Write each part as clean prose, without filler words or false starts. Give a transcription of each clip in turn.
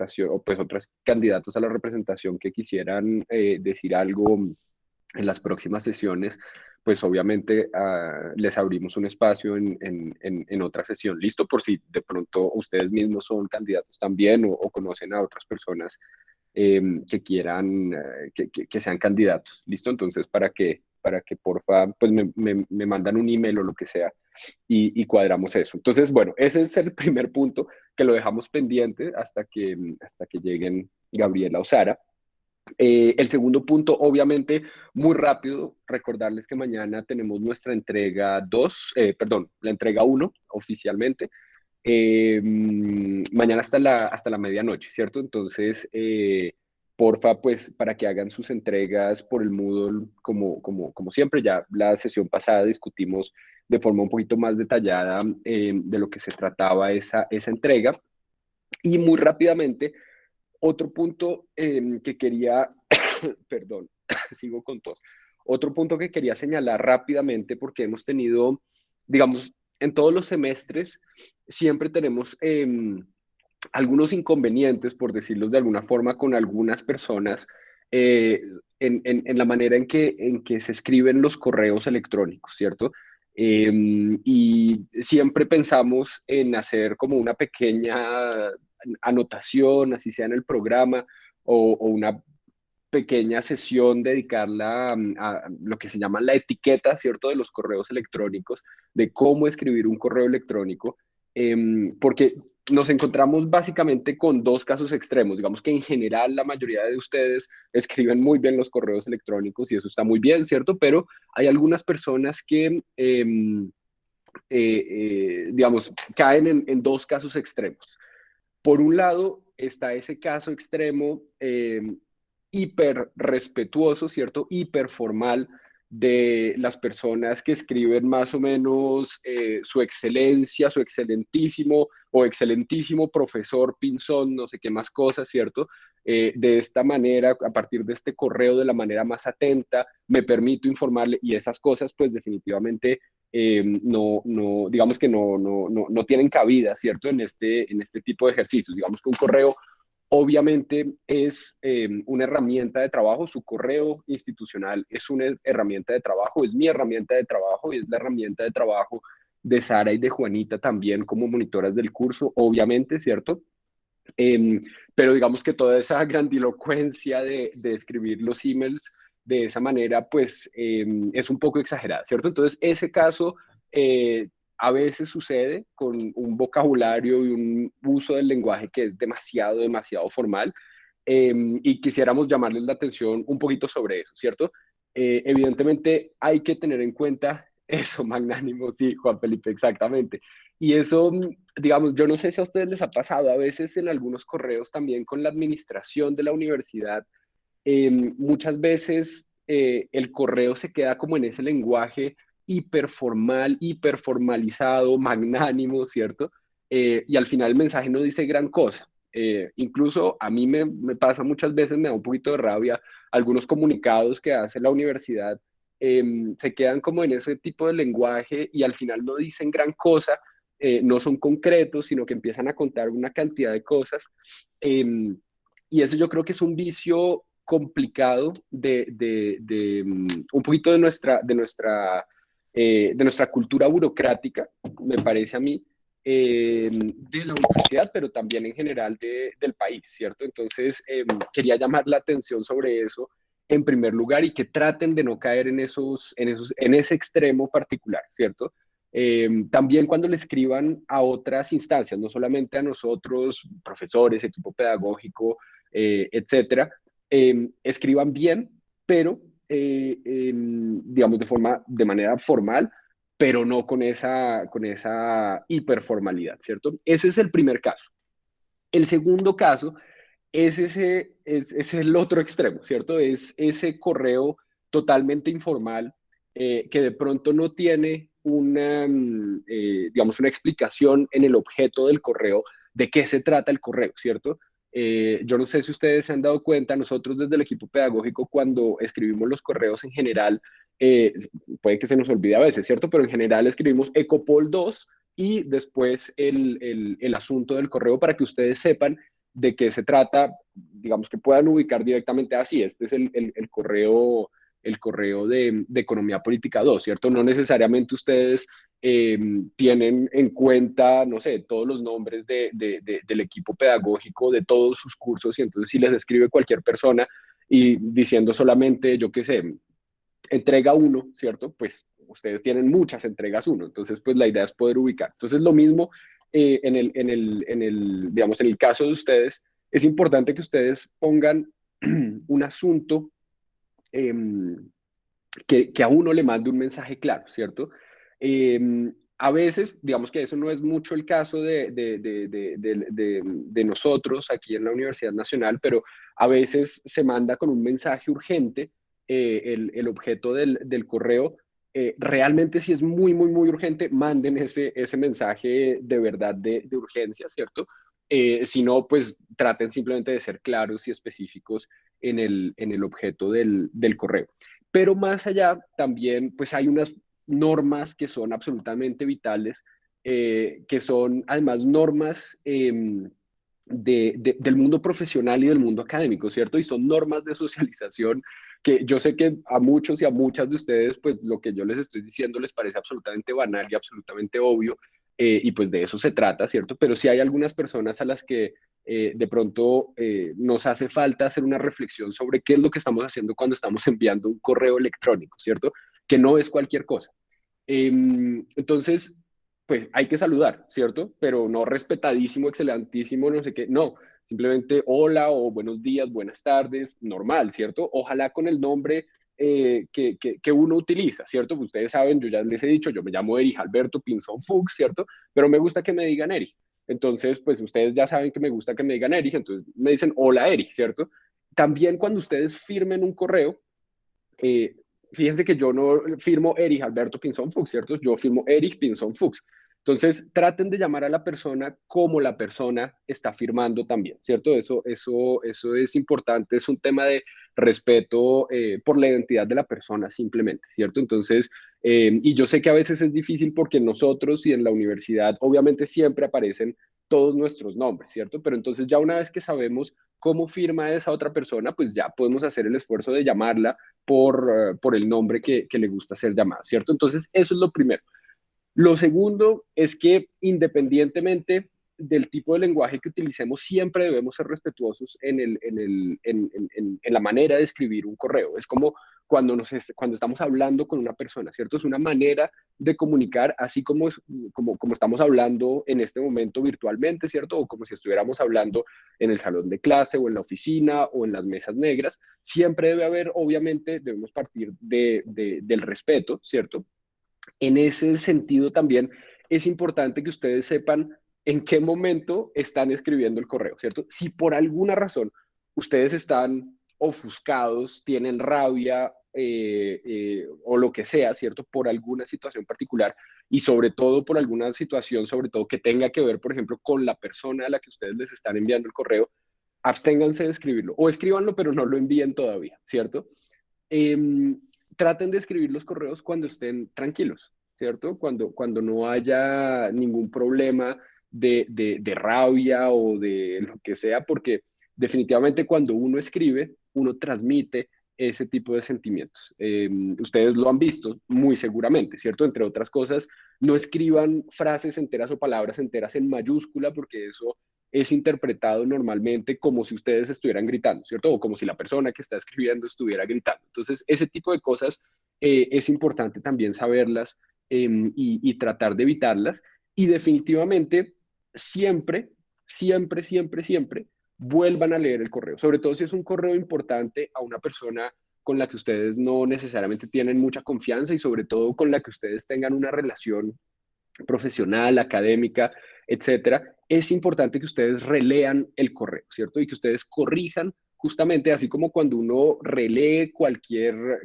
representación, o pues otros candidatos a la representación que quisieran decir algo en las próximas sesiones, pues obviamente les abrimos un espacio en otra sesión. Listo, por si de pronto ustedes mismos son candidatos también o conocen a otras personas que quieran, que sean candidatos. Listo, entonces para que porfa, pues me mandan un email o lo que sea y cuadramos eso. Entonces, bueno, ese es el primer punto que lo dejamos pendiente hasta que lleguen Gabriela o Sara. El segundo punto, obviamente, muy rápido, recordarles que mañana tenemos nuestra entrega 2, perdón, la entrega uno oficialmente. Mañana hasta la medianoche, ¿cierto? Entonces, porfa, pues para que hagan sus entregas por el Moodle, como siempre, ya la sesión pasada discutimos de forma un poquito más detallada de lo que se trataba esa entrega. Y muy rápidamente, otro punto que quería, perdón, sigo con tos. Otro punto que quería señalar rápidamente, porque hemos tenido, digamos, en todos los semestres, siempre tenemos algunos inconvenientes, por decirlos de alguna forma, con algunas personas eh, en la manera en que se escriben los correos electrónicos, ¿cierto? Y siempre pensamos en hacer como una pequeña anotación, así sea en el programa, o una pequeña sesión dedicarla a lo que se llama la etiqueta, ¿cierto?, de los correos electrónicos, de cómo escribir un correo electrónico, porque nos encontramos básicamente con dos casos extremos. Digamos que en general la mayoría de ustedes escriben muy bien los correos electrónicos y eso está muy bien, ¿cierto? Pero hay algunas personas que, digamos, caen en dos casos extremos. Por un lado está ese caso extremo hiper respetuoso, ¿cierto? Hiper formal de las personas que escriben más o menos su excelencia, su excelentísimo o excelentísimo profesor Pinzón, no sé qué más cosas, ¿cierto? De esta manera, a partir de este correo, de la manera más atenta, me permito informarle y esas cosas, pues definitivamente digamos que no tienen cabida, ¿cierto? En este tipo de ejercicios. Digamos que un correo obviamente es una herramienta de trabajo, su correo institucional es una herramienta de trabajo, es mi herramienta de trabajo y es la herramienta de trabajo de Sara y de Juanita también como monitoras del curso, obviamente, ¿cierto? Eh, pero digamos que toda esa grandilocuencia de escribir los emails de esa manera, pues es un poco exagerada, ¿cierto? Entonces, ese caso a veces sucede con un vocabulario y un uso del lenguaje que es demasiado, demasiado formal y quisiéramos llamarles la atención un poquito sobre eso, ¿cierto? Evidentemente hay que tener en cuenta eso, magnánimo, sí, Juan Felipe, exactamente. Y eso, digamos, yo no sé si a ustedes les ha pasado, a veces en algunos correos también con la administración de la universidad, muchas veces el correo se queda como en ese lenguaje hiperformal, hiperformalizado, magnánimo, ¿cierto? Y al final el mensaje no dice gran cosa. Incluso a mí me pasa muchas veces, me da un poquito de rabia, algunos comunicados que hace la universidad se quedan como en ese tipo de lenguaje y al final no dicen gran cosa, no son concretos, sino que empiezan a contar una cantidad de cosas. Eh, y eso yo creo que es un vicio complicado un poquito de nuestra cultura burocrática, me parece a mí, de la universidad, pero también en general del país, ¿cierto? Entonces, quería llamar la atención sobre eso en primer lugar y que traten de no caer en ese extremo particular, ¿cierto? También cuando le escriban a otras instancias, no solamente a nosotros, profesores, equipo pedagógico, etcétera, escriban bien, pero digamos de manera formal, pero no con esa hiperformalidad, ¿cierto? Ese es el primer caso. El segundo caso es el otro extremo, ¿cierto? Es ese correo totalmente informal que de pronto no tiene digamos, una explicación en el objeto del correo de qué se trata el correo, ¿cierto? Yo no sé si ustedes se han dado cuenta, nosotros desde el equipo pedagógico cuando escribimos los correos en general, eh, puede que se nos olvide a veces, ¿cierto? Pero en general escribimos Ecopol 2 y después el asunto del correo para que ustedes sepan de qué se trata, digamos que puedan ubicar directamente así, este es el correo de Economía Política 2, ¿cierto? No necesariamente ustedes tienen en cuenta, no sé, todos los nombres del equipo pedagógico de todos sus cursos y entonces si les escribe cualquier persona y diciendo solamente, yo qué sé, entrega uno, ¿cierto? Pues ustedes tienen muchas entregas uno, entonces pues la idea es poder ubicar. Entonces lo mismo digamos, en el caso de ustedes, es importante que ustedes pongan un asunto eh, que a uno le mande un mensaje claro, ¿cierto? A veces, digamos que eso no es mucho el caso de nosotros aquí en la Universidad Nacional, pero a veces se manda con un mensaje urgente el objeto del correo. Realmente si es muy, muy, muy urgente, manden ese mensaje de verdad de urgencia, ¿cierto? Si no, pues traten simplemente de ser claros y específicos en el objeto del correo. Pero más allá, también, pues hay unas normas que son absolutamente vitales, que son además normas del mundo profesional y del mundo académico, ¿cierto? Y son normas de socialización que yo sé que a muchos y a muchas de ustedes, pues lo que yo les estoy diciendo les parece absolutamente banal y absolutamente obvio, y pues de eso se trata, ¿cierto? Pero sí hay algunas personas a las que de pronto nos hace falta hacer una reflexión sobre qué es lo que estamos haciendo cuando estamos enviando un correo electrónico, ¿cierto? Que no es cualquier cosa. Entonces, pues hay que saludar, ¿cierto? Pero no respetadísimo, excelentísimo, no sé qué, no. Simplemente hola o buenos días, buenas tardes, normal, ¿cierto? Ojalá con el nombre que uno utiliza, ¿cierto? Pues ustedes saben, yo ya les he dicho, yo me llamo Erich Alberto Pinzón Fuchs, ¿cierto? Pero me gusta que me digan Erich. Entonces, pues ustedes ya saben que me gusta que me digan Erich, entonces me dicen hola Erich, ¿cierto? También cuando ustedes firmen un correo, eh, fíjense que yo no firmo Erich Alberto Pinzón Fuchs, ¿cierto? Yo firmo Erich Pinzón Fuchs. Entonces, traten de llamar a la persona como la persona está firmando también, ¿cierto? Eso es importante, es un tema de respeto por la identidad de la persona simplemente, ¿cierto? Entonces, y yo sé que a veces es difícil porque nosotros y en la universidad obviamente siempre aparecen todos nuestros nombres, ¿cierto? Pero entonces ya una vez que sabemos cómo firma esa otra persona, pues ya podemos hacer el esfuerzo de llamarla por el nombre que le gusta ser llamado, ¿cierto? Entonces, eso es lo primero. Lo segundo es que independientemente del tipo de lenguaje que utilicemos, siempre debemos ser respetuosos en la manera de escribir un correo. Es como cuando estamos hablando con una persona, ¿cierto? Es una manera de comunicar, así como estamos hablando en este momento virtualmente, ¿cierto? O como si estuviéramos hablando en el salón de clase o en la oficina o en las mesas negras. Siempre debe haber, obviamente, debemos partir del respeto, ¿cierto? En ese sentido también es importante que ustedes sepan en qué momento están escribiendo el correo, ¿cierto? Si por alguna razón ustedes están ofuscados, tienen rabia o lo que sea, ¿cierto? Por alguna situación particular y sobre todo por alguna situación, sobre todo que tenga que ver, por ejemplo, con la persona a la que ustedes les están enviando el correo, absténganse de escribirlo o escríbanlo, pero no lo envíen todavía, ¿cierto? Em, Traten de escribir los correos cuando estén tranquilos, ¿cierto? Cuando no haya ningún problema de rabia o de lo que sea, porque definitivamente cuando uno escribe, uno transmite ese tipo de sentimientos. Ustedes lo han visto muy seguramente, ¿cierto? Entre otras cosas, no escriban frases enteras o palabras enteras en mayúscula, porque eso es interpretado normalmente como si ustedes estuvieran gritando, ¿cierto? O como si la persona que está escribiendo estuviera gritando. Entonces, ese tipo de cosas es importante también saberlas y tratar de evitarlas. Y definitivamente, siempre, siempre, siempre, siempre, vuelvan a leer el correo, sobre todo si es un correo importante a una persona con la que ustedes no necesariamente tienen mucha confianza y sobre todo con la que ustedes tengan una relación profesional, académica, etcétera, es importante que ustedes relean el correo, ¿cierto? Y que ustedes corrijan justamente, así como cuando uno relee cualquier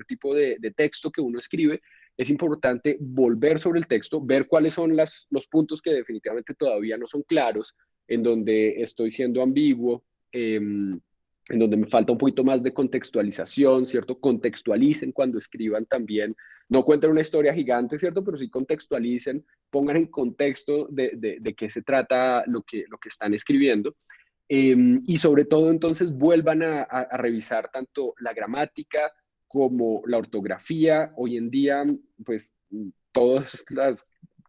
tipo de texto que uno escribe, es importante volver sobre el texto, ver cuáles son los puntos que definitivamente todavía no son claros, en donde estoy siendo ambiguo, en donde me falta un poquito más de contextualización, ¿cierto? Contextualicen cuando escriban también, no cuenten una historia gigante, ¿cierto? Pero sí contextualicen, pongan en contexto de qué se trata lo que están escribiendo. Y sobre todo, entonces, vuelvan a revisar tanto la gramática como la ortografía. Hoy en día, pues, todas las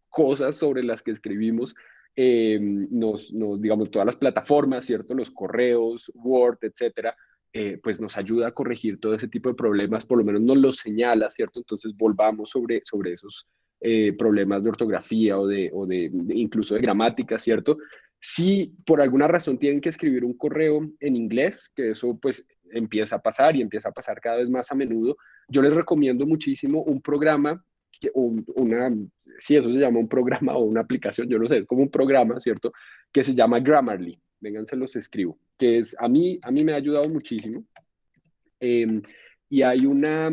cosas sobre las que escribimos, digamos, todas las plataformas, ¿cierto? Los correos, Word, etcétera, pues nos ayuda a corregir todo ese tipo de problemas, por lo menos nos los señala, ¿cierto? Entonces volvamos sobre esos problemas de ortografía o incluso de gramática, ¿cierto? Si por alguna razón tienen que escribir un correo en inglés, que eso pues empieza a pasar y empieza a pasar cada vez más a menudo, yo les recomiendo muchísimo un programa, si eso se llama un programa o una aplicación, yo no sé, es como un programa, ¿cierto? Que se llama Grammarly. Vengan, se los escribo, que es, a mí me ha ayudado muchísimo. Eh, y hay una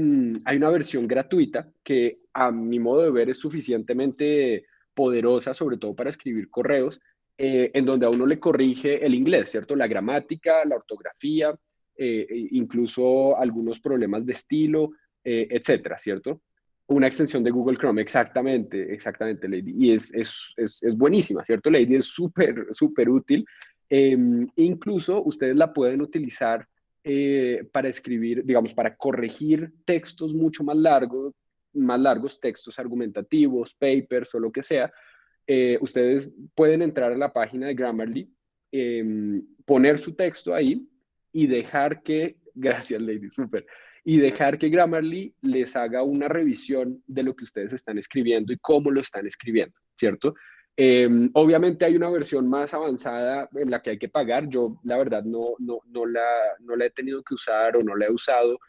versión gratuita que a mi modo de ver es suficientemente poderosa, sobre todo para escribir correos, en donde a uno le corrige el inglés, ¿cierto? La gramática, la ortografía, incluso algunos problemas de estilo, etcétera, ¿cierto? Una extensión de Google Chrome, exactamente, exactamente, Lady. Y es buenísima, ¿cierto? Lady es súper, súper útil. Incluso ustedes la pueden utilizar para escribir, digamos, para corregir textos mucho más largos, textos argumentativos, papers o lo que sea. Ustedes pueden entrar a la página de Grammarly, poner su texto ahí y dejar que, gracias Lady, súper, y dejar que Grammarly les haga una revisión de lo que ustedes están escribiendo y cómo lo están escribiendo, ¿cierto? Obviamente hay una versión más avanzada en la que hay que pagar. Yo, la verdad, no la he tenido que usar o no la he usado,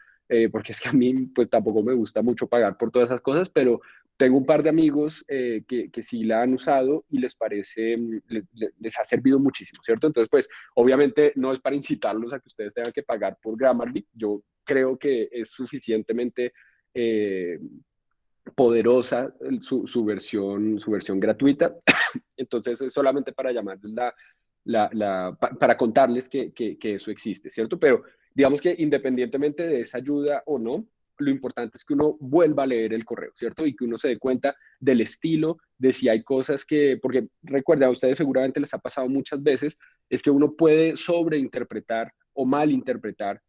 porque es que a mí, pues tampoco me gusta mucho pagar por todas esas cosas, pero tengo un par de amigos que sí la han usado y les parece, les ha servido muchísimo, ¿cierto? Entonces, pues, obviamente no es para incitarlos a que ustedes tengan que pagar por Grammarly. Yo creo que es suficientemente eh, poderosa su versión gratuita. Entonces es solamente para llamarles para contarles que eso existe, ¿cierto? Pero digamos que independientemente de esa ayuda o no, lo importante es que uno vuelva a leer el correo, ¿cierto? Y que uno se dé cuenta del estilo, de si hay cosas porque recuerda, a ustedes seguramente les ha pasado muchas veces, es que uno puede sobreinterpretar o malinterpretar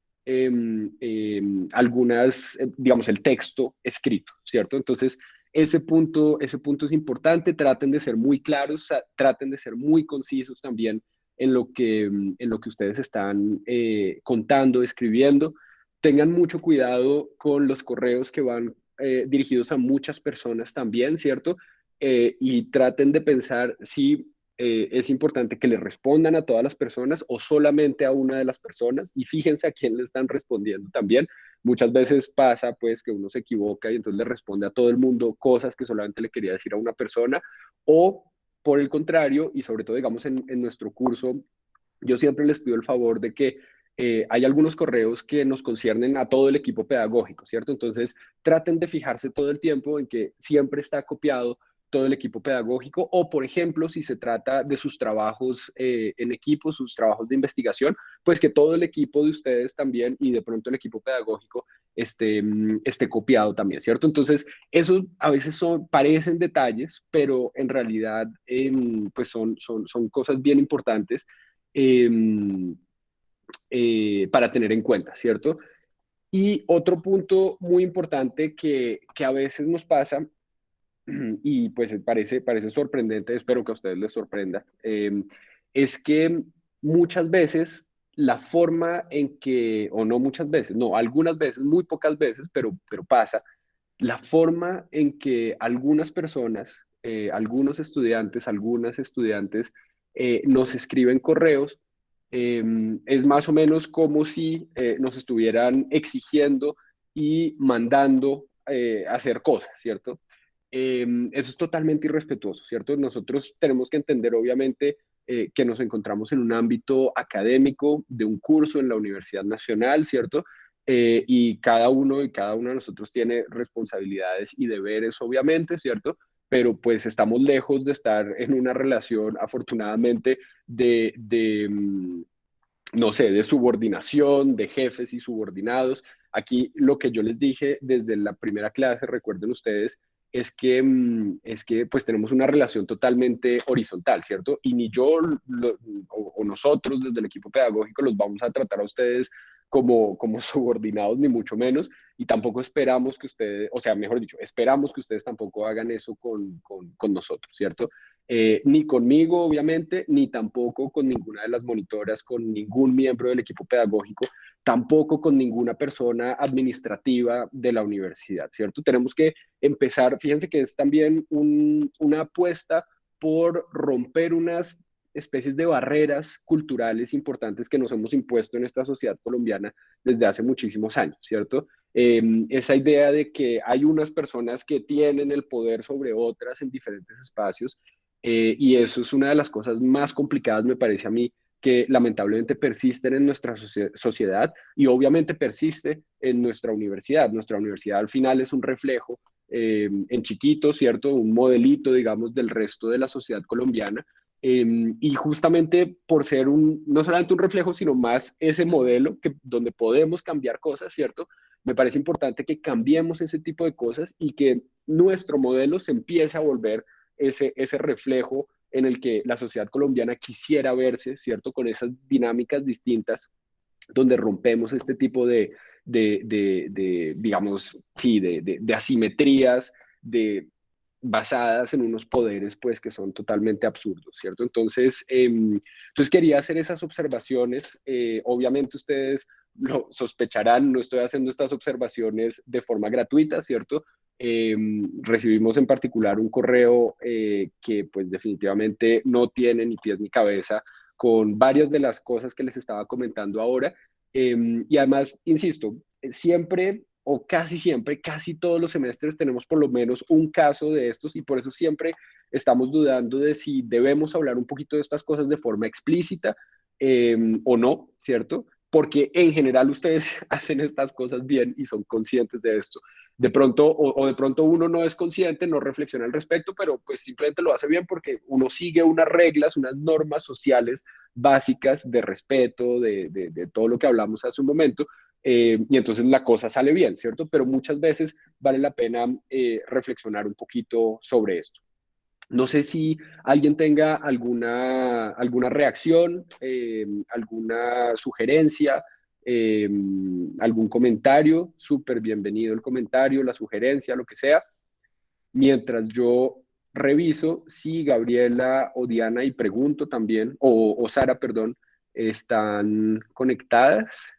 algunas, digamos, el texto escrito, ¿cierto? Entonces, ese punto es importante, traten de ser muy claros, traten de ser muy concisos también en lo que ustedes están contando, escribiendo. Tengan mucho cuidado con los correos que van dirigidos a muchas personas también, ¿cierto? Y traten de pensar si es importante que le respondan a todas las personas o solamente a una de las personas y fíjense a quién le están respondiendo también. Muchas veces pasa pues que uno se equivoca y entonces le responde a todo el mundo cosas que solamente le quería decir a una persona o por el contrario, y sobre todo digamos en nuestro curso, yo siempre les pido el favor de que hay algunos correos que nos conciernen a todo el equipo pedagógico, ¿cierto? Entonces, traten de fijarse todo el tiempo en que siempre está copiado todo el equipo pedagógico o, por ejemplo, si se trata de sus trabajos en equipo, sus trabajos de investigación, pues que todo el equipo de ustedes también y de pronto el equipo pedagógico esté copiado también, ¿cierto? Entonces, eso a veces parecen detalles, pero en realidad pues son cosas bien importantes eh, para tener en cuenta, ¿cierto? Y otro punto muy importante que a veces nos pasa, y pues parece sorprendente, espero que a ustedes les sorprenda, es que muchas veces la forma en que, o no muchas veces, no, algunas veces, muy pocas veces, pero pasa, la forma en que algunas personas, algunas estudiantes nos escriben correos, eh, es más o menos como si nos estuvieran exigiendo y mandando hacer cosas, ¿cierto? Eso es totalmente irrespetuoso, ¿cierto? Nosotros tenemos que entender, obviamente, que nos encontramos en un ámbito académico de un curso en la Universidad Nacional, ¿cierto? Y cada uno y cada una de nosotros tiene responsabilidades y deberes, obviamente, ¿cierto? Pero pues estamos lejos de estar en una relación, afortunadamente, no sé, de subordinación, de jefes y subordinados. Aquí lo que yo les dije desde la primera clase, recuerden ustedes, es que pues tenemos una relación totalmente horizontal, ¿cierto? Y ni yo o nosotros desde el equipo pedagógico los vamos a tratar a ustedes como subordinados, ni mucho menos, y tampoco esperamos que ustedes, o sea, mejor dicho, esperamos que ustedes tampoco hagan eso con nosotros, ¿cierto? Ni conmigo, obviamente, ni tampoco con ninguna de las monitoras, con ningún miembro del equipo pedagógico, tampoco con ninguna persona administrativa de la universidad, ¿cierto? Tenemos que empezar, fíjense que es también una apuesta por romper unas especies de barreras culturales importantes que nos hemos impuesto en esta sociedad colombiana desde hace muchísimos años, ¿cierto? Esa idea de que hay unas personas que tienen el poder sobre otras en diferentes espacios, y eso es una de las cosas más complicadas, me parece a mí, que lamentablemente persisten en nuestra sociedad y obviamente persiste en nuestra universidad. Nuestra universidad al final es un reflejo en chiquito, ¿cierto? Un modelito, digamos, del resto de la sociedad colombiana. Y justamente por ser no solamente un reflejo, sino más ese modelo donde podemos cambiar cosas, ¿cierto? Me parece importante que cambiemos ese tipo de cosas y que nuestro modelo se empiece a volver ese reflejo en el que la sociedad colombiana quisiera verse, ¿cierto? Con esas dinámicas distintas donde rompemos este tipo digamos, sí, de asimetrías, basadas en unos poderes pues que son totalmente absurdos, ¿cierto? Entonces quería hacer esas observaciones. Obviamente ustedes lo sospecharán, no estoy haciendo estas observaciones de forma gratuita, ¿cierto? Eh, Recibimos en particular un correo que pues definitivamente no tiene ni pies ni cabeza con varias de las cosas que les estaba comentando ahora. Y además, insisto, siempre o casi siempre, casi todos los semestres tenemos por lo menos un caso de estos y por eso siempre estamos dudando de si debemos hablar un poquito de estas cosas de forma explícita o no, ¿cierto? Porque en general ustedes hacen estas cosas bien y son conscientes de esto. De pronto, o de pronto uno no es consciente, no reflexiona al respecto, pero pues simplemente lo hace bien porque uno sigue unas reglas, unas normas sociales básicas de respeto, de todo lo que hablamos hace un momento, y entonces la cosa sale bien, ¿cierto? Pero muchas veces vale la pena reflexionar un poquito sobre esto. No sé si alguien tenga alguna reacción, alguna sugerencia, eh, algún comentario. Súper bienvenido el comentario, la sugerencia, lo que sea. Mientras yo reviso si Gabriela o Diana, y pregunto también, o Sara, perdón, están conectadas.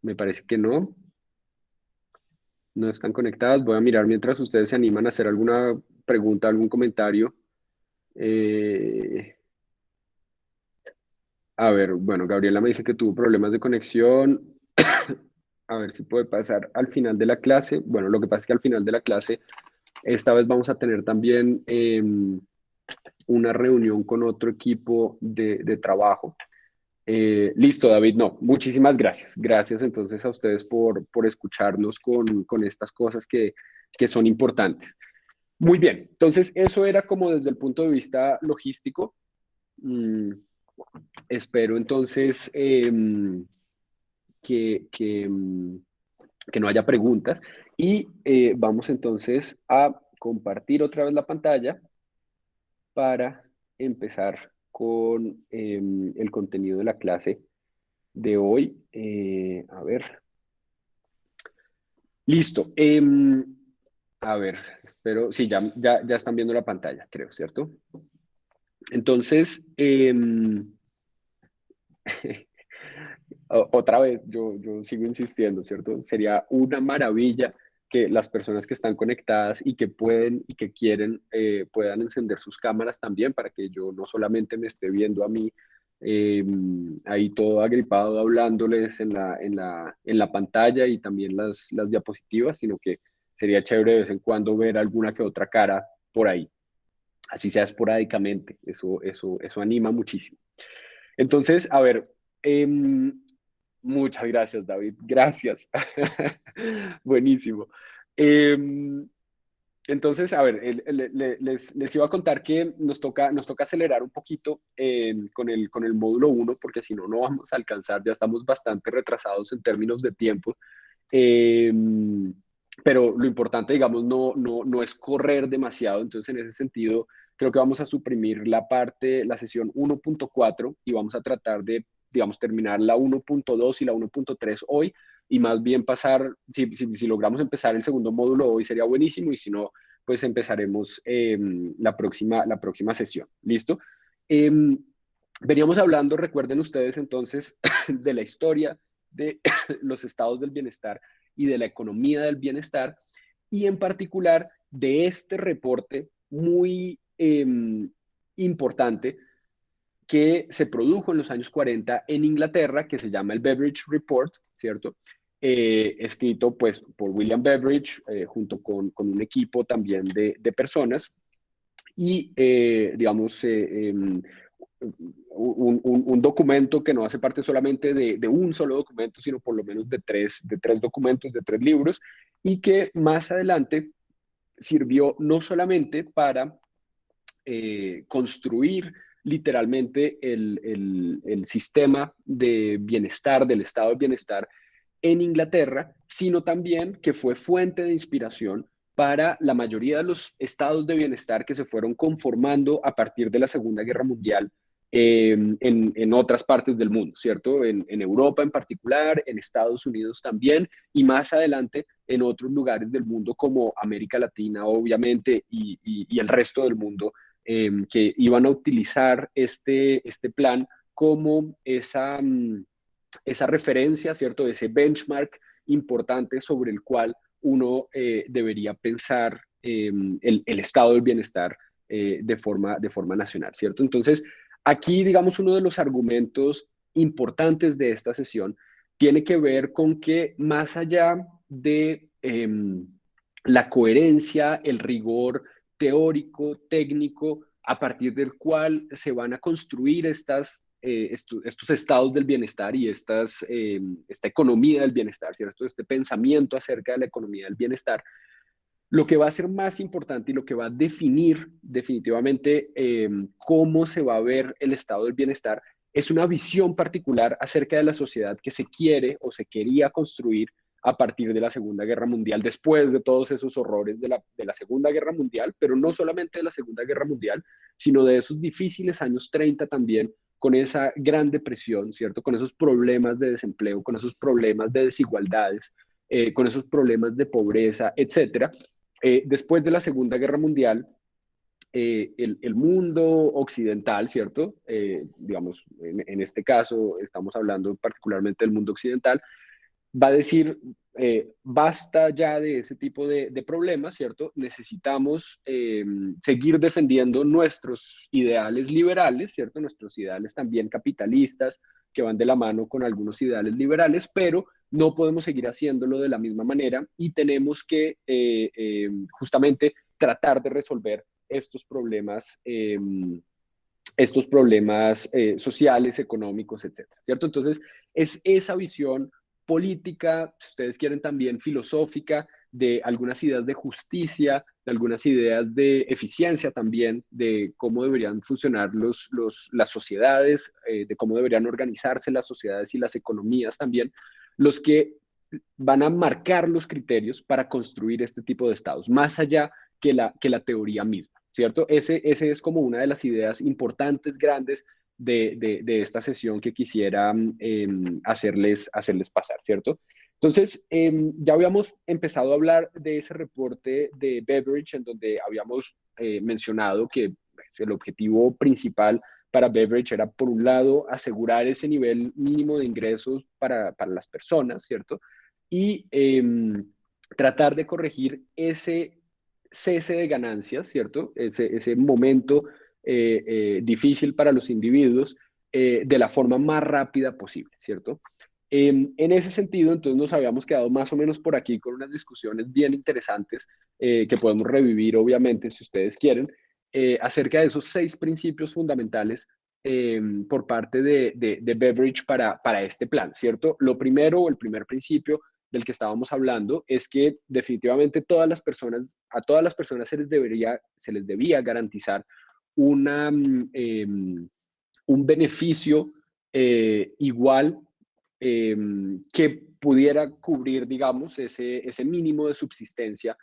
Me parece que no. No están conectadas. Voy a mirar mientras ustedes se animan a hacer alguna pregunta, algún comentario. Eh, a ver, bueno, Gabriela me dice que tuvo problemas de conexión. A ver si puede pasar al final de la clase. Bueno, lo que pasa es que al final de la clase, esta vez vamos a tener también una reunión con otro equipo de trabajo. Listo, David. No, muchísimas gracias. Gracias entonces a ustedes por escucharnos con estas cosas que son importantes. Muy bien, entonces eso era como desde el punto de vista logístico. Mm, Espero entonces que, que, mm, que no haya preguntas y vamos entonces a compartir otra vez la pantalla para empezar con el contenido de la clase de hoy. A ver, listo. A ver, espero, sí, ya están viendo la pantalla, creo, ¿cierto? Entonces, otra vez, yo sigo insistiendo, ¿cierto? Sería una maravilla que las personas que están conectadas y que pueden y que quieren puedan encender sus cámaras también para que yo no solamente me esté viendo a mí eh, ahí todo agripado hablándoles en la pantalla y también las diapositivas, sino que sería chévere de vez en cuando ver alguna que otra cara por ahí, así sea esporádicamente, eso anima muchísimo. Entonces, a ver, muchas gracias, David. Gracias. Buenísimo. Em, entonces, a ver, les iba a contar que nos toca acelerar un poquito con el módulo uno porque si no, no vamos a alcanzar, ya estamos bastante retrasados en términos de tiempo. Em, pero lo importante, digamos, no es correr demasiado. Entonces, en ese sentido, creo que vamos a suprimir la sesión 1.4 y vamos a tratar de, digamos, terminar la 1.2 y la 1.3 hoy y más bien pasar, si logramos empezar el segundo módulo hoy sería buenísimo y si no, pues empezaremos la próxima sesión. ¿Listo? Em, Veníamos hablando, recuerden ustedes entonces, de la historia de los estados del bienestar y de la economía del bienestar, y en particular de este reporte muy importante que se produjo en los años 40 en Inglaterra, que se llama el Beveridge Report, ¿cierto? Escrito pues por William Beveridge, junto con un equipo también de personas, y digamos, un documento que no hace parte solamente de un solo documento, sino por lo menos de tres documentos, de tres libros, y que más adelante sirvió no solamente para construir literalmente el sistema de bienestar, del estado de bienestar en Inglaterra, sino también que fue fuente de inspiración para la mayoría de los estados de bienestar que se fueron conformando a partir de la Segunda Guerra Mundial en otras partes del mundo, ¿cierto? En Europa en particular, en Estados Unidos también, y más adelante en otros lugares del mundo como América Latina, obviamente, y el resto del mundo, que iban a utilizar este plan como esa referencia, ¿cierto? Ese benchmark importante sobre el cual uno debería pensar el estado del bienestar de forma nacional, ¿cierto? Entonces, aquí, digamos, uno de los argumentos importantes de esta sesión tiene que ver con que más allá de la coherencia, el rigor teórico, técnico, a partir del cual se van a construir estos estados del bienestar y esta economía del bienestar, ¿cierto? Este pensamiento acerca de la economía del bienestar, lo que va a ser más importante y lo que va a definir definitivamente cómo se va a ver el estado del bienestar es una visión particular acerca de la sociedad que se quiere o se quería construir a partir de la Segunda Guerra Mundial, después de todos esos horrores de la Segunda Guerra Mundial, pero no solamente de la Segunda Guerra Mundial, sino de esos difíciles años 30 también, con esa gran depresión, ¿cierto? Con esos problemas de desempleo, con esos problemas de desigualdades, con esos problemas de pobreza, etcétera. Después de la Segunda Guerra Mundial, el mundo occidental, ¿cierto? Digamos, en este caso estamos hablando particularmente del mundo occidental, va a decir, basta ya de ese tipo de problemas, ¿cierto? Necesitamos seguir defendiendo nuestros ideales liberales, ¿cierto? Nuestros ideales también capitalistas, que van de la mano con algunos ideales liberales, pero no podemos seguir haciéndolo de la misma manera y tenemos que justamente tratar de resolver estos problemas sociales, económicos, etcétera, ¿cierto? Entonces, es esa visión política, si ustedes quieren también filosófica, de algunas ideas de justicia, de algunas ideas de eficiencia también, de cómo deberían funcionar las sociedades, de cómo deberían organizarse las sociedades y las economías también, los que van a marcar los criterios para construir este tipo de estados, más allá que la teoría misma, ¿cierto? Ese es como una de las ideas importantes, grandes de esta sesión que quisiera hacerles pasar, ¿cierto? Entonces, ya habíamos empezado a hablar de ese reporte de Beveridge, en donde habíamos mencionado que pues, el objetivo principal para Beveridge era, por un lado, asegurar ese nivel mínimo de ingresos para las personas, ¿cierto? Y tratar de corregir ese cese de ganancias, ¿cierto? Ese momento difícil para los individuos de la forma más rápida posible, ¿cierto? En ese sentido, entonces nos habíamos quedado más o menos por aquí con unas discusiones bien interesantes que podemos revivir, obviamente, si ustedes quieren, acerca de esos 6 principios fundamentales por parte de Beveridge para este plan, ¿cierto? Lo primero, el primer principio del que estábamos hablando, es que definitivamente a todas las personas se les debía garantizar una, un beneficio igual que pudiera cubrir, digamos, ese mínimo de subsistencia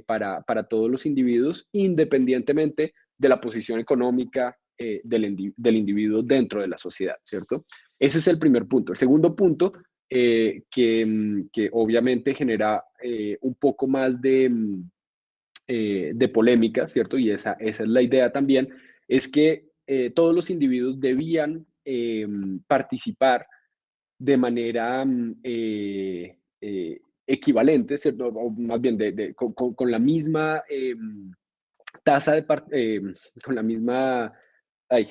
para todos los individuos, independientemente de la posición económica del individuo dentro de la sociedad, ¿cierto? Ese es el primer punto. El segundo punto, que obviamente genera un poco más de polémica, ¿cierto? Y esa es la idea también, es que todos los individuos debían participar de manera equivalente, ¿cierto? O más bien con la misma tasa con la misma ay,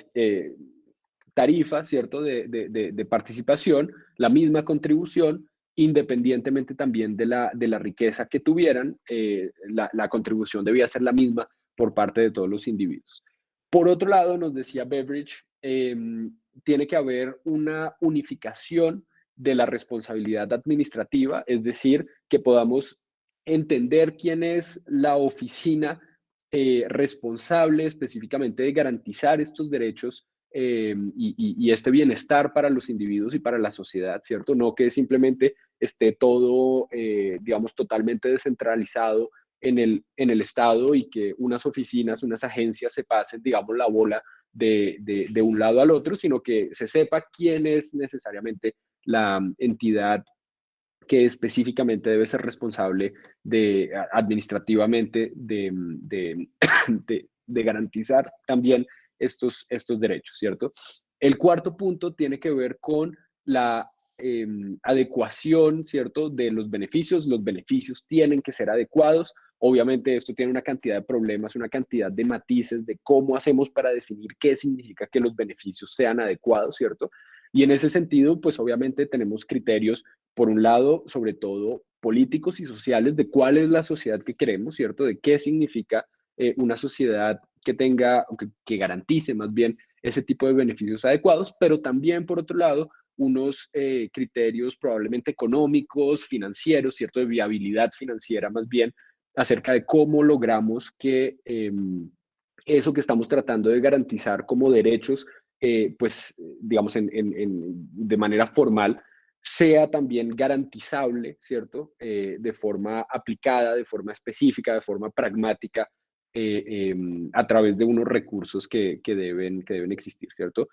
tarifa, ¿cierto? De participación, la misma contribución, independientemente también de la riqueza que tuvieran, la contribución debía ser la misma por parte de todos los individuos. Por otro lado, nos decía Beveridge, tiene que haber una unificación de la responsabilidad administrativa, es decir, que podamos entender quién es la oficina responsable específicamente de garantizar estos derechos y este bienestar para los individuos y para la sociedad, ¿cierto? No que simplemente esté todo, digamos, totalmente descentralizado en el Estado y que unas oficinas, unas agencias se pasen, digamos, la bola de un lado al otro, sino que se sepa quién es necesariamente la entidad que específicamente debe ser responsable administrativamente de garantizar también estos derechos, ¿cierto? El cuarto punto tiene que ver con la adecuación, ¿cierto? De los beneficios. Los beneficios tienen que ser adecuados. Obviamente esto tiene una cantidad de problemas, una cantidad de matices de cómo hacemos para definir qué significa que los beneficios sean adecuados, ¿cierto? Y en ese sentido, pues obviamente tenemos criterios, por un lado, sobre todo políticos y sociales, de cuál es la sociedad que queremos, ¿cierto? De qué significa una sociedad que tenga, que garantice más bien ese tipo de beneficios adecuados, pero también, por otro lado, unos criterios probablemente económicos, financieros, ¿cierto? De viabilidad financiera más bien, acerca de cómo logramos que eso que estamos tratando de garantizar como derechos, pues, digamos, de manera formal, sea también garantizable, ¿cierto? De forma aplicada, de forma específica, de forma pragmática, a través de unos recursos que deben existir, ¿cierto?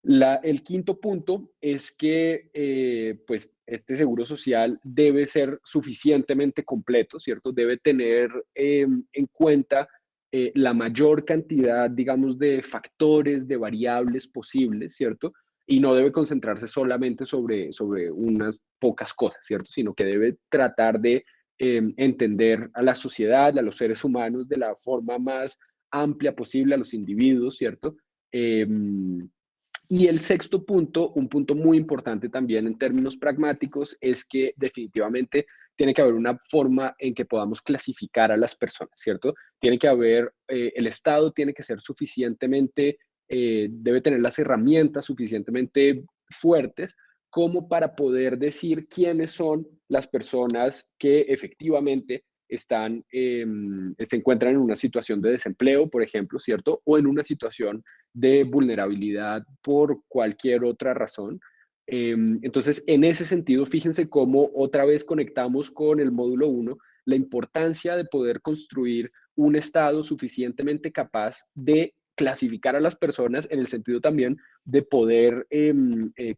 El quinto punto es que pues este seguro social debe ser suficientemente completo, ¿cierto? Debe tener en cuenta la mayor cantidad, digamos, de factores, de variables posibles, ¿cierto? Y no debe concentrarse solamente sobre unas pocas cosas, ¿cierto? Sino que debe tratar de entender a la sociedad, a los seres humanos de la forma más amplia posible, a los individuos, ¿cierto? Y el sexto punto, un punto muy importante también en términos pragmáticos, es que definitivamente tiene que haber una forma en que podamos clasificar a las personas, ¿cierto? Tiene que haber, el Estado tiene que ser suficientemente, debe tener las herramientas suficientemente fuertes como para poder decir quiénes son las personas que efectivamente se encuentran en una situación de desempleo, por ejemplo, ¿cierto? O en una situación de vulnerabilidad por cualquier otra razón. Entonces, en ese sentido, fíjense cómo otra vez conectamos con el módulo uno la importancia de poder construir un Estado suficientemente capaz de clasificar a las personas en el sentido también de poder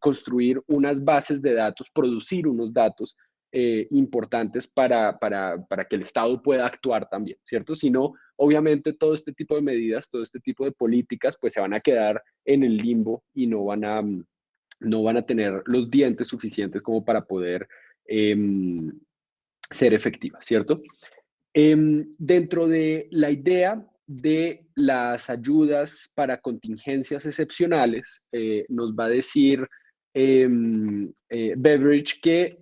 construir unas bases de datos, producir unos datos importantes para que el Estado pueda actuar también, ¿cierto? Si no, obviamente todo este tipo de medidas, todo este tipo de políticas, pues se van a quedar en el limbo y no van a tener los dientes suficientes como para poder eh, ser efectivas, ¿cierto? Dentro de la idea de las ayudas para contingencias excepcionales, nos va a decir Beveridge que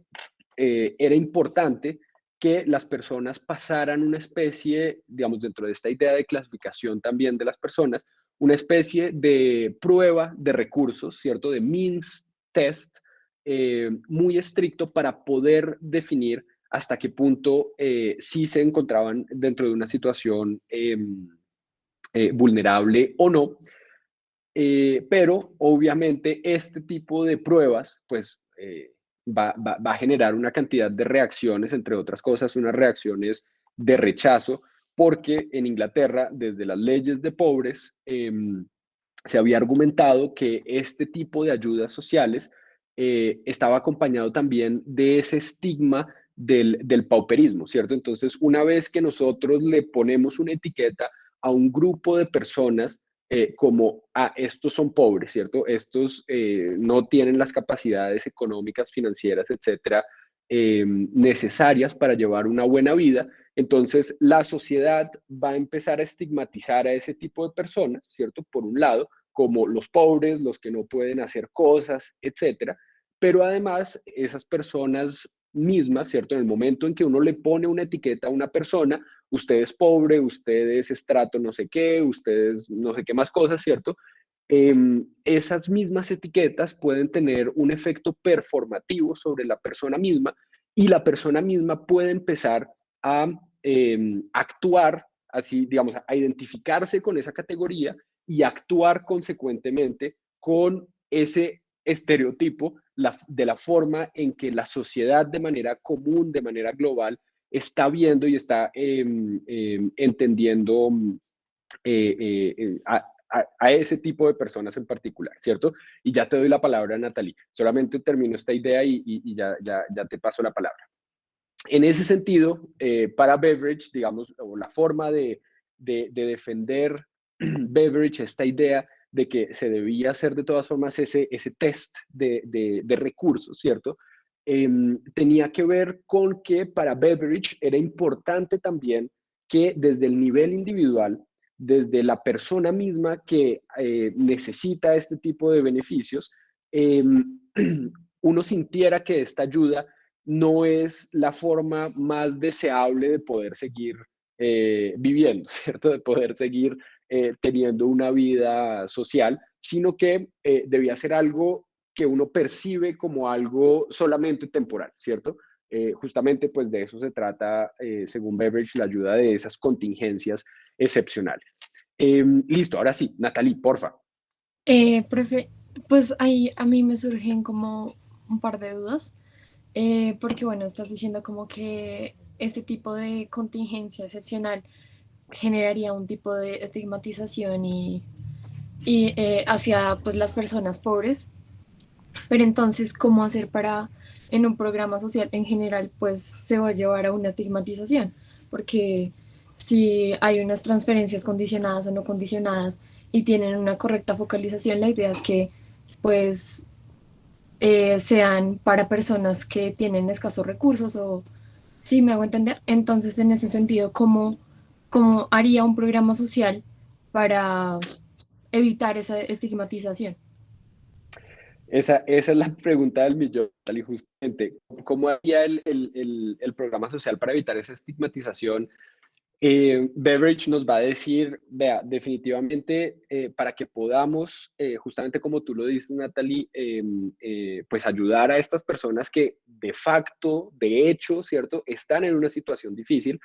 era importante que las personas pasaran una especie, digamos, dentro de esta idea de clasificación también de las personas, una especie de prueba de recursos, ¿cierto? De means test muy estricto para poder definir hasta qué punto sí se encontraban dentro de una situación vulnerable o no. Pero obviamente este tipo de pruebas, pues va a generar una cantidad de reacciones, entre otras cosas, unas reacciones de rechazo, porque en Inglaterra, desde las leyes de pobres, se había argumentado que este tipo de ayudas sociales estaba acompañado también de ese estigma del pauperismo, ¿cierto? Entonces, una vez que nosotros le ponemos una etiqueta a un grupo de personas como, estos son pobres, ¿cierto? Estos no tienen las capacidades económicas, financieras, etcétera, necesarias para llevar una buena vida. Entonces, la sociedad va a empezar a estigmatizar a ese tipo de personas, ¿cierto? Por un lado, como los pobres, los que no pueden hacer cosas, etcétera. Pero además, esas personas mismas, ¿cierto? En el momento en que uno le pone una etiqueta a una persona, usted es pobre, usted es estrato no sé qué, usted es no sé qué más cosas, ¿cierto? Esas mismas etiquetas pueden tener un efecto performativo sobre la persona misma y la persona misma puede empezar a actuar, así, digamos, a identificarse con esa categoría y actuar consecuentemente con ese estereotipo de la forma en que la sociedad de manera común, de manera global, está viendo y está entendiendo a ese tipo de personas en particular, ¿cierto? Y ya te doy la palabra, Natalie. Solamente termino esta idea y ya te paso la palabra. En ese sentido, para Beveridge, digamos, o la forma de defender Beveridge esta idea de que se debía hacer de todas formas ese test de recursos, ¿cierto? Tenía que ver con que para Beveridge era importante también que desde el nivel individual, desde la persona misma que necesita este tipo de beneficios, uno sintiera que esta ayuda no es la forma más deseable de poder seguir viviendo, ¿cierto? De poder seguir teniendo una vida social, sino que debía ser algo que uno percibe como algo solamente temporal, ¿cierto? Justamente pues de eso se trata, según Beveridge, la ayuda de esas contingencias excepcionales. Listo, ahora sí, Natalie, porfa. Profe, pues ahí a mí me surgen como un par de dudas, porque bueno, estás diciendo como que este tipo de contingencia excepcional generaría un tipo de estigmatización y hacia pues las personas pobres, pero entonces, ¿cómo hacer para en un programa social en general pues se va a llevar a una estigmatización? Porque si hay unas transferencias condicionadas o no condicionadas y tienen una correcta focalización, la idea es que pues sean para personas que tienen escasos recursos o sí me hago entender. Entonces, en ese sentido, ¿cómo haría un programa social para evitar esa estigmatización? Esa es la pregunta del millón, y justamente, ¿cómo haría el programa social para evitar esa estigmatización? Beveridge nos va a decir, vea, definitivamente para que podamos, justamente como tú lo dices, Natalie, pues ayudar a estas personas que de facto, de hecho, ¿cierto?, están en una situación difícil,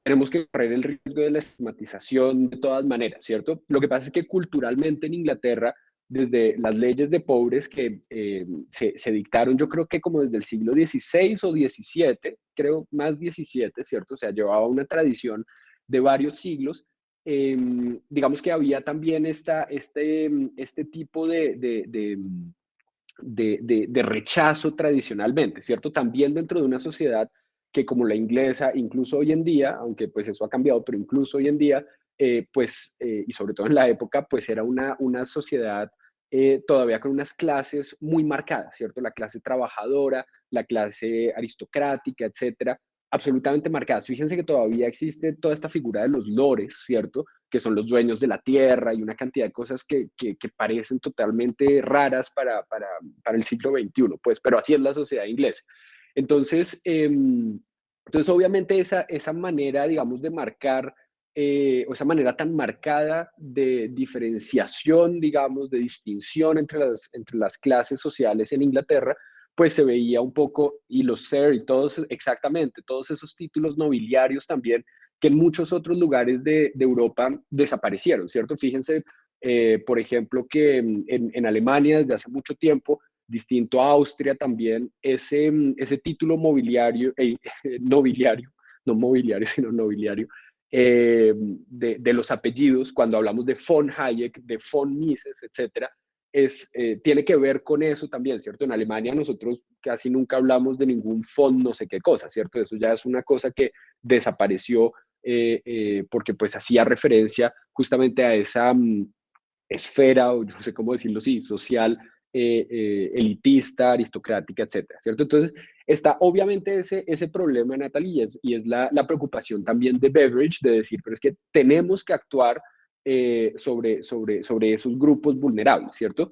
tenemos que correr el riesgo de la estigmatización de todas maneras, ¿cierto? Lo que pasa es que culturalmente en Inglaterra, desde las leyes de pobres que se dictaron, yo creo que como desde el siglo XVI o XVII, creo más XVII, ¿cierto? O sea, llevaba una tradición de varios siglos. Digamos que había también este tipo de rechazo tradicionalmente, ¿cierto? También dentro de una sociedad que como la inglesa, incluso hoy en día, aunque pues eso ha cambiado, pero incluso hoy en día, y sobre todo en la época, pues era una sociedad todavía con unas clases muy marcadas, ¿cierto? La clase trabajadora, la clase aristocrática, etcétera, absolutamente marcadas. Fíjense que todavía existe toda esta figura de los lores, ¿cierto? Que son los dueños de la tierra y una cantidad de cosas que parecen totalmente raras para el siglo XXI, pues, pero así es la sociedad inglesa. Entonces, entonces obviamente esa manera, digamos, de marcar, o esa manera tan marcada de diferenciación, digamos, de distinción entre las clases sociales en Inglaterra, pues se veía un poco, y los Sir y todos, exactamente, todos esos títulos nobiliarios también, que en muchos otros lugares de Europa desaparecieron, ¿cierto? Fíjense, por ejemplo, que en Alemania desde hace mucho tiempo distinto a Austria también, ese título mobiliario, nobiliario, no mobiliario, sino nobiliario, de los apellidos, cuando hablamos de von Hayek, de von Mises, etcétera, tiene que ver con eso también, ¿cierto? En Alemania nosotros casi nunca hablamos de ningún von no sé qué cosa, ¿cierto? Eso ya es una cosa que desapareció porque pues hacía referencia justamente a esa esfera, o yo no sé cómo decirlo así, social, elitista, aristocrática, etcétera, ¿cierto? Entonces, está obviamente ese problema, Natalie, y es la preocupación también de Beveridge de decir, pero es que tenemos que actuar sobre esos grupos vulnerables, ¿cierto?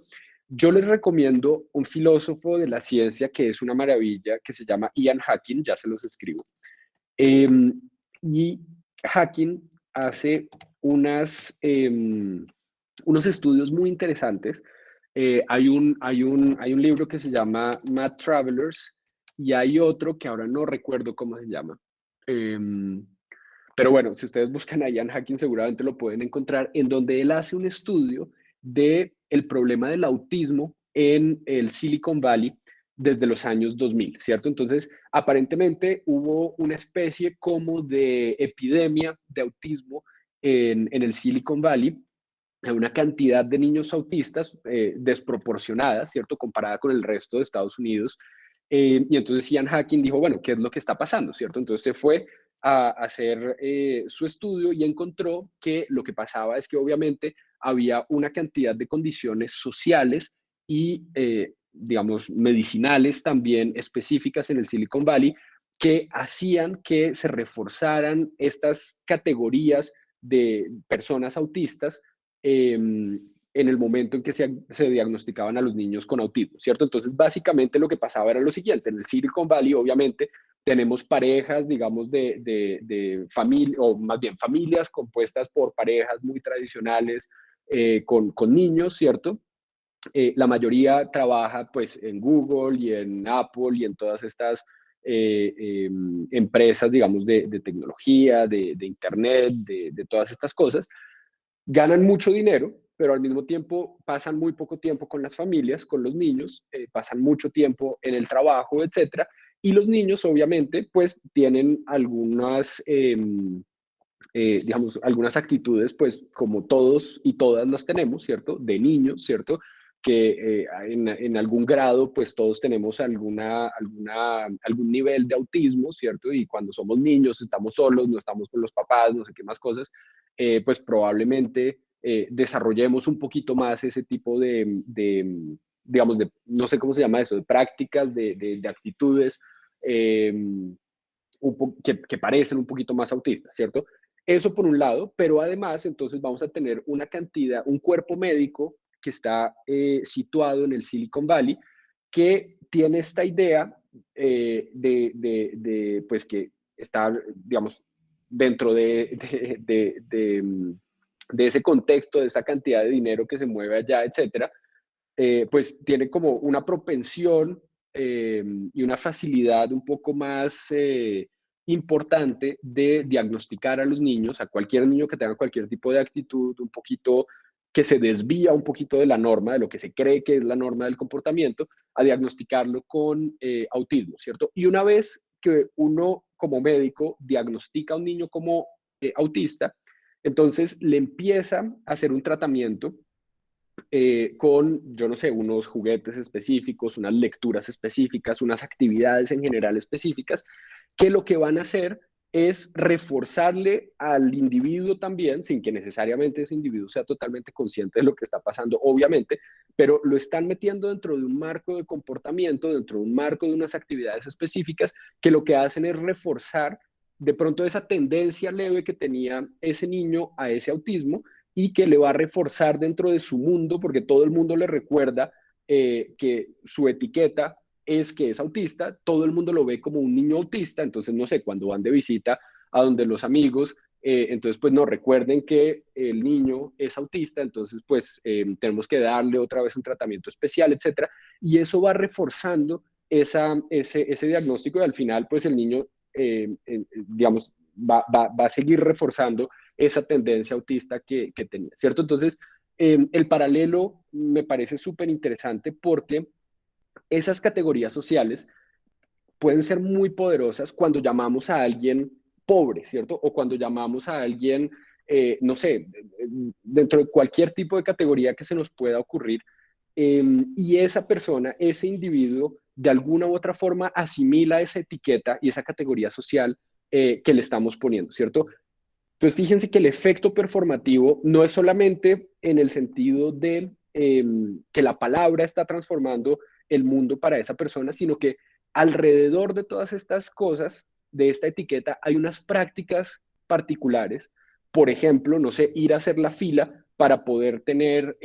Yo les recomiendo un filósofo de la ciencia que es una maravilla, que se llama Ian Hacking, ya se los escribo. Y Hacking hace unos estudios muy interesantes. Hay un libro que se llama Mad Travelers y hay otro que ahora no recuerdo cómo se llama. Pero bueno, si ustedes buscan a Ian Hacking seguramente lo pueden encontrar, en donde él hace un estudio de el problema del autismo en el Silicon Valley desde los años 2000, ¿cierto? Entonces, aparentemente hubo una especie como de epidemia de autismo en el Silicon Valley, una cantidad de niños autistas desproporcionada, ¿cierto? Comparada con el resto de Estados Unidos. Y entonces Ian Hacking dijo, bueno, ¿qué es lo que está pasando, ¿cierto? Entonces se fue a hacer su estudio y encontró que lo que pasaba es que obviamente había una cantidad de condiciones sociales y, digamos, medicinales también específicas en el Silicon Valley que hacían que se reforzaran estas categorías de personas autistas en el momento en que se diagnosticaban a los niños con autismo, ¿cierto? Entonces, básicamente lo que pasaba era lo siguiente, en el Silicon Valley, obviamente, tenemos parejas, digamos, de familia, o más bien familias compuestas por parejas muy tradicionales con niños, ¿cierto? La mayoría trabaja pues en Google y en Apple y en todas estas empresas, digamos, de tecnología, de Internet, de todas estas cosas. Ganan mucho dinero, pero al mismo tiempo pasan muy poco tiempo con las familias, con los niños, pasan mucho tiempo en el trabajo, etcétera. Y los niños, obviamente, pues tienen digamos, algunas actitudes, pues como todos y todas las tenemos, ¿cierto? De niños, ¿cierto? Que en algún grado, pues todos tenemos algún nivel de autismo, ¿cierto? Y cuando somos niños, estamos solos, no estamos con los papás, no sé qué más cosas, pues probablemente desarrollemos un poquito más ese tipo digamos, no sé cómo se llama eso, de prácticas, de actitudes. Que parecen un poquito más autistas, ¿cierto? Eso por un lado, pero además entonces vamos a tener una cantidad, un cuerpo médico que está situado en el Silicon Valley, que tiene esta idea pues que está, digamos, dentro de ese contexto, de esa cantidad de dinero que se mueve allá, etcétera, pues tiene como una propensión y una facilidad un poco más importante de diagnosticar a los niños, a cualquier niño que tenga cualquier tipo de actitud, un poquito que se desvía un poquito de la norma, de lo que se cree que es la norma del comportamiento, a diagnosticarlo con autismo, ¿cierto? Y una vez que uno como médico diagnostica a un niño como autista, entonces le empieza a hacer un tratamiento con, yo no sé, unos juguetes específicos, unas lecturas específicas, unas actividades en general específicas, que lo que van a hacer es reforzarle al individuo también, sin que necesariamente ese individuo sea totalmente consciente de lo que está pasando, obviamente, pero lo están metiendo dentro de un marco de comportamiento, dentro de un marco de unas actividades específicas, que lo que hacen es reforzar de pronto esa tendencia leve que tenía ese niño a ese autismo y que le va a reforzar dentro de su mundo, porque todo el mundo le recuerda que su etiqueta es que es autista, todo el mundo lo ve como un niño autista, entonces no sé, cuando van de visita a donde los amigos, entonces pues no recuerden que el niño es autista, entonces pues tenemos que darle otra vez un tratamiento especial, etcétera, y eso va reforzando ese diagnóstico y al final pues el niño, digamos, va a seguir reforzando esa tendencia autista que tenía, ¿cierto? Entonces, el paralelo me parece súper interesante porque esas categorías sociales pueden ser muy poderosas cuando llamamos a alguien pobre, ¿cierto? O cuando llamamos a alguien, no sé, dentro de cualquier tipo de categoría que se nos pueda ocurrir, y esa persona, ese individuo, de alguna u otra forma asimila esa etiqueta y esa categoría social que le estamos poniendo, ¿cierto? Entonces, fíjense que el efecto performativo no es solamente en el sentido de que la palabra está transformando el mundo para esa persona, sino que alrededor de todas estas cosas, de esta etiqueta, hay unas prácticas particulares. Por ejemplo, no sé, ir a hacer la fila para poder tener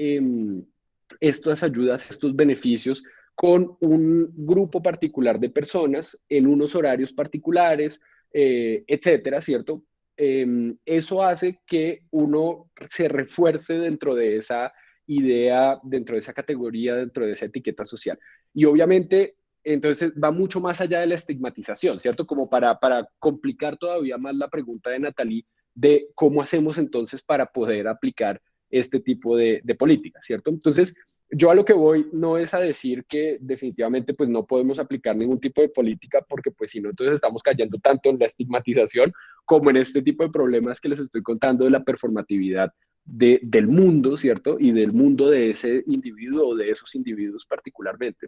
estas ayudas, estos beneficios con un grupo particular de personas en unos horarios particulares, etcétera, ¿cierto? Eso hace que uno se refuerce dentro de esa idea, dentro de esa categoría, dentro de esa etiqueta social. Y obviamente, entonces va mucho más allá de la estigmatización, ¿cierto? Como para complicar todavía más la pregunta de Natalie de cómo hacemos entonces para poder aplicar este tipo de políticas, ¿cierto? Entonces, yo a lo que voy no es a decir que definitivamente pues no podemos aplicar ningún tipo de política porque pues si no entonces estamos cayendo tanto en la estigmatización como en este tipo de problemas que les estoy contando de la performatividad del mundo, ¿cierto? Y del mundo de ese individuo o de esos individuos particularmente.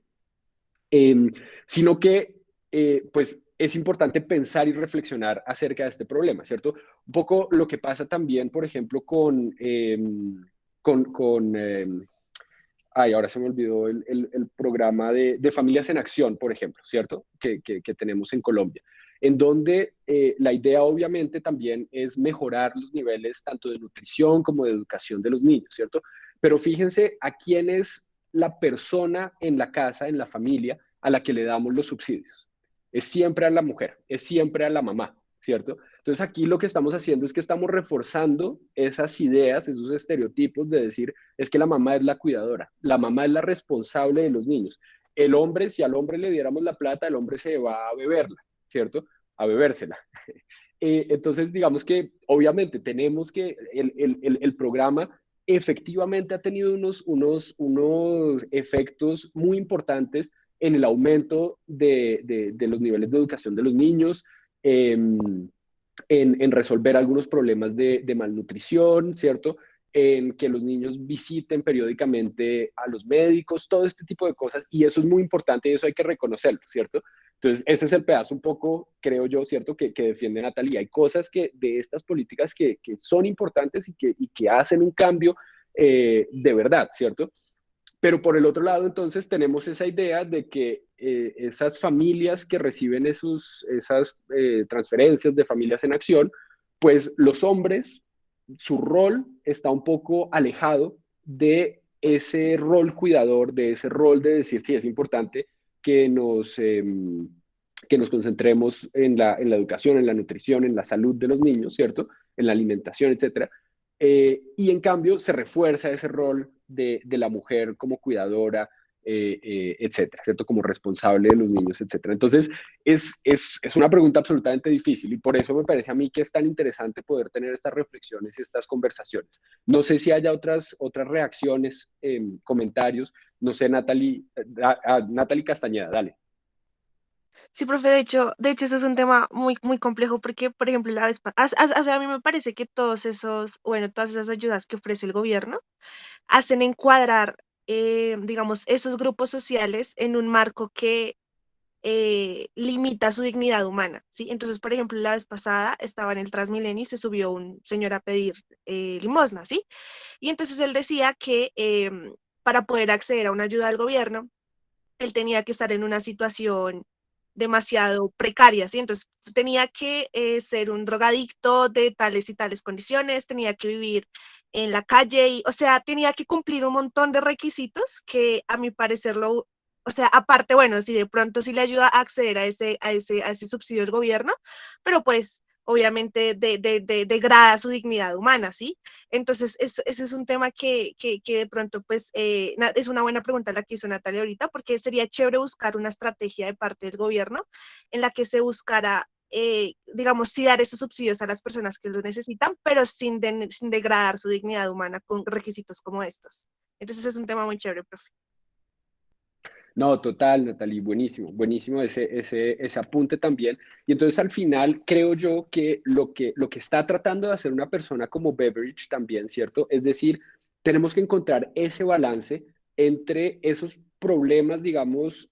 Eh, Sino que, pues, es importante pensar y reflexionar acerca de este problema, ¿cierto? Un poco lo que pasa también, por ejemplo, con ay, ahora se me olvidó el programa de Familias en Acción, por ejemplo, ¿cierto? Que tenemos en Colombia, en donde la idea obviamente también es mejorar los niveles tanto de nutrición como de educación de los niños, ¿cierto? Pero fíjense a quién es la persona en la casa, en la familia, a la que le damos los subsidios. Es siempre a la mujer, es siempre a la mamá, ¿cierto? Entonces aquí lo que estamos haciendo es que estamos reforzando esas ideas, esos estereotipos de decir, es que la mamá es la cuidadora, la mamá es la responsable de los niños. El hombre, si al hombre le diéramos la plata, el hombre se va a beberla, ¿cierto? A bebérsela. Entonces, digamos que obviamente tenemos que el programa efectivamente ha tenido unos efectos muy importantes en el aumento de los niveles de educación de los niños, en resolver algunos problemas de malnutrición, ¿cierto? En que los niños visiten periódicamente a los médicos, todo este tipo de cosas, y eso es muy importante y eso hay que reconocerlo, ¿cierto? Entonces, ese es el pedazo un poco, creo yo, ¿cierto?, que defiende Natalia. Hay cosas que de estas políticas que son importantes y que hacen un cambio de verdad, ¿cierto? Pero por el otro lado, entonces, tenemos esa idea de que esas familias que reciben esas transferencias de familias en acción, pues los hombres, su rol está un poco alejado de ese rol cuidador, de ese rol de decir, sí, es importante que que nos concentremos en la educación, en la nutrición, en la salud de los niños, ¿cierto? En la alimentación, etcétera. Y en cambio se refuerza ese rol de la mujer como cuidadora, etcétera, ¿cierto? Como responsable de los niños, etcétera. Entonces, es una pregunta absolutamente difícil y por eso me parece a mí que es tan interesante poder tener estas reflexiones y estas conversaciones. No sé si haya otras reacciones, comentarios. No sé, Natalie, Natalie Castañeda, dale. Sí, profe, de hecho, eso es un tema muy, muy complejo porque, por ejemplo, o sea, a mí me parece que todas esas ayudas que ofrece el gobierno hacen encuadrar, digamos, esos grupos sociales en un marco que limita su dignidad humana, ¿sí? Entonces, por ejemplo, la vez pasada estaba en el Transmilenio y se subió un señor a pedir limosna, ¿sí? Y entonces él decía que para poder acceder a una ayuda del gobierno, él tenía que estar en una situación demasiado precaria, ¿sí? Entonces tenía que ser un drogadicto de tales y tales condiciones, tenía que vivir en la calle, o sea, tenía que cumplir un montón de requisitos que a mi parecer o sea, aparte, bueno, si de pronto sí le ayuda a acceder a ese subsidio del gobierno, pero pues obviamente degrada su dignidad humana, ¿sí? Entonces, ese es un tema que de pronto, pues, es una buena pregunta la que hizo Natalia ahorita, porque sería chévere buscar una estrategia de parte del gobierno en la que se buscara, digamos, sí dar esos subsidios a las personas que los necesitan, pero sin degradar su dignidad humana con requisitos como estos. Entonces, es un tema muy chévere, profe. No, total, Natalie, buenísimo, buenísimo ese apunte también. Y entonces al final creo yo que lo que está tratando de hacer una persona como Beveridge también, ¿cierto? Es decir, tenemos que encontrar ese balance entre esos problemas, digamos,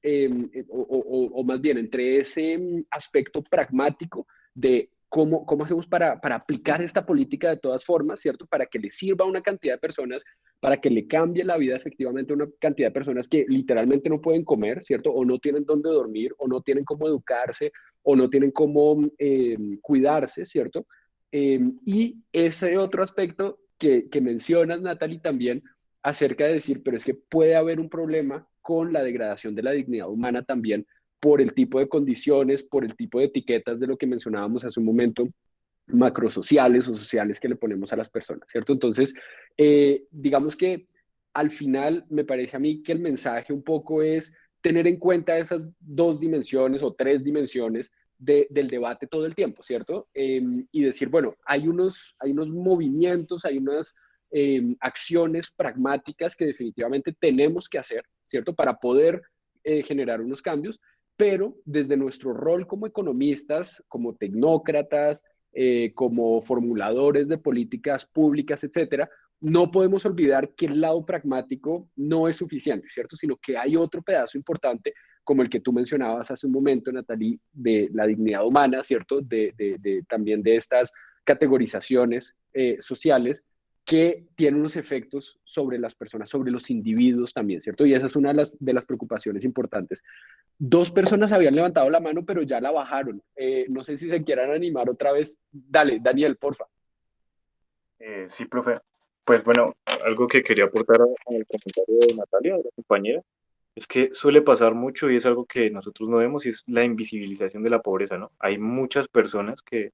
o más bien entre ese aspecto pragmático de cómo hacemos para aplicar esta política de todas formas, ¿cierto? Para que le sirva a una cantidad de personas, para que le cambie la vida efectivamente a una cantidad de personas que literalmente no pueden comer, ¿cierto? O no tienen dónde dormir, o no tienen cómo educarse, o no tienen cómo cuidarse, ¿cierto? Y ese otro aspecto que mencionas, Natalie, también acerca de decir, pero es que puede haber un problema con la degradación de la dignidad humana también por el tipo de condiciones, por el tipo de etiquetas de lo que mencionábamos hace un momento, macrosociales o sociales que le ponemos a las personas, ¿cierto? Entonces, digamos que al final me parece a mí que el mensaje un poco es tener en cuenta esas dos dimensiones o tres dimensiones del debate todo el tiempo, ¿cierto? Y decir, bueno, hay unos movimientos, hay unas acciones pragmáticas que definitivamente tenemos que hacer, ¿cierto? Para poder generar unos cambios, pero desde nuestro rol como economistas, como tecnócratas, como formuladores de políticas públicas, etcétera, no podemos olvidar que el lado pragmático no es suficiente, ¿cierto? Sino que hay otro pedazo importante, como el que tú mencionabas hace un momento, Natalie, de la dignidad humana, ¿cierto? También de estas categorizaciones sociales que tienen unos efectos sobre las personas, sobre los individuos también, ¿cierto? Y esa es una de las preocupaciones importantes. Dos personas habían levantado la mano, pero ya la bajaron. No sé si se quieran animar otra vez. Dale, Daniel, porfa. Sí, profe. Pues bueno, algo que quería aportar al comentario de Natalia, de la compañera, es que suele pasar mucho y es algo que nosotros no vemos y es la invisibilización de la pobreza, ¿no? Hay muchas personas que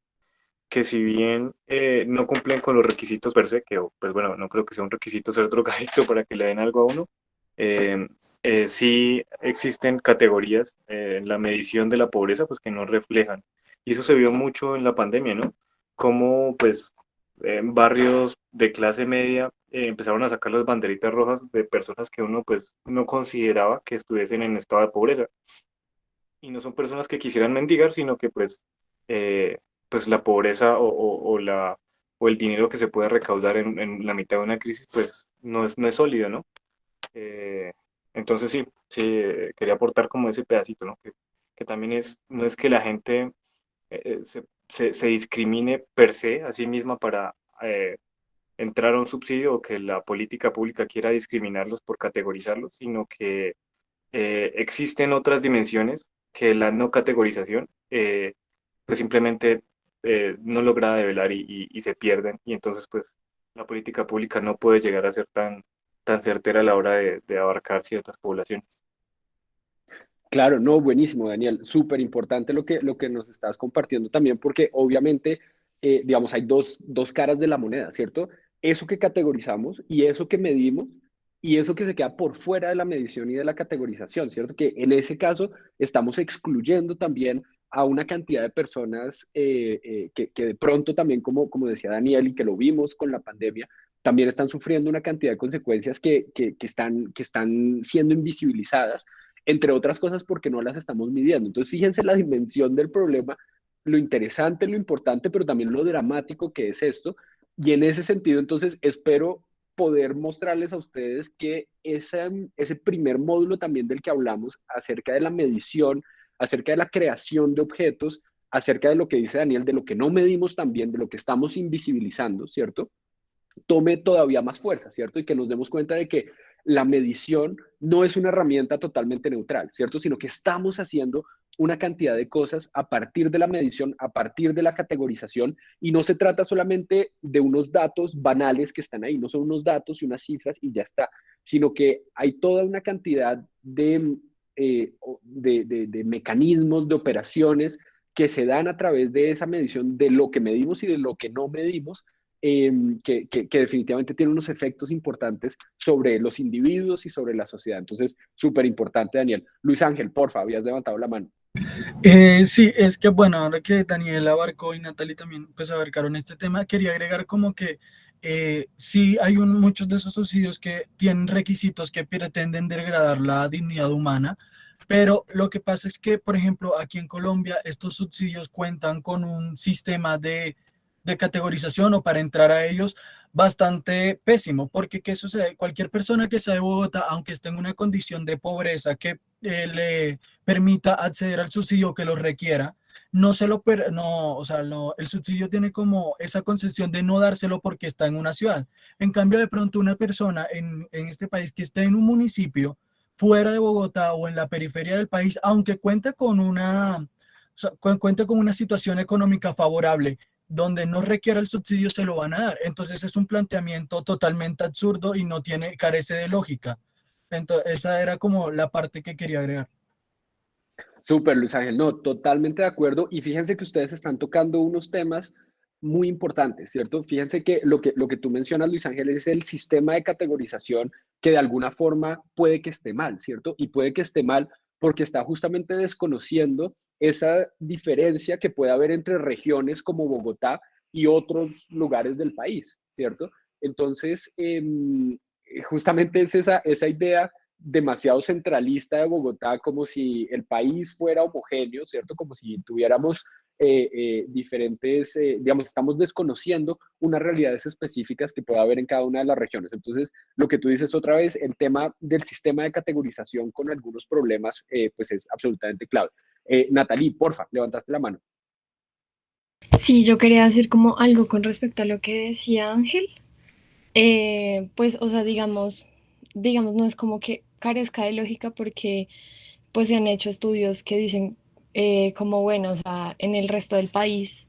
si bien no cumplen con los requisitos per se, que pues bueno, no creo que sea un requisito ser drogadicto para que le den algo a uno, eh, sí existen categorías en la medición de la pobreza pues que no reflejan. Y eso se vio mucho en la pandemia, ¿no? Como pues en barrios de clase media empezaron a sacar las banderitas rojas de personas que uno pues no consideraba que estuviesen en estado de pobreza. Y no son personas que quisieran mendigar, sino que eh, pues la pobreza o el dinero que se puede recaudar en la mitad de una crisis, pues no es sólido, ¿no? Eh, entonces sí, quería aportar como ese pedacito, ¿no? Que también no es que la gente se discrimine per se a sí misma para entrar a un subsidio o que la política pública quiera discriminarlos por categorizarlos, sino que existen otras dimensiones que la no categorización pues simplemente no logra develar y se pierden y entonces pues la política pública no puede llegar a ser tan certera a la hora de abarcar ciertas poblaciones. Claro, no, buenísimo, Daniel. Súper importante lo que nos estás compartiendo también, porque obviamente, digamos, hay dos caras de la moneda, ¿cierto? Eso que categorizamos y eso que medimos y eso que se queda por fuera de la medición y de la categorización, ¿cierto? Que en ese caso estamos excluyendo también a una cantidad de personas que de pronto también, como decía Daniel, y que lo vimos con la pandemia, también están sufriendo una cantidad de consecuencias que están siendo invisibilizadas, entre otras cosas porque no las estamos midiendo. Entonces, fíjense la dimensión del problema, lo interesante, lo importante, pero también lo dramático que es esto. Y en ese sentido, entonces, espero poder mostrarles a ustedes que ese primer módulo también del que hablamos, acerca de la medición, acerca de la creación de objetos, acerca de lo que dice Daniel, de lo que no medimos también, de lo que estamos invisibilizando, ¿cierto? Tome todavía más fuerza, ¿cierto? Y que nos demos cuenta de que la medición no es una herramienta totalmente neutral, ¿cierto? Sino que estamos haciendo una cantidad de cosas a partir de la medición, a partir de la categorización, y no se trata solamente de unos datos banales que están ahí, no son unos datos y unas cifras y ya está, sino que hay toda una cantidad de mecanismos, de operaciones que se dan a través de esa medición de lo que medimos y de lo que no medimos, que definitivamente tiene unos efectos importantes sobre los individuos y sobre la sociedad. Entonces, súper importante, Daniel. Luis Ángel, porfa, habías levantado la mano. Sí, es que bueno, ahora que Daniel abarcó y Natalie también pues abarcaron este tema, quería agregar como que sí hay muchos de esos subsidios que tienen requisitos que pretenden degradar la dignidad humana, pero lo que pasa es que, por ejemplo, aquí en Colombia estos subsidios cuentan con un sistema de categorización o para entrar a ellos bastante pésimo, porque ¿qué sucede? Cualquier persona que sea de Bogotá, aunque esté en una condición de pobreza que le permita acceder al subsidio que lo requiera, no se lo, no, o sea, el subsidio tiene como esa concesión de no dárselo porque está en una ciudad. En cambio, de pronto una persona en este país que esté en un municipio fuera de Bogotá o en la periferia del país, aunque cuente con o sea, cuente con una situación económica favorable, donde no requiera el subsidio, se lo van a dar. Entonces es un planteamiento totalmente absurdo y no tiene, carece de lógica. Entonces, esa era como la parte que quería agregar. Súper, Luis Ángel, no, totalmente de acuerdo. Y fíjense que ustedes están tocando unos temas muy importantes, ¿cierto? Fíjense que lo que tú mencionas, Luis Ángel, es el sistema de categorización que de alguna forma puede que esté mal, ¿cierto? Y puede que esté mal porque está justamente desconociendo esa diferencia que puede haber entre regiones como Bogotá y otros lugares del país, ¿cierto? Entonces, justamente es esa idea demasiado centralista de Bogotá, como si el país fuera homogéneo, ¿cierto? Como si tuviéramos diferentes, digamos, estamos desconociendo unas realidades específicas que puede haber en cada una de las regiones. Entonces, lo que tú dices otra vez, el tema del sistema de categorización con algunos problemas, pues es absolutamente clave. Natalie, porfa, levantaste la mano. Sí, yo quería decir como algo con respecto a lo que decía Ángel. Pues, o sea, digamos, no es como que carezca de lógica porque pues se han hecho estudios que dicen como, bueno, o sea, en el resto del país,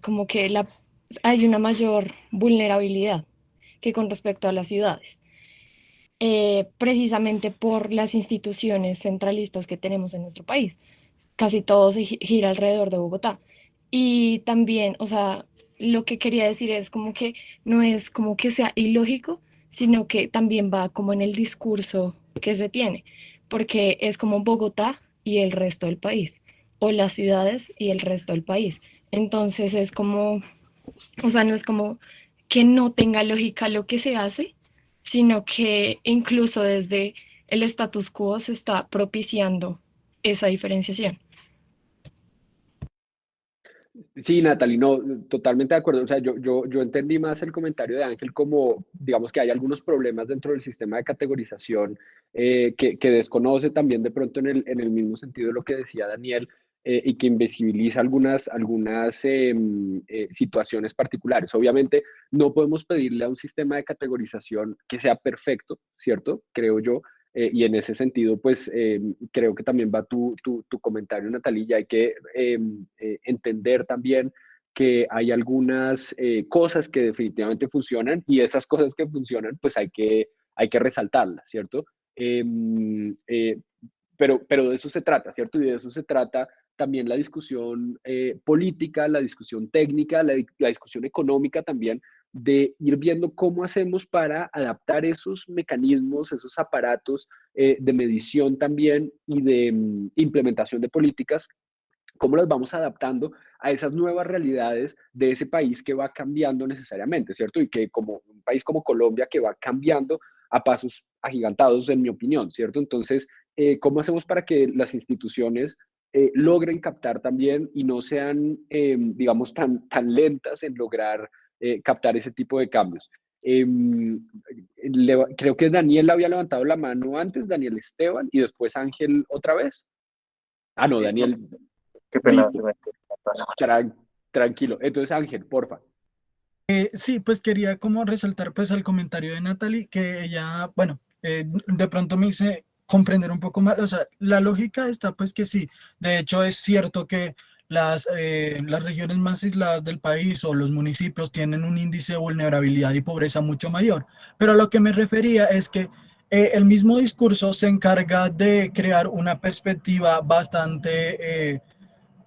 como que hay una mayor vulnerabilidad que con respecto a las ciudades, precisamente por las instituciones centralistas que tenemos en nuestro país. Casi todo se gira alrededor de Bogotá. Y también, o sea, lo que quería decir es como que no es como que sea ilógico, sino que también va como en el discurso que se tiene, porque es como Bogotá y el resto del país, o las ciudades y el resto del país. Entonces es como, o sea, no es como que no tenga lógica lo que se hace, sino que incluso desde el status quo se está propiciando esa diferenciación. Sí, Natalie, no, totalmente de acuerdo. O sea, yo entendí más el comentario de Ángel como, digamos que hay algunos problemas dentro del sistema de categorización que desconoce también de pronto en el mismo sentido de lo que decía Daniel y que invisibiliza algunas situaciones particulares. Obviamente, no podemos pedirle a un sistema de categorización que sea perfecto, ¿cierto? Creo yo. Y en ese sentido, pues creo que también va tu comentario, Natalia. Y hay que entender también que hay algunas cosas que definitivamente funcionan y esas cosas que funcionan, pues hay que resaltarlas, ¿cierto? Eh, pero de eso se trata, ¿cierto? Y de eso se trata también la discusión política, la discusión técnica, la discusión económica también, de ir viendo cómo hacemos para adaptar esos mecanismos, esos aparatos de medición también y de implementación de políticas, cómo las vamos adaptando a esas nuevas realidades de ese país que va cambiando necesariamente, ¿cierto? Y que como un país como Colombia que va cambiando a pasos agigantados, en mi opinión, ¿cierto? Entonces, ¿cómo hacemos para que las instituciones logren captar también y no sean, digamos, tan lentas en lograr captar ese tipo de cambios? Creo que Daniel había levantado la mano antes, Daniel Esteban, y después Ángel otra vez. Ah, no, Sí, no, Daniel, qué pena, se listo, me tranquilo. Entonces, Ángel, porfa. Sí, pues quería como resaltar pues el comentario de Natalie, que ella, bueno, de pronto me hice comprender un poco más, o sea, la lógica está pues que sí, de hecho es cierto que las regiones más aisladas del país o los municipios tienen un índice de vulnerabilidad y pobreza mucho mayor, pero a lo que me refería es que el mismo discurso se encarga de crear una perspectiva bastante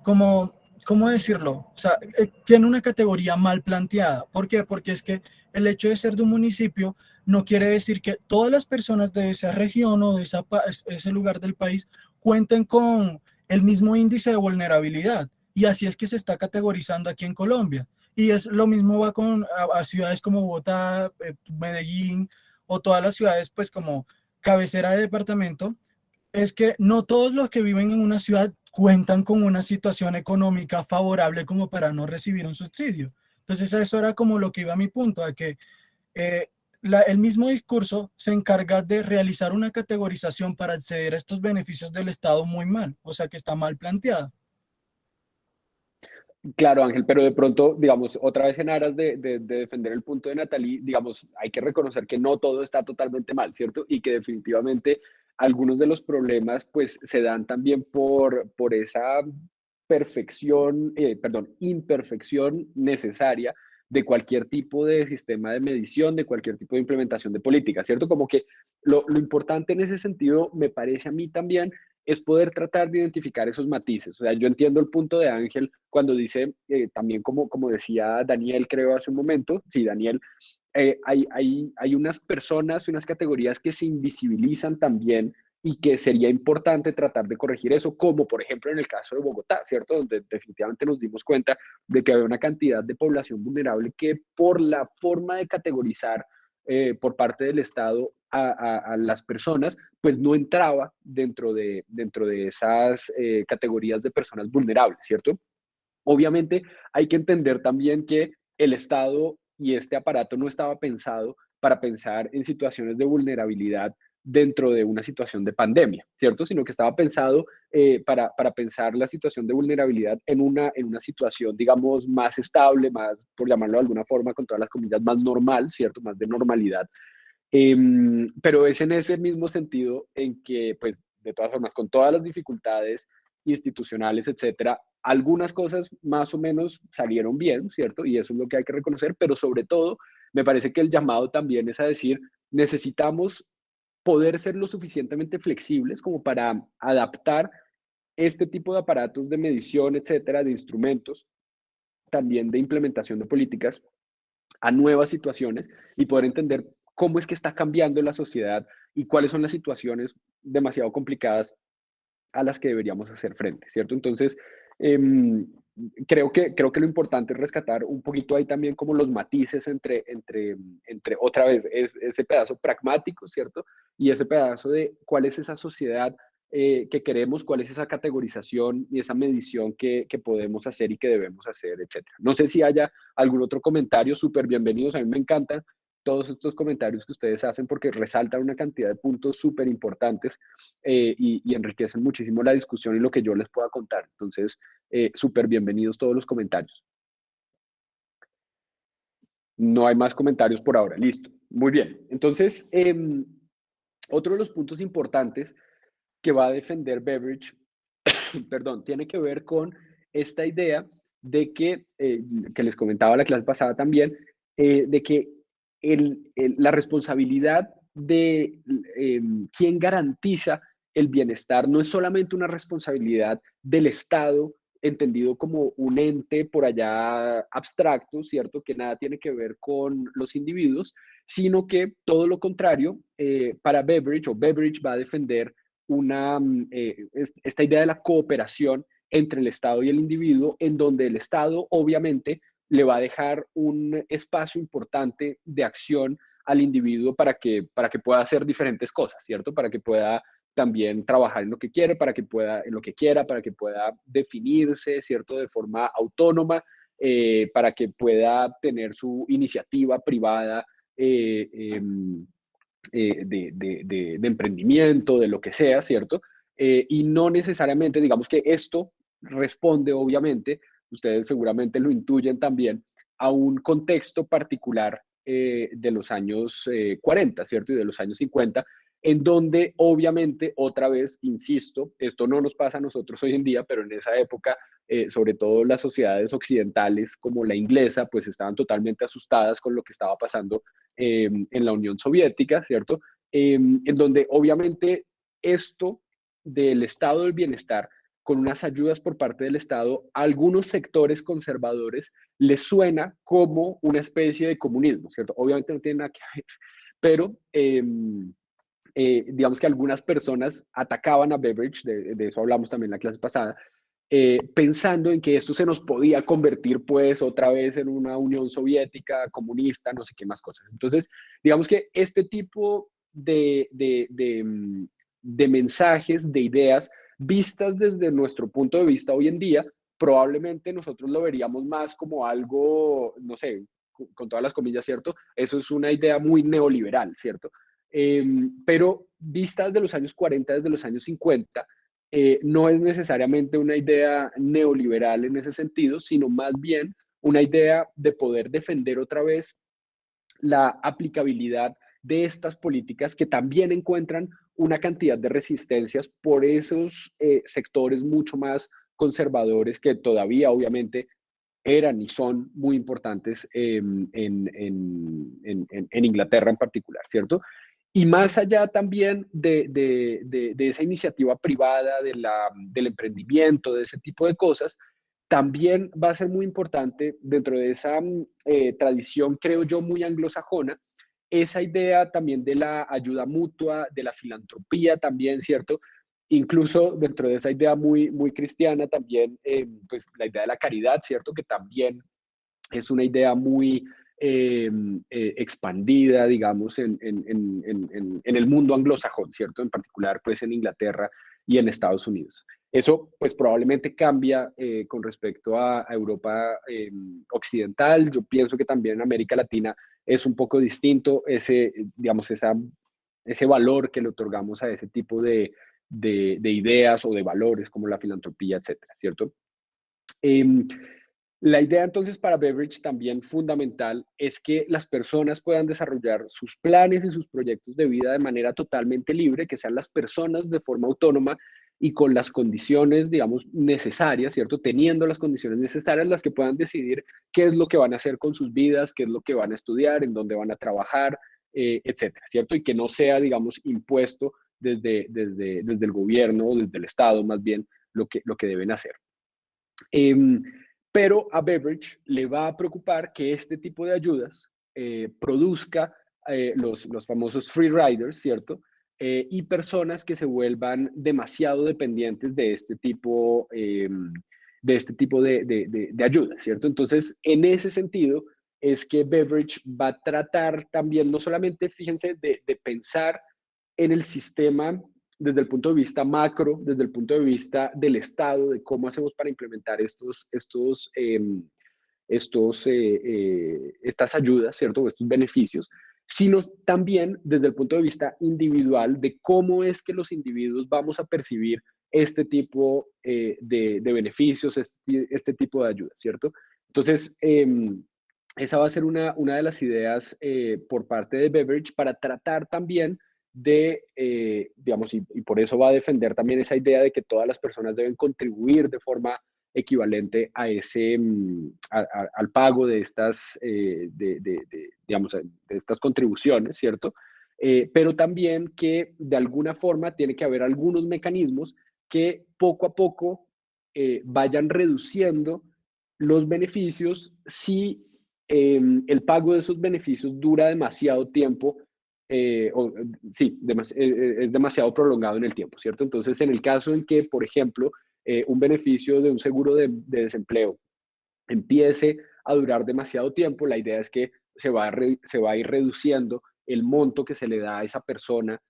como, ¿cómo decirlo? O sea, tiene una categoría mal planteada. ¿Por qué? Porque es que el hecho de ser de un municipio no quiere decir que todas las personas de esa región o de ese lugar del país cuenten con el mismo índice de vulnerabilidad. Y así es que se está categorizando aquí en Colombia. Y es lo mismo va con a ciudades como Bogotá, Medellín o todas las ciudades pues como cabecera de departamento, es que no todos los que viven en una ciudad cuentan con una situación económica favorable como para no recibir un subsidio. Entonces eso era como lo que iba a mi punto, a que eh, el mismo discurso se encarga de realizar una categorización para acceder a estos beneficios del Estado muy mal, o sea que está mal planteada. Claro, Ángel, pero de pronto, digamos, otra vez en aras de defender el punto de Natalie, digamos, hay que reconocer que no todo está totalmente mal, ¿cierto? Y que definitivamente algunos de los problemas, pues, se dan también por esa perdón, imperfección necesaria de cualquier tipo de sistema de medición, de cualquier tipo de implementación de política, ¿cierto? Como que lo importante en ese sentido, me parece a mí también, es poder tratar de identificar esos matices. O sea, yo entiendo el punto de Ángel cuando dice, también como decía Daniel, creo hace un momento, sí, Daniel, hay unas personas, unas categorías que se invisibilizan también y que sería importante tratar de corregir eso, como por ejemplo en el caso de Bogotá, ¿cierto? Donde definitivamente nos dimos cuenta de que había una cantidad de población vulnerable que por la forma de categorizar por parte del Estado a las personas, pues no entraba dentro de esas categorías de personas vulnerables, ¿cierto? Obviamente hay que entender también que el Estado y este aparato no estaba pensado para pensar en situaciones de vulnerabilidad dentro de una situación de pandemia, ¿cierto? Sino que estaba pensado para pensar la situación de vulnerabilidad en una situación, digamos, más estable, más, por llamarlo de alguna forma, con todas las comillas, más normal, ¿cierto? Más de normalidad. Pero es en ese mismo sentido en que, pues, de todas formas, con todas las dificultades institucionales, etcétera, algunas cosas más o menos salieron bien, ¿cierto? Y eso es lo que hay que reconocer, pero sobre todo, me parece que el llamado también es a decir, necesitamos poder ser lo suficientemente flexibles como para adaptar este tipo de aparatos de medición, etcétera, de instrumentos, también de implementación de políticas a nuevas situaciones y poder entender cómo es que está cambiando la sociedad y cuáles son las situaciones demasiado complicadas a las que deberíamos hacer frente, ¿cierto? Entonces, eh, creo que lo importante es rescatar un poquito ahí también como los matices entre otra vez, ese pedazo pragmático, ¿cierto? Y ese pedazo de cuál es esa sociedad que queremos, cuál es esa categorización y esa medición que podemos hacer y que debemos hacer, etcétera. No sé si haya algún otro comentario, súper bienvenidos, a mí me encantan todos estos comentarios que ustedes hacen porque resaltan una cantidad de puntos súper importantes y enriquecen muchísimo la discusión y lo que yo les pueda contar. Entonces, súper bienvenidos todos los comentarios. No hay más comentarios por ahora. Listo. Muy bien. Entonces, otro de los puntos importantes que va a defender Beveridge, perdón, tiene que ver con esta idea de que les comentaba la clase pasada también, de que la responsabilidad de quién garantiza el bienestar no es solamente una responsabilidad del Estado, entendido como un ente por allá abstracto, ¿cierto? Que nada tiene que ver con los individuos, sino que todo lo contrario, para Beveridge, o Beveridge va a defender esta idea de la cooperación entre el Estado y el individuo, en donde el Estado obviamente le va a dejar un espacio importante de acción al individuo para que pueda hacer diferentes cosas, ¿cierto? Para que pueda también trabajar en lo que quiere, para que pueda, en lo que quiera, para que pueda definirse, ¿cierto? De forma autónoma, para que pueda tener su iniciativa privada de emprendimiento, de lo que sea, ¿cierto? Y no necesariamente, digamos que esto responde, obviamente, ustedes seguramente lo intuyen también, a un contexto particular de los años 40, ¿cierto? Y de los años 50, en donde obviamente, otra vez, insisto, esto no nos pasa a nosotros hoy en día, pero en esa época, sobre todo las sociedades occidentales como la inglesa, pues estaban totalmente asustadas con lo que estaba pasando en la Unión Soviética, ¿cierto? En donde obviamente esto del estado del bienestar con unas ayudas por parte del Estado, a algunos sectores conservadores les suena como una especie de comunismo, ¿cierto? Obviamente no tiene nada que ver, pero digamos que algunas personas atacaban a Beveridge, de eso hablamos también en la clase pasada, pensando en que esto se nos podía convertir pues otra vez en una Unión Soviética comunista, no sé qué más cosas. Entonces, digamos que este tipo de mensajes, de ideas, vistas desde nuestro punto de vista hoy en día, probablemente nosotros lo veríamos más como algo, no sé, con todas las comillas, ¿cierto? Eso es una idea muy neoliberal, ¿cierto? Pero vistas de los años 40, desde los años 50, no es necesariamente una idea neoliberal en ese sentido, sino más bien una idea de poder defender otra vez la aplicabilidad de estas políticas que también encuentran una cantidad de resistencias por esos sectores mucho más conservadores que todavía obviamente eran y son muy importantes en Inglaterra en particular, ¿cierto? Y más allá también de esa iniciativa privada, del emprendimiento, de ese tipo de cosas, también va a ser muy importante dentro de esa tradición, creo yo, muy anglosajona, esa idea también de la ayuda mutua, de la filantropía también, ¿cierto? Incluso dentro de esa idea muy, muy cristiana también, pues la idea de la caridad, ¿cierto? Que también es una idea muy expandida, digamos, en el mundo anglosajón, ¿cierto? En particular, pues en Inglaterra y en Estados Unidos. Eso, pues probablemente cambia con respecto a Europa occidental. Yo pienso que también en América Latina es un poco distinto ese, digamos, ese valor que le otorgamos a ese tipo de ideas o de valores como la filantropía, etcétera, ¿cierto? La idea entonces para Beveridge también fundamental es que las personas puedan desarrollar sus planes y sus proyectos de vida de manera totalmente libre, que sean las personas de forma autónoma y con las condiciones, digamos, necesarias, ¿cierto? Teniendo las condiciones necesarias, las que puedan decidir qué es lo que van a hacer con sus vidas, qué es lo que van a estudiar, en dónde van a trabajar, etcétera, ¿cierto? Y que no sea, digamos, impuesto desde el gobierno, desde el Estado, más bien, lo que deben hacer. Pero a Beveridge le va a preocupar que este tipo de ayudas produzca los famosos free riders, ¿cierto? Y personas que se vuelvan demasiado dependientes de este tipo de ayudas, ¿cierto? Entonces, en ese sentido, es que Beveridge va a tratar también, no solamente, fíjense, de pensar en el sistema desde el punto de vista macro, desde el punto de vista del Estado, de cómo hacemos para implementar estas ayudas, ¿cierto? O estos beneficios, sino también desde el punto de vista individual de cómo es que los individuos vamos a percibir este tipo de beneficios, este tipo de ayuda, ¿cierto? Entonces, esa va a ser una de las ideas por parte de Beveridge para tratar también digamos, y por eso va a defender también esa idea de que todas las personas deben contribuir de forma equivalente a al pago de estas, digamos, de estas contribuciones, ¿cierto? Pero también que de alguna forma tiene que haber algunos mecanismos que poco a poco vayan reduciendo los beneficios si el pago de esos beneficios dura demasiado tiempo sí, es demasiado prolongado en el tiempo, ¿cierto? Entonces, en el caso en que, por ejemplo, un beneficio de un seguro de desempleo empiece a durar demasiado tiempo, la idea es que se va a ir reduciendo el monto que se le da a esa persona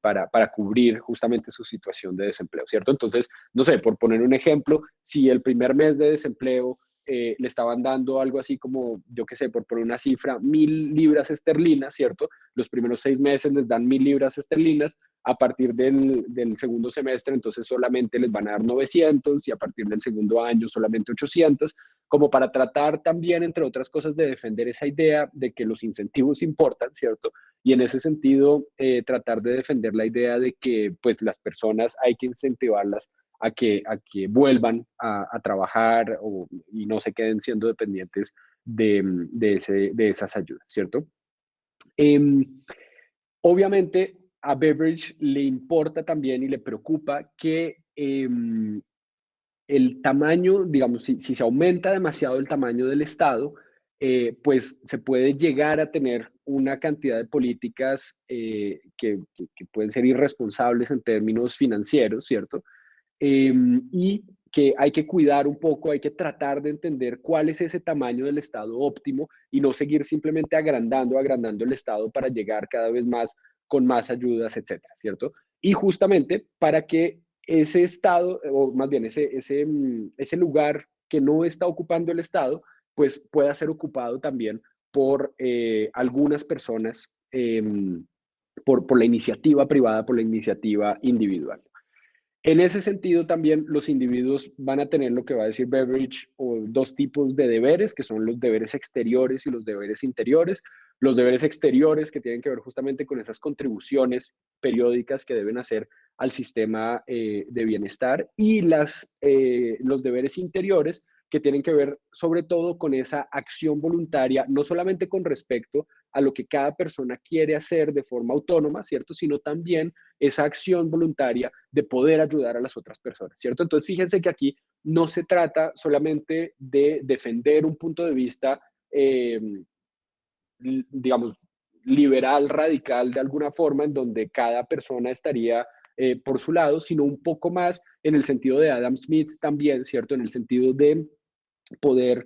para cubrir justamente su situación de desempleo, ¿cierto? Entonces, no sé, por poner un ejemplo, si el primer mes de desempleo le estaban dando algo así como, yo qué sé, por poner una cifra, 1.000 libras esterlinas, ¿cierto? Los primeros 6 meses les dan 1.000 libras esterlinas, a partir del segundo semestre, entonces solamente les van a dar 900 y a partir del segundo año solamente 800, como para tratar también, entre otras cosas, de defender esa idea de que los incentivos importan, ¿cierto? Y en ese sentido, tratar de defender la idea de que pues las personas hay que incentivarlas a que vuelvan a trabajar y no se queden siendo dependientes de esas ayudas, ¿cierto? Obviamente a Beveridge le importa también y le preocupa que el tamaño, digamos, si se aumenta demasiado el tamaño del Estado, pues se puede llegar a tener una cantidad de políticas que pueden ser irresponsables en términos financieros, ¿cierto? y que hay que cuidar un poco, hay que tratar de entender cuál es ese tamaño del Estado óptimo y no seguir simplemente agrandando el Estado para llegar cada vez más con más ayudas, etcétera, ¿cierto? Y justamente para que ese Estado, o más bien ese lugar que no está ocupando el Estado, pues pueda ser ocupado también por algunas personas, por la iniciativa privada, por la iniciativa individual. En ese sentido, también los individuos van a tener lo que va a decir Beveridge, o dos tipos de deberes, que son los deberes exteriores y los deberes interiores. Los deberes exteriores que tienen que ver justamente con esas contribuciones periódicas que deben hacer al sistema de bienestar, y los deberes interiores que tienen que ver sobre todo con esa acción voluntaria, no solamente con respecto a lo que cada persona quiere hacer de forma autónoma, ¿cierto? Sino también esa acción voluntaria de poder ayudar a las otras personas, ¿cierto? Entonces, fíjense que aquí no se trata solamente de defender un punto de vista, digamos, liberal, radical de alguna forma, en donde cada persona estaría por su lado, sino un poco más en el sentido de Adam Smith también, ¿cierto? En el sentido de poder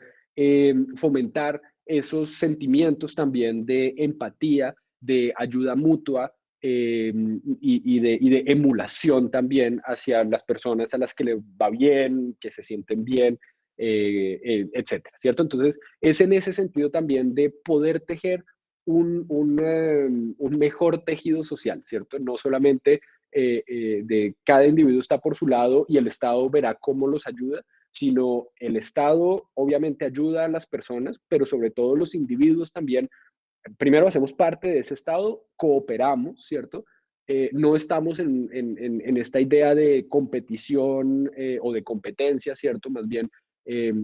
fomentar esos sentimientos también de empatía, de ayuda mutua, y de emulación también hacia las personas a las que les va bien, que se sienten bien, etcétera, ¿cierto? Entonces, es en ese sentido también de poder tejer un mejor tejido social, ¿cierto? No solamente de cada individuo está por su lado y el Estado verá cómo los ayuda, sino el Estado obviamente ayuda a las personas, pero sobre todo los individuos también. Primero hacemos parte de ese Estado, cooperamos, ¿cierto? No estamos en esta idea de competición o de competencia, ¿cierto? Más bien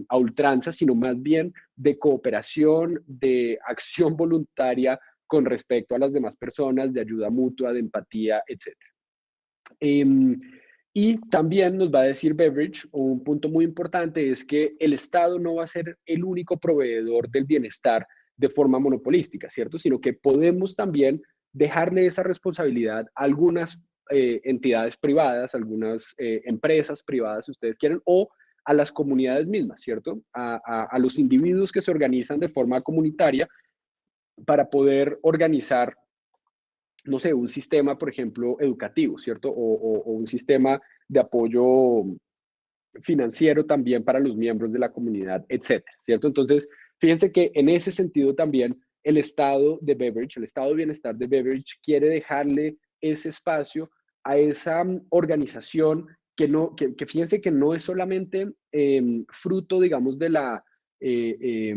a ultranza, sino más bien de cooperación, de acción voluntaria con respecto a las demás personas, de ayuda mutua, de empatía, etcétera. Y también nos va a decir Beveridge, un punto muy importante, es que el Estado no va a ser el único proveedor del bienestar de forma monopolística, ¿cierto? Sino que podemos también dejarle esa responsabilidad a algunas entidades privadas, algunas empresas privadas, si ustedes quieren, o a las comunidades mismas, ¿cierto? A los individuos que se organizan de forma comunitaria para poder organizar, no sé, un sistema, por ejemplo, educativo, ¿cierto? O un sistema de apoyo financiero también para los miembros de la comunidad, etcétera, ¿cierto? Entonces, fíjense que en ese sentido también el estado de Beveridge, el estado de bienestar de Beveridge, quiere dejarle ese espacio a esa organización que fíjense que no es solamente fruto, digamos, eh, eh,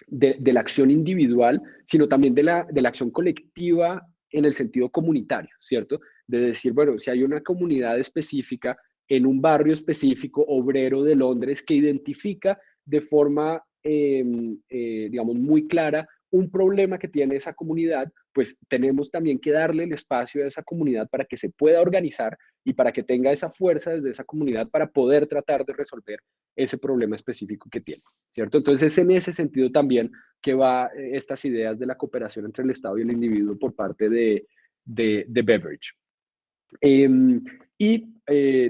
de la acción individual, sino también de la acción colectiva en el sentido comunitario, ¿cierto? De decir, bueno, si hay una comunidad específica en un barrio específico obrero de Londres que identifica de forma, digamos, muy clara un problema que tiene esa comunidad, pues tenemos también que darle el espacio a esa comunidad para que se pueda organizar y para que tenga esa fuerza desde esa comunidad para poder tratar de resolver ese problema específico que tiene, ¿cierto? Entonces es en ese sentido también que va estas ideas de la cooperación entre el Estado y el individuo por parte de Beveridge.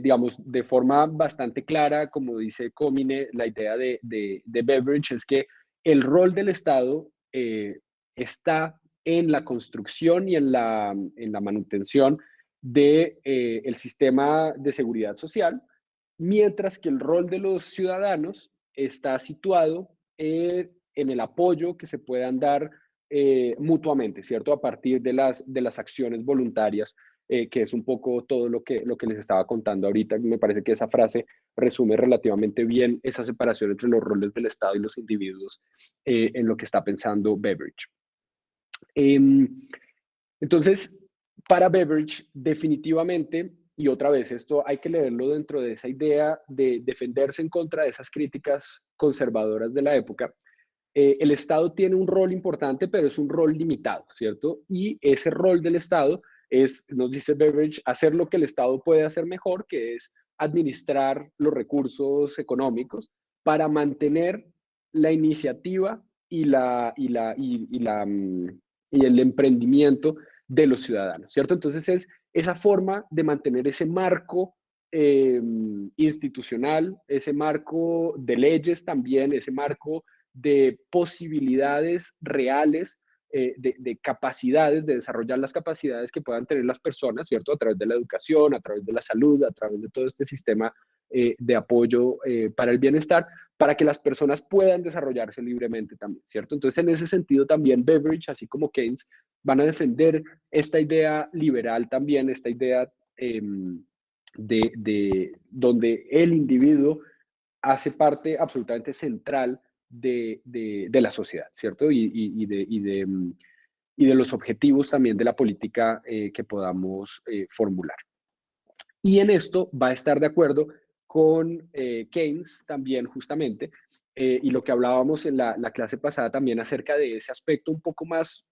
Digamos, de forma bastante clara, como dice Comine, la idea de Beveridge es que el rol del Estado está en la construcción y en la manutención de, el sistema de seguridad social, mientras que el rol de los ciudadanos está situado en el apoyo que se puedan dar mutuamente, ¿cierto? A partir de las acciones voluntarias, que es un poco todo lo que les estaba contando ahorita. Me parece que esa frase resume relativamente bien esa separación entre los roles del Estado y los individuos en lo que está pensando Beveridge. Entonces, para Beveridge, definitivamente, y otra vez, esto hay que leerlo dentro de esa idea de defenderse en contra de esas críticas conservadoras de la época, el Estado tiene un rol importante, pero es un rol limitado, ¿cierto? Y ese rol del Estado es, nos dice Beveridge, hacer lo que el Estado puede hacer mejor, que es administrar los recursos económicos para mantener la iniciativa y el emprendimiento de los ciudadanos, ¿cierto? Entonces es esa forma de mantener ese marco institucional, ese marco de leyes también, ese marco de posibilidades reales, de capacidades, de desarrollar las capacidades que puedan tener las personas, ¿cierto? A través de la educación, a través de la salud, a través de todo este sistema de apoyo para el bienestar, para que las personas puedan desarrollarse libremente también, ¿cierto? Entonces, en ese sentido también Beveridge, así como Keynes, van a defender esta idea liberal también, esta idea donde el individuo hace parte absolutamente central de la sociedad, ¿cierto? Y de los objetivos también de la política que podamos formular. Y en esto va a estar de acuerdo con Keynes también justamente, y lo que hablábamos en la clase pasada también acerca de ese aspecto un poco más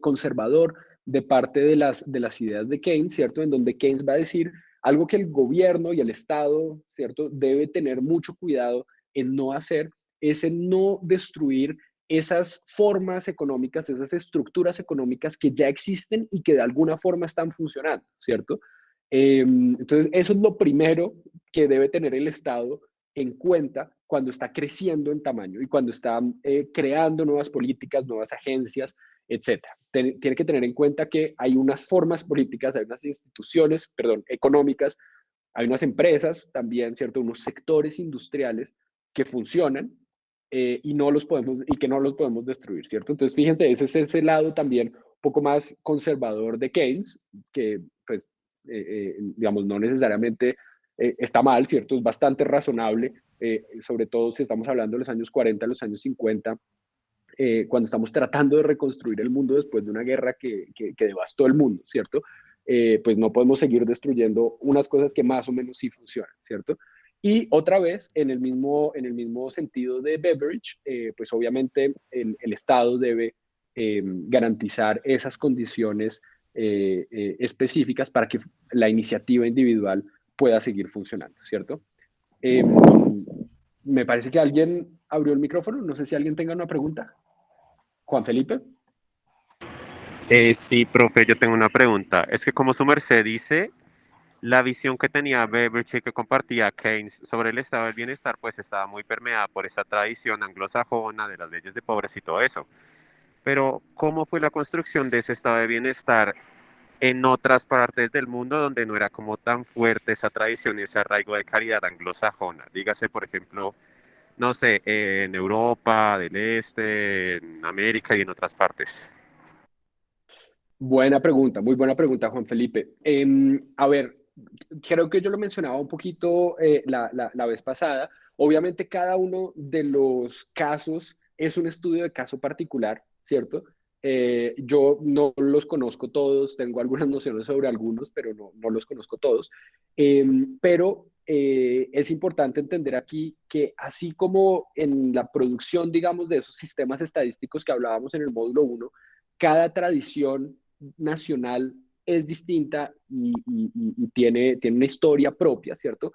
conservador de parte de las ideas de Keynes, ¿cierto? En donde Keynes va a decir algo que el gobierno y el Estado, ¿cierto? Debe tener mucho cuidado en no hacer, es en no destruir esas formas económicas, esas estructuras económicas que ya existen y que de alguna forma están funcionando, ¿cierto? Entonces, eso es lo primero que debe tener el Estado en cuenta cuando está creciendo en tamaño y cuando está creando nuevas políticas, nuevas agencias, etcétera. Tiene que tener en cuenta que hay unas formas políticas, hay unas instituciones, perdón, económicas, hay unas empresas también, ¿cierto? Unos sectores industriales que funcionan y que no los podemos destruir, ¿cierto? Entonces, fíjense, ese es ese lado también un poco más conservador de Keynes, que pues digamos, no necesariamente está mal, ¿cierto? Es bastante razonable, sobre todo si estamos hablando de los años 40, los años 50, cuando estamos tratando de reconstruir el mundo después de una guerra que devastó el mundo, ¿cierto? Pues no podemos seguir destruyendo unas cosas que más o menos sí funcionan, ¿cierto? Y otra vez, en el mismo sentido de Beveridge, pues obviamente el Estado debe garantizar esas condiciones específicas para que la iniciativa individual pueda seguir funcionando, ¿cierto? Me parece que alguien abrió el micrófono, no sé si alguien tenga una pregunta. Juan Felipe. Sí, profe, yo tengo una pregunta. Es que como su merced dice, la visión que tenía Beveridge y que compartía Keynes sobre el estado del bienestar, pues estaba muy permeada por esa tradición anglosajona de las leyes de pobres y todo eso. Pero, ¿cómo fue la construcción de ese estado de bienestar en otras partes del mundo donde no era como tan fuerte esa tradición y ese arraigo de caridad anglosajona? Dígase, por ejemplo, no sé, en Europa del Este, en América y en otras partes. Buena pregunta, muy buena pregunta, Juan Felipe. A ver, creo que yo lo mencionaba un poquito la vez pasada. Obviamente cada uno de los casos es un estudio de caso particular, ¿cierto? Yo no los conozco todos, tengo algunas nociones sobre algunos, pero no los conozco todos. Pero es importante entender aquí que así como en la producción, digamos, de esos sistemas estadísticos que hablábamos en el módulo 1, cada tradición nacional es distinta y tiene una historia propia, ¿cierto?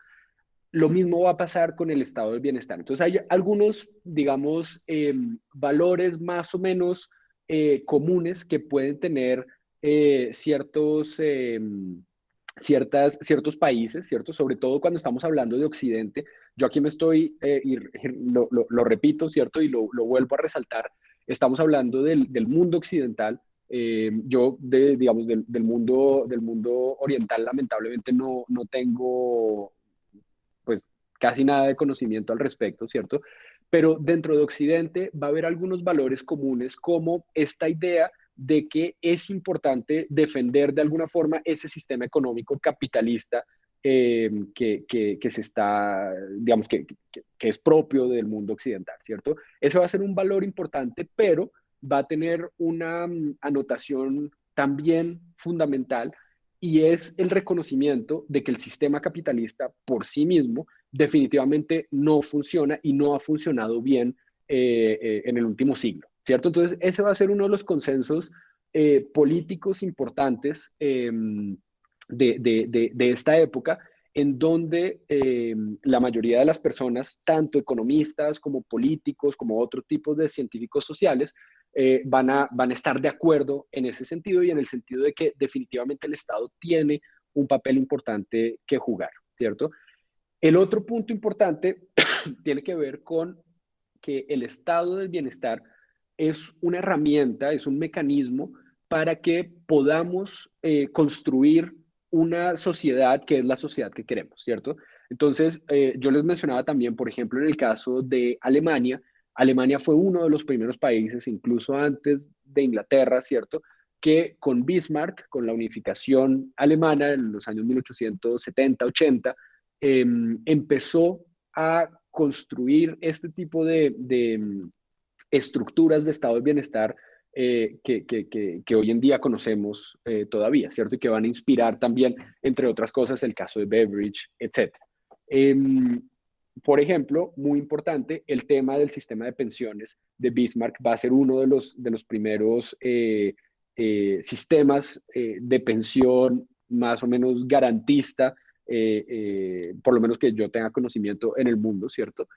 Lo mismo va a pasar con el estado del bienestar. Entonces hay algunos, digamos, valores más o menos comunes que pueden tener ciertos países, ¿cierto? Sobre todo cuando estamos hablando de Occidente. Yo aquí me estoy, y lo repito, ¿cierto? Y lo vuelvo a resaltar. Estamos hablando del mundo occidental. Yo, digamos, del mundo oriental, lamentablemente no tengo pues casi nada de conocimiento al respecto, ¿cierto? Pero dentro de Occidente va a haber algunos valores comunes como esta idea de que es importante defender de alguna forma ese sistema económico capitalista que se está, digamos, que es propio del mundo occidental, ¿cierto? Eso va a ser un valor importante, pero va a tener una anotación también fundamental y es el reconocimiento de que el sistema capitalista por sí mismo definitivamente no funciona y no ha funcionado bien en el último siglo, ¿cierto? Entonces, ese va a ser uno de los consensos políticos importantes de esta época, en donde la mayoría de las personas, tanto economistas como políticos, como otro tipo de científicos sociales, van a estar de acuerdo en ese sentido y en el sentido de que definitivamente el Estado tiene un papel importante que jugar, ¿cierto? El otro punto importante tiene que ver con que el estado del bienestar es una herramienta, es un mecanismo para que podamos construir una sociedad que es la sociedad que queremos, ¿cierto? Entonces, yo les mencionaba también, por ejemplo, en el caso de Alemania, Alemania fue uno de los primeros países, incluso antes de Inglaterra, ¿cierto? Que con Bismarck, con la unificación alemana en los años 1870-80, empezó a construir este tipo de estructuras de estado de bienestar que hoy en día conocemos todavía, ¿cierto? Y que van a inspirar también, entre otras cosas, el caso de Beveridge, etc. Por ejemplo, muy importante, el tema del sistema de pensiones de Bismarck va a ser uno de los primeros sistemas de pensión más o menos garantista, por lo menos que yo tenga conocimiento en el mundo, ¿cierto?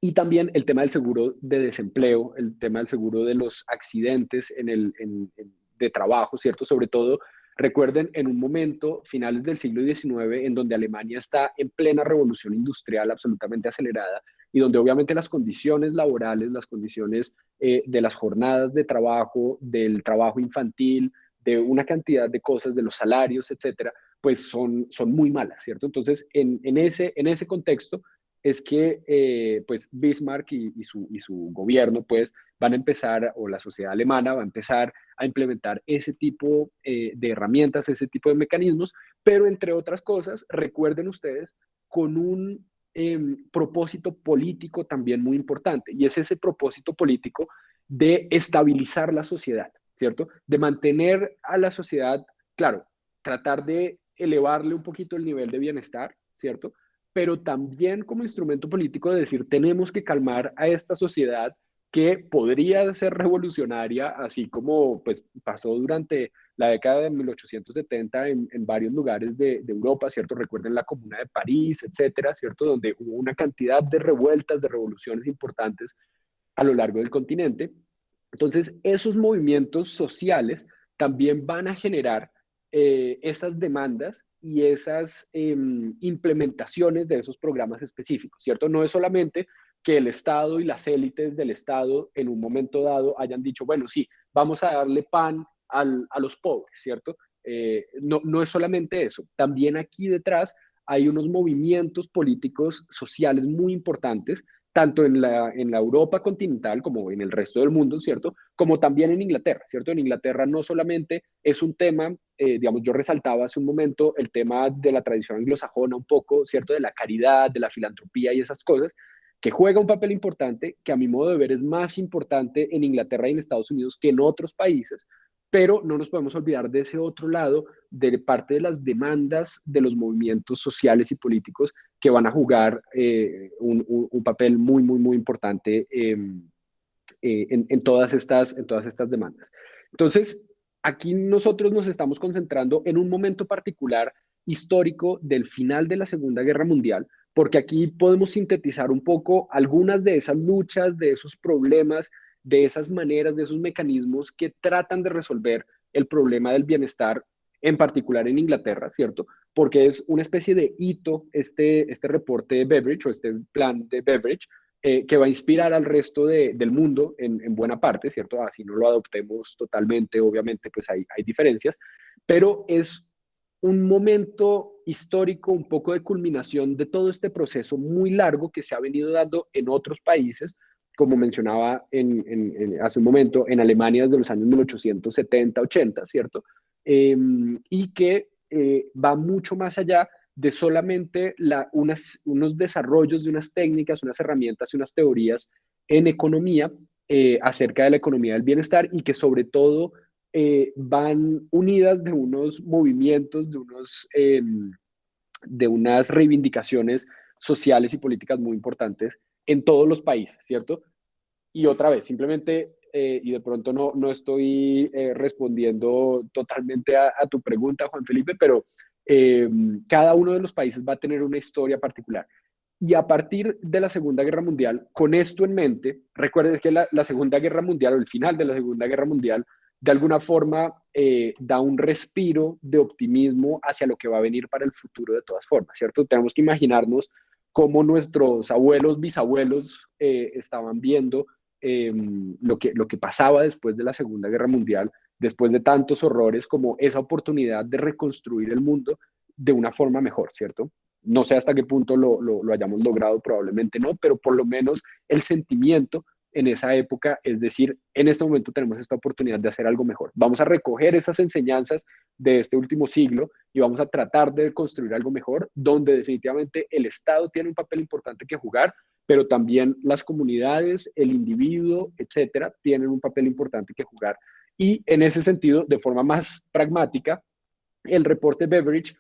Y también el tema del seguro de desempleo, el tema del seguro de los accidentes de trabajo, ¿cierto? Sobre todo, recuerden, en un momento, finales del siglo XIX, en donde Alemania está en plena revolución industrial absolutamente acelerada y donde obviamente las condiciones laborales, las condiciones de las jornadas de trabajo, del trabajo infantil, de una cantidad de cosas, de los salarios, etcétera, pues son muy malas, ¿cierto? Entonces, en ese contexto, es que pues Bismarck y su gobierno pues van a empezar, o la sociedad alemana va a empezar a implementar ese tipo de herramientas, ese tipo de mecanismos, pero entre otras cosas, recuerden ustedes, con un propósito político también muy importante, y es ese propósito político de estabilizar la sociedad, ¿cierto? De mantener a la sociedad, claro, tratar de elevarle un poquito el nivel de bienestar, ¿cierto? Pero también como instrumento político de decir, tenemos que calmar a esta sociedad que podría ser revolucionaria, así como pues, pasó durante la década de 1870 en varios lugares de Europa, ¿cierto? Recuerden la Comuna de París, etcétera, ¿cierto? Donde hubo una cantidad de revueltas, de revoluciones importantes a lo largo del continente. Entonces, esos movimientos sociales también van a generar esas demandas y esas implementaciones de esos programas específicos, ¿cierto? No es solamente que el Estado y las élites del Estado en un momento dado hayan dicho, bueno, sí, vamos a darle pan a los pobres, ¿cierto? No es solamente eso. También aquí detrás hay unos movimientos políticos sociales muy importantes tanto en la Europa continental como en el resto del mundo, ¿cierto? Como también en Inglaterra, ¿cierto? En Inglaterra no solamente es un tema, digamos, yo resaltaba hace un momento el tema de la tradición anglosajona un poco, ¿cierto? De la caridad, de la filantropía y esas cosas, que juega un papel importante, que a mi modo de ver es más importante en Inglaterra y en Estados Unidos que en otros países, pero no nos podemos olvidar de ese otro lado, de parte de las demandas de los movimientos sociales y políticos que van a jugar un papel muy, muy, muy importante en todas estas demandas. Entonces, aquí nosotros nos estamos concentrando en un momento particular histórico del final de la Segunda Guerra Mundial, porque aquí podemos sintetizar un poco algunas de esas luchas, de esos problemas, de esas maneras, de esos mecanismos que tratan de resolver el problema del bienestar, en particular en Inglaterra, ¿cierto? Porque es una especie de hito este reporte de Beveridge o este plan de Beveridge, que va a inspirar al resto del mundo en buena parte, ¿cierto? Así no lo adoptemos totalmente, obviamente, pues hay diferencias, pero es un momento histórico, un poco de culminación de todo este proceso muy largo que se ha venido dando en otros países, como mencionaba hace un momento, en Alemania desde los años 1870-80, ¿cierto? Y que va mucho más allá de solamente unos desarrollos de unas técnicas, unas herramientas y unas teorías en economía acerca de la economía del bienestar y que sobre todo van unidas de unos movimientos, de unas reivindicaciones sociales y políticas muy importantes en todos los países, ¿cierto? Y otra vez, simplemente, y de pronto no estoy respondiendo totalmente a tu pregunta, Juan Felipe, pero cada uno de los países va a tener una historia particular. Y a partir de la Segunda Guerra Mundial, con esto en mente, recuerden que la Segunda Guerra Mundial o el final de la Segunda Guerra Mundial de alguna forma da un respiro de optimismo hacia lo que va a venir para el futuro de todas formas, ¿cierto? Tenemos que imaginarnos cómo nuestros abuelos, bisabuelos estaban viendo lo que pasaba después de la Segunda Guerra Mundial, después de tantos horrores, como esa oportunidad de reconstruir el mundo de una forma mejor, ¿cierto? No sé hasta qué punto lo hayamos logrado, probablemente no, pero por lo menos el sentimiento en esa época, es decir, en este momento tenemos esta oportunidad de hacer algo mejor. Vamos a recoger esas enseñanzas de este último siglo y vamos a tratar de construir algo mejor, donde definitivamente el Estado tiene un papel importante que jugar, pero también las comunidades, el individuo, etcétera, tienen un papel importante que jugar. Y en ese sentido, de forma más pragmática, el reporte Beveridge,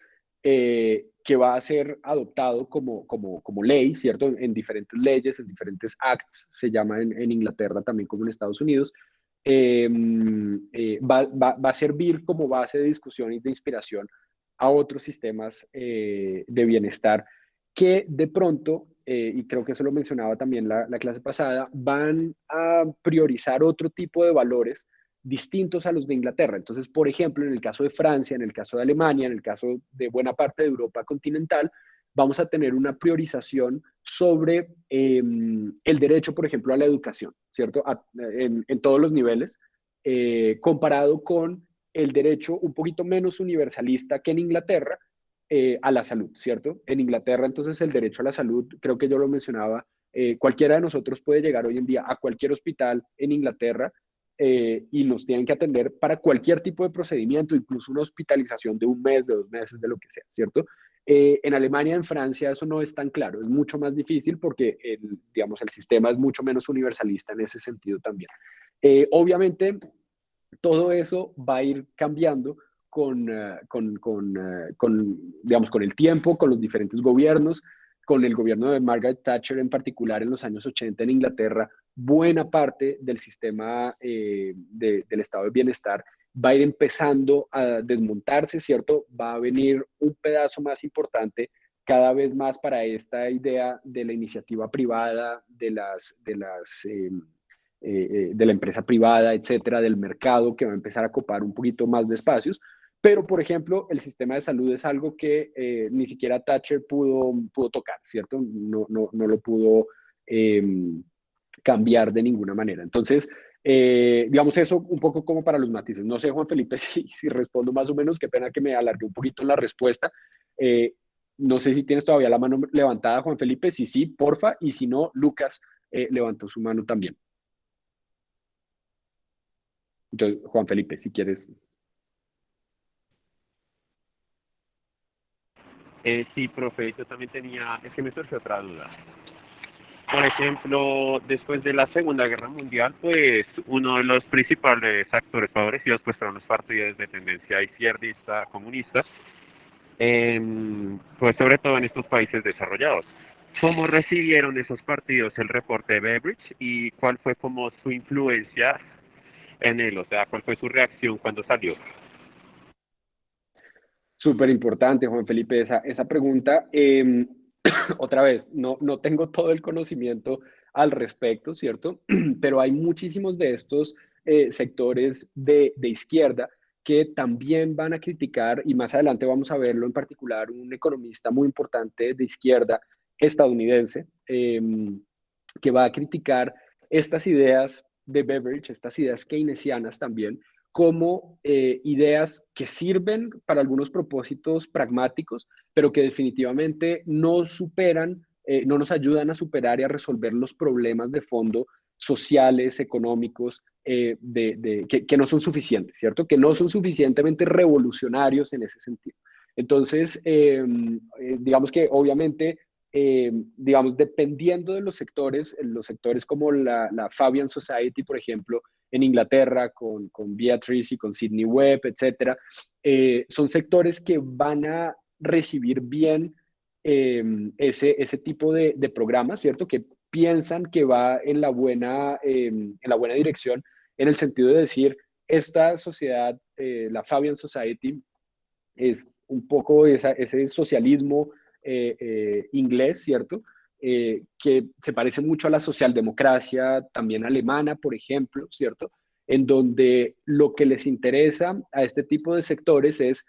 que va a ser adoptado como ley, ¿cierto? En diferentes leyes, en diferentes acts, se llama en Inglaterra también como en Estados Unidos, va a servir como base de discusión y de inspiración a otros sistemas de bienestar que de pronto, y creo que eso lo mencionaba también la clase pasada, van a priorizar otro tipo de valores distintos a los de Inglaterra. Entonces, por ejemplo, en el caso de Francia, en el caso de Alemania, en el caso de buena parte de Europa continental, vamos a tener una priorización sobre el derecho, por ejemplo, a la educación, ¿cierto? En todos los niveles, comparado con el derecho un poquito menos universalista que en Inglaterra a la salud, ¿cierto? En Inglaterra, entonces, el derecho a la salud, creo que yo lo mencionaba, cualquiera de nosotros puede llegar hoy en día a cualquier hospital en Inglaterra y nos tienen que atender para cualquier tipo de procedimiento, incluso una hospitalización de un mes, de 2 meses, de lo que sea, ¿cierto? En Alemania, en Francia, eso no es tan claro, es mucho más difícil porque, digamos, el sistema es mucho menos universalista en ese sentido también. Obviamente, todo eso va a ir cambiando digamos, con el tiempo, con los diferentes gobiernos, con el gobierno de Margaret Thatcher en particular en los años 80 en Inglaterra, buena parte del sistema del estado de bienestar va a ir empezando a desmontarse, ¿cierto? Va a venir un pedazo más importante cada vez más para esta idea de la iniciativa privada, de la empresa privada, etcétera, del mercado, que va a empezar a copar un poquito más de espacios. Pero, por ejemplo, el sistema de salud es algo que ni siquiera Thatcher pudo tocar, ¿cierto? No lo pudo cambiar de ninguna manera. Entonces, digamos eso un poco como para los matices. No sé, Juan Felipe, si respondo más o menos, qué pena que me alargue un poquito en la respuesta. No sé si tienes todavía la mano levantada, Juan Felipe. Si sí, porfa. Y si no, Lucas levantó su mano también. Entonces, Juan Felipe, si quieres. Sí, profe, yo también tenía, es que me surgió otra duda. Por ejemplo, después de la Segunda Guerra Mundial, pues uno de los principales actores favorecidos pues fueron los partidos de tendencia izquierdista comunistas, pues sobre todo en estos países desarrollados. ¿Cómo recibieron esos partidos el reporte de Beveridge y cuál fue como su influencia en él? O sea, ¿cuál fue su reacción cuando salió? Súper importante, Juan Felipe, esa pregunta. Otra vez, no tengo todo el conocimiento al respecto, ¿cierto? Pero hay muchísimos de estos sectores de izquierda que también van a criticar, y más adelante vamos a verlo en particular, un economista muy importante de izquierda estadounidense, que va a criticar estas ideas de Beveridge, estas ideas keynesianas también, como ideas que sirven para algunos propósitos pragmáticos, pero que definitivamente no superan, no nos ayudan a superar y a resolver los problemas de fondo sociales, económicos, que no son suficientes, ¿cierto? Que no son suficientemente revolucionarios en ese sentido. Entonces, digamos que obviamente digamos, dependiendo de los sectores como la Fabian Society, por ejemplo, en Inglaterra, con Beatrice y con Sidney Webb, etcétera, son sectores que van a recibir bien ese tipo de programas, ¿cierto? Que piensan que va en la buena dirección, en el sentido de decir, esta sociedad, la Fabian Society, es un poco ese socialismo inglés, ¿cierto? Que se parece mucho a la socialdemocracia también alemana, por ejemplo, ¿cierto? en donde lo que les interesa a este tipo de sectores es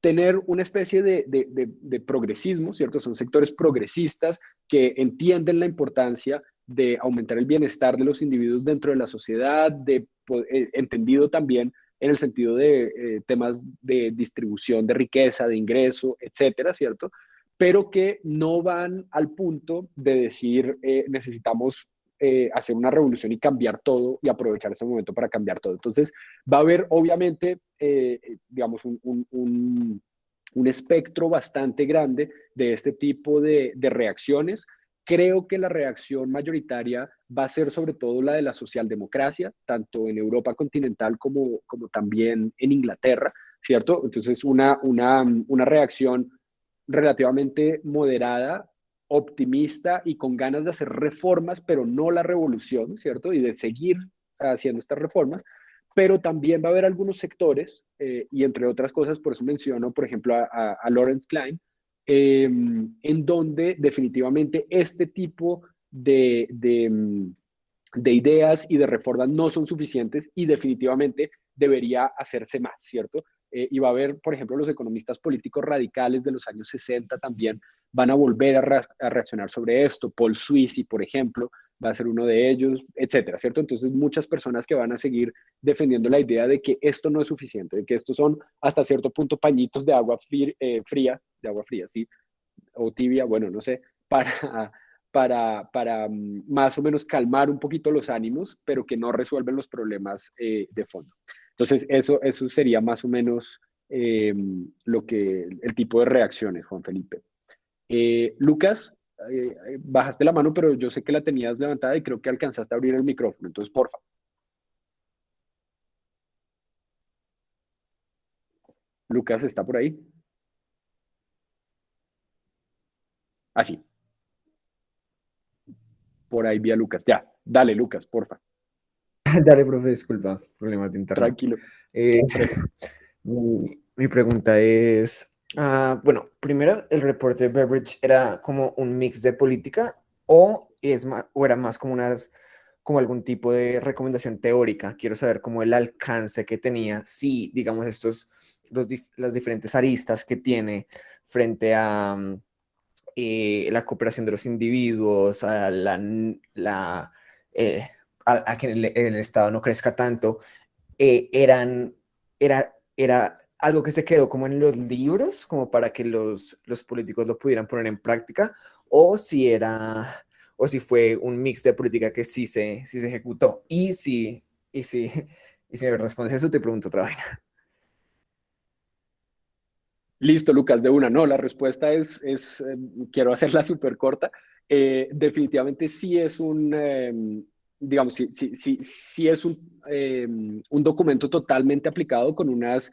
tener una especie de progresismo, ¿cierto? Son sectores progresistas que entienden la importancia de aumentar el bienestar de los individuos dentro de la sociedad, entendido también en el sentido de temas de distribución de riqueza, de ingreso, etcétera, ¿cierto? Pero que no van al punto de decir necesitamos hacer una revolución y cambiar todo y aprovechar ese momento para cambiar todo. Entonces, va a haber obviamente, digamos, un espectro bastante grande de este tipo de reacciones. Creo que la reacción mayoritaria va a ser sobre todo la de la socialdemocracia, tanto en Europa continental como también en Inglaterra, ¿cierto? Entonces, una reacción relativamente moderada, optimista y con ganas de hacer reformas, pero no la revolución, ¿cierto? Y de seguir haciendo estas reformas, pero también va a haber algunos sectores, y entre otras cosas, por eso menciono, por ejemplo, a Lawrence Klein, en donde definitivamente este tipo de ideas y de reformas no son suficientes y definitivamente debería hacerse más, ¿cierto? Y va a haber, por ejemplo, los economistas políticos radicales de los años 60 también van a volver a reaccionar sobre esto. Paul Sweezy, por ejemplo, va a ser uno de ellos, etcétera, ¿cierto? Entonces, muchas personas que van a seguir defendiendo la idea de que esto no es suficiente, de que estos son hasta cierto punto pañitos de agua fría, ¿sí? O tibia, bueno, no sé, para más o menos calmar un poquito los ánimos, pero que no resuelven los problemas de fondo. Entonces, eso sería más o menos el tipo de reacciones, Juan Felipe. Lucas, bajaste la mano, pero yo sé que la tenías levantada y creo que alcanzaste a abrir el micrófono. Entonces, porfa. Lucas, ¿está por ahí? Así, por ahí vi a Lucas. Ya, dale, Lucas, porfa. Dale, profe, disculpa, problemas de internet. Tranquilo. Eh, mi pregunta es, bueno, primero, ¿el reporte de Beveridge era como un mix de política o, o era más como algún tipo de recomendación teórica? Quiero saber cómo el alcance que tenía, si, digamos, las diferentes aristas que tiene frente a la cooperación de los individuos, eh, a que el Estado no crezca tanto, era algo que se quedó como en los libros, como para que los políticos lo pudieran poner en práctica, o si fue un mix de política que sí se ejecutó. Y si, y si me respondes eso, te pregunto otra vez. Listo, Lucas, de una. No, la respuesta quiero hacerla súper corta. Definitivamente sí es digamos, sí es un documento totalmente aplicado con unas,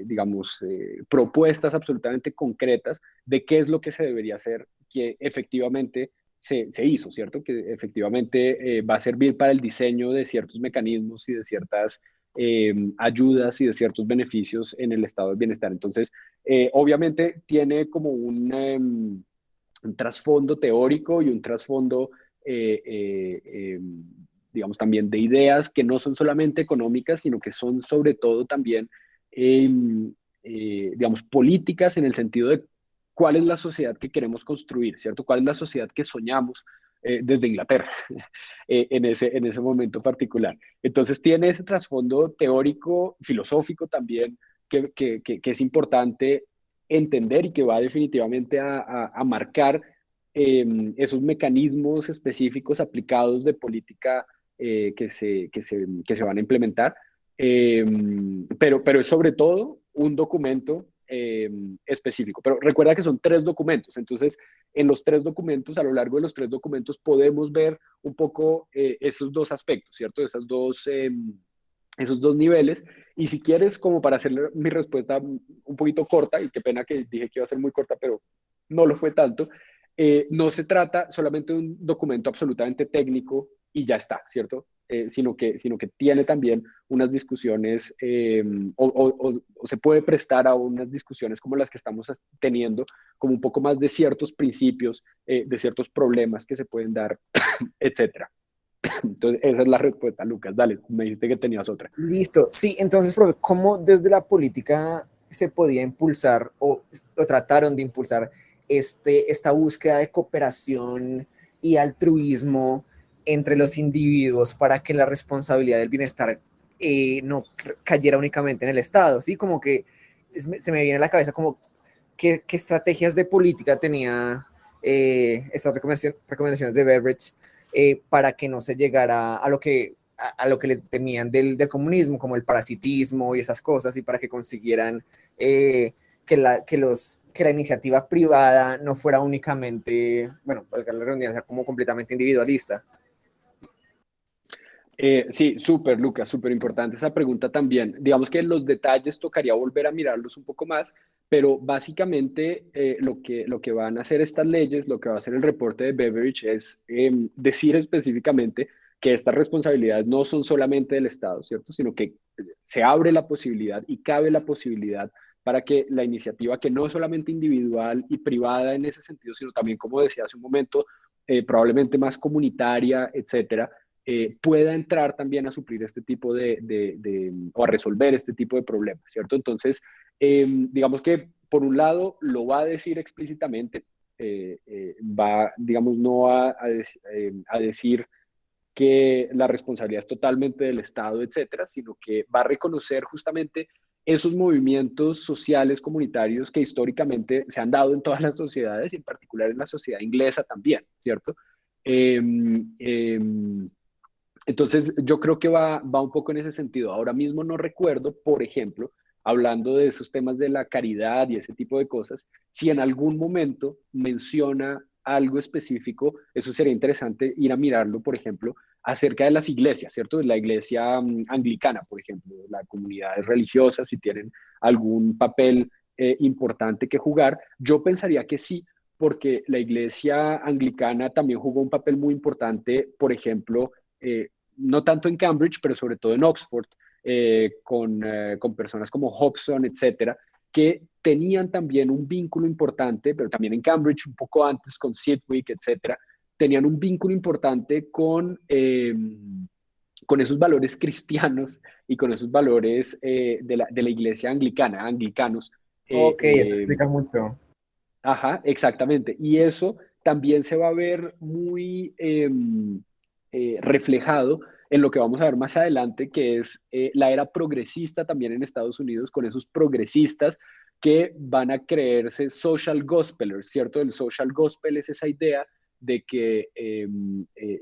digamos, propuestas absolutamente concretas de qué es lo que se debería hacer, que efectivamente se hizo, ¿cierto? Que efectivamente va a servir para el diseño de ciertos mecanismos y de ciertas ayudas y de ciertos beneficios en el estado del bienestar. Entonces, obviamente tiene como un trasfondo teórico y un trasfondo, digamos, también de ideas que no son solamente económicas, sino que son sobre todo también, eh, digamos, políticas en el sentido de cuál es la sociedad que queremos construir, ¿cierto? ¿Cuál es la sociedad que soñamos desde Inglaterra en ese momento particular? Entonces tiene ese trasfondo teórico, filosófico también, que es importante entender y que va definitivamente a marcar esos mecanismos específicos aplicados de política que se van a implementar. Pero es sobre todo un documento específico. Pero recuerda que son 3 documentos, entonces en los 3 documentos, a lo largo de los 3 documentos, podemos ver un poco esos 2 aspectos, ¿cierto? Esos dos niveles. Y si quieres, como para hacer mi respuesta un poquito corta, y qué pena que dije que iba a ser muy corta, pero no lo fue tanto, no se trata solamente de un documento absolutamente técnico y ya está, ¿cierto? Sino que tiene también unas discusiones o se puede prestar a unas discusiones como las que estamos teniendo, como un poco más de ciertos principios, de ciertos problemas que se pueden dar, etcétera. Entonces, esa es la respuesta, Lucas. Dale, me dijiste que tenías otra. Listo. Sí, entonces, profe, ¿cómo desde la política se podía impulsar o trataron de impulsar esta búsqueda de cooperación y altruismo entre los individuos para que la responsabilidad del bienestar no cayera únicamente en el Estado? Sí, como que se me viene a la cabeza como qué estrategias de política tenía estas recomendaciones de Beveridge para que no se llegara a lo que le temían del comunismo, como el parasitismo y esas cosas, y para que consiguieran que la iniciativa privada no fuera únicamente, bueno, valga la redundancia, como completamente individualista. Sí, súper, Lucas, súper importante esa pregunta también. Digamos que los detalles tocaría volver a mirarlos un poco más, pero básicamente lo que van a hacer estas leyes, lo que va a hacer el reporte de Beveridge es decir específicamente que estas responsabilidades no son solamente del Estado, ¿cierto? Sino que se abre la posibilidad y cabe la posibilidad para que la iniciativa, que no es solamente individual y privada en ese sentido, sino también, como decía hace un momento, probablemente más comunitaria, etcétera, pueda entrar también a suplir este tipo o a resolver este tipo de problemas, ¿cierto? Entonces, digamos que por un lado lo va a decir explícitamente, digamos, no a decir que la responsabilidad es totalmente del Estado, etcétera, sino que va a reconocer justamente esos movimientos sociales comunitarios que históricamente se han dado en todas las sociedades y en particular en la sociedad inglesa también, ¿cierto? Eh, eh, entonces, yo creo que va un poco en ese sentido. Ahora mismo no recuerdo, por ejemplo, hablando de esos temas de la caridad y ese tipo de cosas, si en algún momento menciona algo específico, eso sería interesante ir a mirarlo, por ejemplo, acerca de las iglesias, ¿cierto? La iglesia anglicana, por ejemplo, las comunidades religiosas, si tienen algún papel importante que jugar. Yo pensaría que sí, porque la iglesia anglicana también jugó un papel muy importante, por ejemplo, no tanto en Cambridge, pero sobre todo en Oxford, con personas como Hobson, etcétera, que tenían también un vínculo importante, pero también en Cambridge, un poco antes con Sidgwick, etcétera, tenían un vínculo importante con esos valores cristianos y con esos valores de la iglesia anglicana, anglicanos. Eh, Ok, eso eh, explica mucho. Ajá, exactamente. Y eso también se va a ver muy reflejado en lo que vamos a ver más adelante, que es la era progresista también en Estados Unidos, con esos progresistas que van a creerse social gospelers, ¿cierto? El social gospel es esa idea de que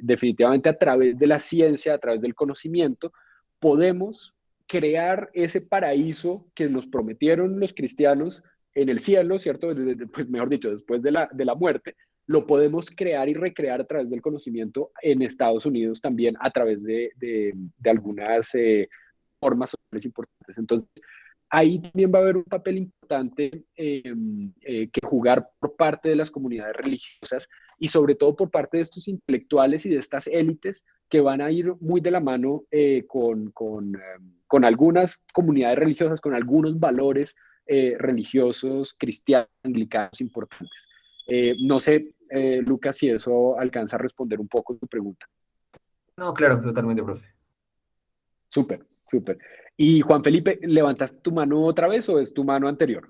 definitivamente a través de la ciencia, a través del conocimiento, podemos crear ese paraíso que nos prometieron los cristianos en el cielo, ¿cierto? Pues mejor dicho, después de la muerte, lo podemos crear y recrear a través del conocimiento en Estados Unidos también a través de algunas formas sociales importantes. Entonces, ahí también va a haber un papel importante que jugar por parte de las comunidades religiosas y sobre todo por parte de estos intelectuales y de estas élites que van a ir muy de la mano con algunas comunidades religiosas, con algunos valores religiosos cristianos, anglicanos importantes. No sé, Lucas, si eso alcanza a responder un poco tu pregunta. No, claro, totalmente, profe. Súper, súper. Y Juan Felipe, ¿levantaste tu mano otra vez o es tu mano anterior?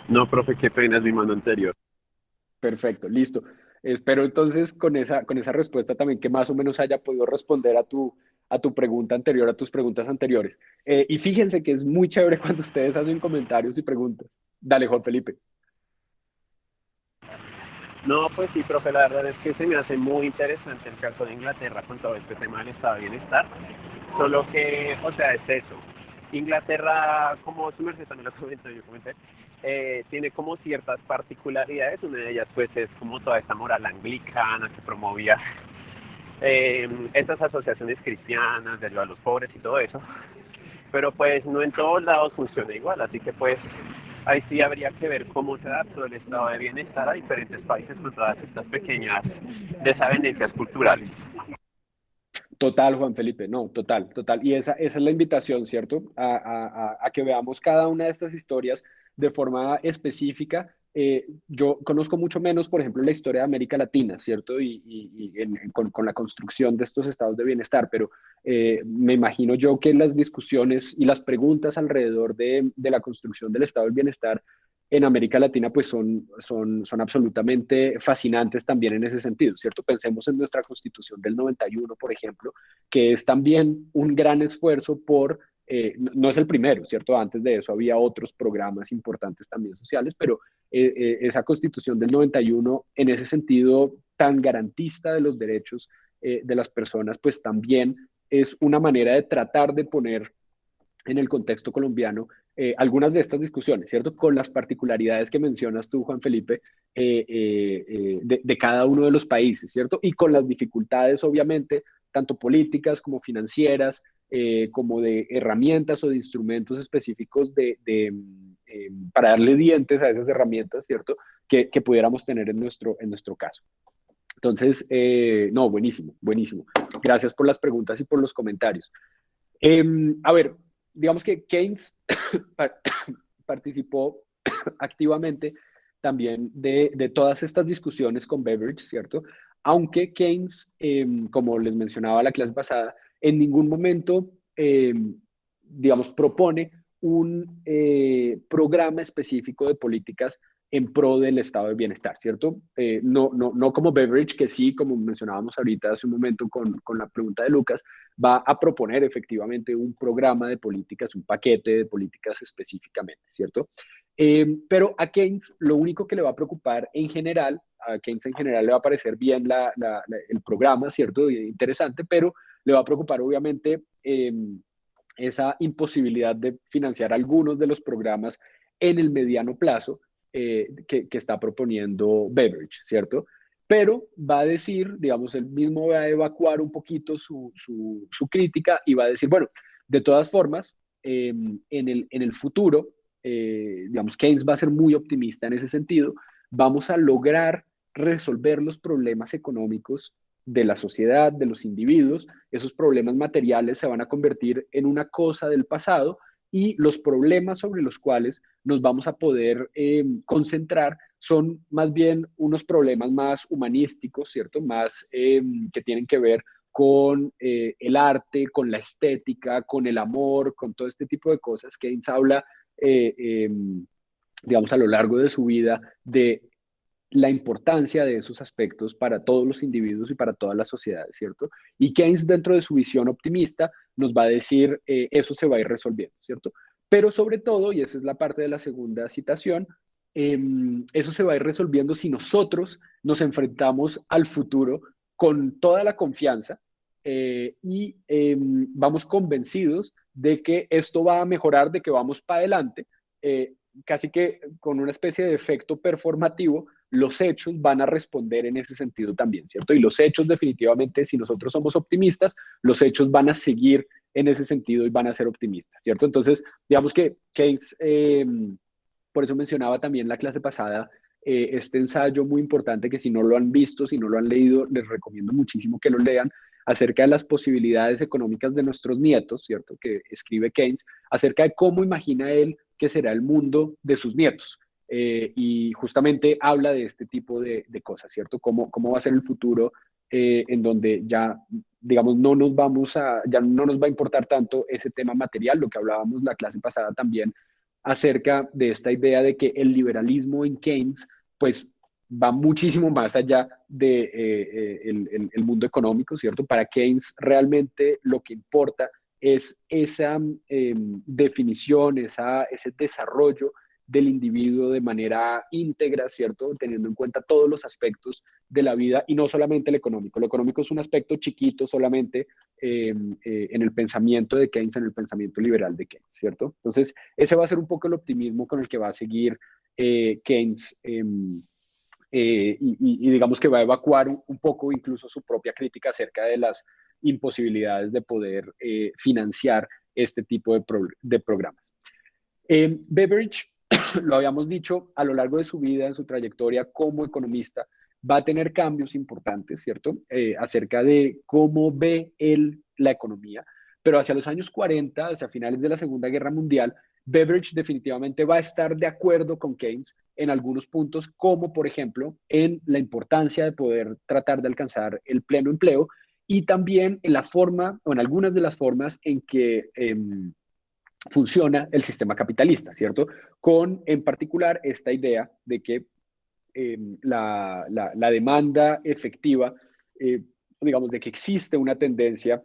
No, profe, qué pena, es mi mano anterior. Perfecto, listo. Espero entonces con esa respuesta también que más o menos haya podido responder a tu pregunta anterior, a tus preguntas anteriores. Y fíjense que es muy chévere cuando ustedes hacen comentarios y preguntas. Dale, Juan Felipe. No, pues sí, profe, la verdad es que se me hace muy interesante el caso de Inglaterra con todo este tema del estado de bienestar. Solo que, o sea, es eso. Inglaterra, como su merced también lo comentó, yo comenté, tiene como ciertas particularidades. Una de ellas, pues, es como toda esta moral anglicana que promovía estas asociaciones cristianas de ayuda a los pobres y todo eso. Pero pues no en todos lados funciona igual, así que pues ahí sí habría que ver cómo se adaptó el estado de bienestar a diferentes países con todas estas pequeñas desavenencias culturales. Total, Juan Felipe, no, total, total. Y esa es la invitación, ¿cierto? A que veamos cada una de estas historias de forma específica yo conozco mucho menos, por ejemplo, la historia de América Latina, ¿cierto? Con la construcción de estos estados de bienestar, pero me imagino yo que las discusiones y las preguntas alrededor de la construcción del estado del bienestar en América Latina pues son absolutamente fascinantes también en ese sentido, ¿cierto? Pensemos en nuestra Constitución del 91, por ejemplo, que es también un gran esfuerzo por no es el primero, ¿cierto? Antes de eso había otros programas importantes también sociales, pero esa Constitución del 91, en ese sentido tan garantista de los derechos de las personas, pues también es una manera de tratar de poner en el contexto colombiano algunas de estas discusiones, ¿cierto? Con las particularidades que mencionas tú, Juan Felipe, de cada uno de los países, ¿cierto? Y con las dificultades, obviamente, tanto políticas como financieras, como de herramientas o de instrumentos específicos para darle dientes a esas herramientas, ¿cierto? Que pudiéramos tener en nuestro caso. Entonces, no, buenísimo, buenísimo. Gracias por las preguntas y por los comentarios. A ver, digamos que Keynes participó activamente también de todas estas discusiones con Beveridge, ¿cierto? Aunque Keynes, como les mencionaba la clase pasada, en ningún momento, digamos, propone un programa específico de políticas en pro del estado de bienestar, ¿cierto? No como Beveridge, que sí, como mencionábamos ahorita hace un momento con la pregunta de Lucas, va a proponer efectivamente un programa de políticas, un paquete de políticas específicamente, ¿cierto? Pero a Keynes lo único que le va a preocupar en general, a Keynes en general le va a parecer bien el programa, ¿cierto? Interesante, pero le va a preocupar obviamente esa imposibilidad de financiar algunos de los programas en el mediano plazo que está proponiendo Beveridge, ¿cierto? Pero va a decir, digamos, él mismo va a evacuar un poquito su crítica y va a decir, bueno, de todas formas, en el futuro, digamos, Keynes va a ser muy optimista en ese sentido, vamos a lograr resolver los problemas económicos de la sociedad, de los individuos, esos problemas materiales se van a convertir en una cosa del pasado y los problemas sobre los cuales nos vamos a poder concentrar son más bien unos problemas más humanísticos, ¿cierto? Más que tienen que ver con el arte, con la estética, con el amor, con todo este tipo de cosas. Keynes habla, digamos, a lo largo de su vida de la importancia de esos aspectos para todos los individuos y para todas las sociedades, ¿cierto? Y Keynes, dentro de su visión optimista, nos va a decir, eso se va a ir resolviendo, ¿cierto? Pero sobre todo, y esa es la parte de la segunda citación, eso se va a ir resolviendo si nosotros nos enfrentamos al futuro con toda la confianza y vamos convencidos de que esto va a mejorar, de que vamos para adelante, casi que con una especie de efecto performativo, los hechos van a responder en ese sentido también, ¿cierto? Y los hechos definitivamente, si nosotros somos optimistas, los hechos van a seguir en ese sentido y van a ser optimistas, ¿cierto? Entonces, digamos que Keynes, por eso mencionaba también la clase pasada, este ensayo muy importante que si no lo han visto, si no lo han leído, les recomiendo muchísimo que lo lean, acerca de las posibilidades económicas de nuestros nietos, ¿cierto? Que escribe Keynes, acerca de cómo imagina él que será el mundo de sus nietos. Y justamente habla de este tipo de cosas, ¿cierto? Cómo va a ser el futuro en donde ya, digamos, ya no nos va a importar tanto ese tema material, lo que hablábamos la clase pasada también, acerca de esta idea de que el liberalismo en Keynes, pues, va muchísimo más allá de el mundo económico, ¿cierto? Para Keynes realmente lo que importa es esa definición, ese desarrollo del individuo de manera íntegra, ¿cierto? Teniendo en cuenta todos los aspectos de la vida y no solamente el económico. Lo económico es un aspecto chiquito solamente en el pensamiento de Keynes, en el pensamiento liberal de Keynes, ¿cierto? Entonces, ese va a ser un poco el optimismo con el que va a seguir Keynes y digamos que va a evacuar un poco incluso su propia crítica acerca de las imposibilidades de poder financiar este tipo de programas. Beveridge, lo habíamos dicho, a lo largo de su vida, en su trayectoria como economista, va a tener cambios importantes, ¿cierto? Acerca de cómo ve él la economía, pero hacia los años 40, hacia finales de la Segunda Guerra Mundial, Beveridge definitivamente va a estar de acuerdo con Keynes en algunos puntos, como por ejemplo en la importancia de poder tratar de alcanzar el pleno empleo y también en la forma o en algunas de las formas en que funciona el sistema capitalista, ¿cierto? Con en particular esta idea de que la demanda efectiva, digamos, de que existe una tendencia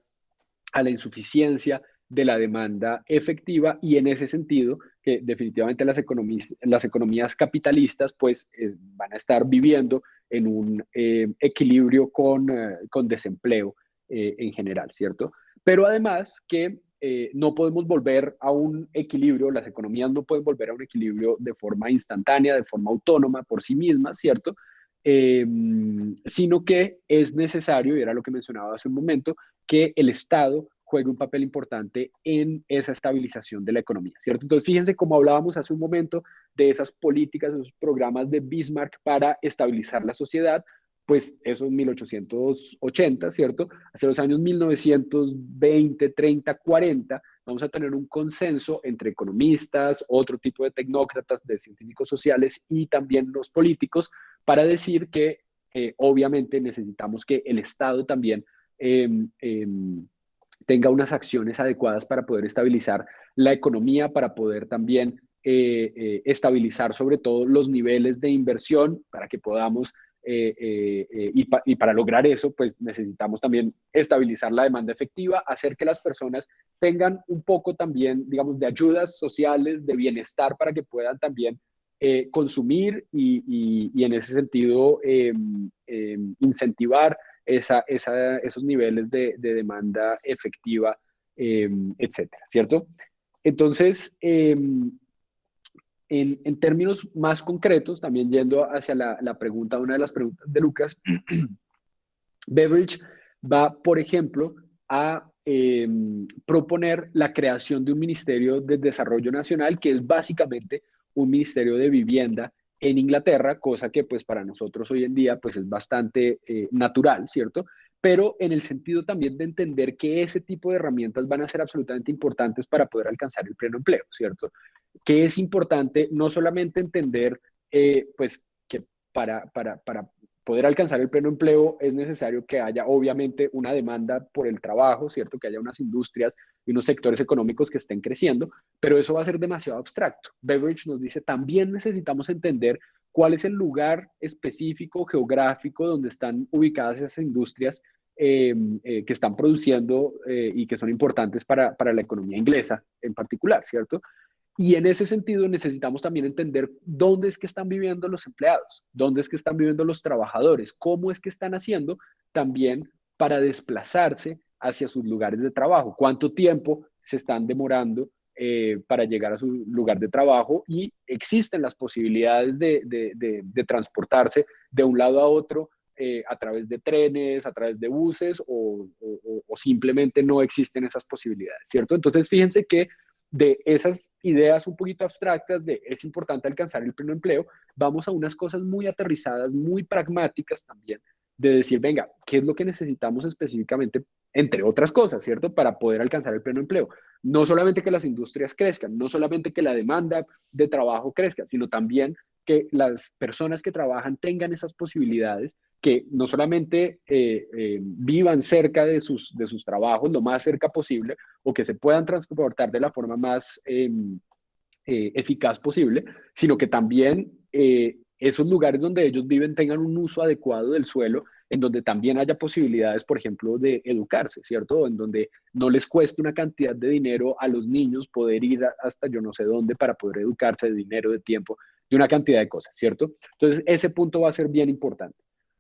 a la insuficiencia de la demanda efectiva y en ese sentido que definitivamente las economías capitalistas pues van a estar viviendo en un equilibrio con desempleo en general, ¿cierto? Pero además que no podemos volver a un equilibrio, las economías no pueden volver a un equilibrio de forma instantánea, de forma autónoma por sí mismas, ¿cierto? Sino que es necesario, y era lo que mencionaba hace un momento, que el Estado juegue un papel importante en esa estabilización de la economía, ¿cierto? Entonces, fíjense cómo hablábamos hace un momento de esas políticas, esos programas de Bismarck para estabilizar la sociedad, pues eso en 1880, ¿cierto? Hacia los años 1920, 30, 40, vamos a tener un consenso entre economistas, otro tipo de tecnócratas, de científicos sociales y también los políticos para decir que obviamente necesitamos que el Estado también eh, eh, tenga unas acciones adecuadas para poder estabilizar la economía, para poder también estabilizar sobre todo los niveles de inversión, para que podamos, y para lograr eso, pues necesitamos también estabilizar la demanda efectiva, hacer que las personas tengan un poco también, digamos, de ayudas sociales, de bienestar, para que puedan también consumir y en ese sentido incentivar esos niveles de demanda efectiva, etcétera, ¿cierto? Entonces, en términos más concretos, también yendo hacia la pregunta, una de las preguntas de Lucas, Beveridge va, por ejemplo, a proponer la creación de un Ministerio de Desarrollo Nacional, que es básicamente un ministerio de vivienda en Inglaterra, cosa que pues para nosotros hoy en día pues es bastante natural, ¿cierto? Pero en el sentido también de entender que ese tipo de herramientas van a ser absolutamente importantes para poder alcanzar el pleno empleo, ¿cierto? Que es importante no solamente entender pues que para poder alcanzar el pleno empleo es necesario que haya obviamente una demanda por el trabajo, ¿cierto? Que haya unas industrias y unos sectores económicos que estén creciendo, pero eso va a ser demasiado abstracto. Beveridge nos dice, también necesitamos entender cuál es el lugar específico, geográfico, donde están ubicadas esas industrias que están produciendo y que son importantes para la economía inglesa en particular, ¿cierto? Y en ese sentido necesitamos también entender dónde es que están viviendo los empleados, dónde es que están viviendo los trabajadores, cómo es que están haciendo también para desplazarse hacia sus lugares de trabajo, cuánto tiempo se están demorando para llegar a su lugar de trabajo y existen las posibilidades de transportarse de un lado a otro a través de trenes, a través de buses o simplemente no existen esas posibilidades, ¿cierto? Entonces fíjense que de esas ideas un poquito abstractas de es importante alcanzar el pleno empleo, vamos a unas cosas muy aterrizadas, muy pragmáticas también, de decir, venga, ¿qué es lo que necesitamos específicamente, entre otras cosas, ¿cierto? Para poder alcanzar el pleno empleo. No solamente que las industrias crezcan, no solamente que la demanda de trabajo crezca, sino también que las personas que trabajan tengan esas posibilidades, que no solamente vivan cerca de sus trabajos, lo más cerca posible, o que se puedan transportar de la forma más eficaz posible, sino que también esos lugares donde ellos viven tengan un uso adecuado del suelo, en donde también haya posibilidades, por ejemplo, de educarse, ¿cierto? En donde no les cueste una cantidad de dinero a los niños poder ir hasta yo no sé dónde para poder educarse, de dinero, de tiempo, de una cantidad de cosas, ¿cierto? Entonces, ese punto va a ser bien importante.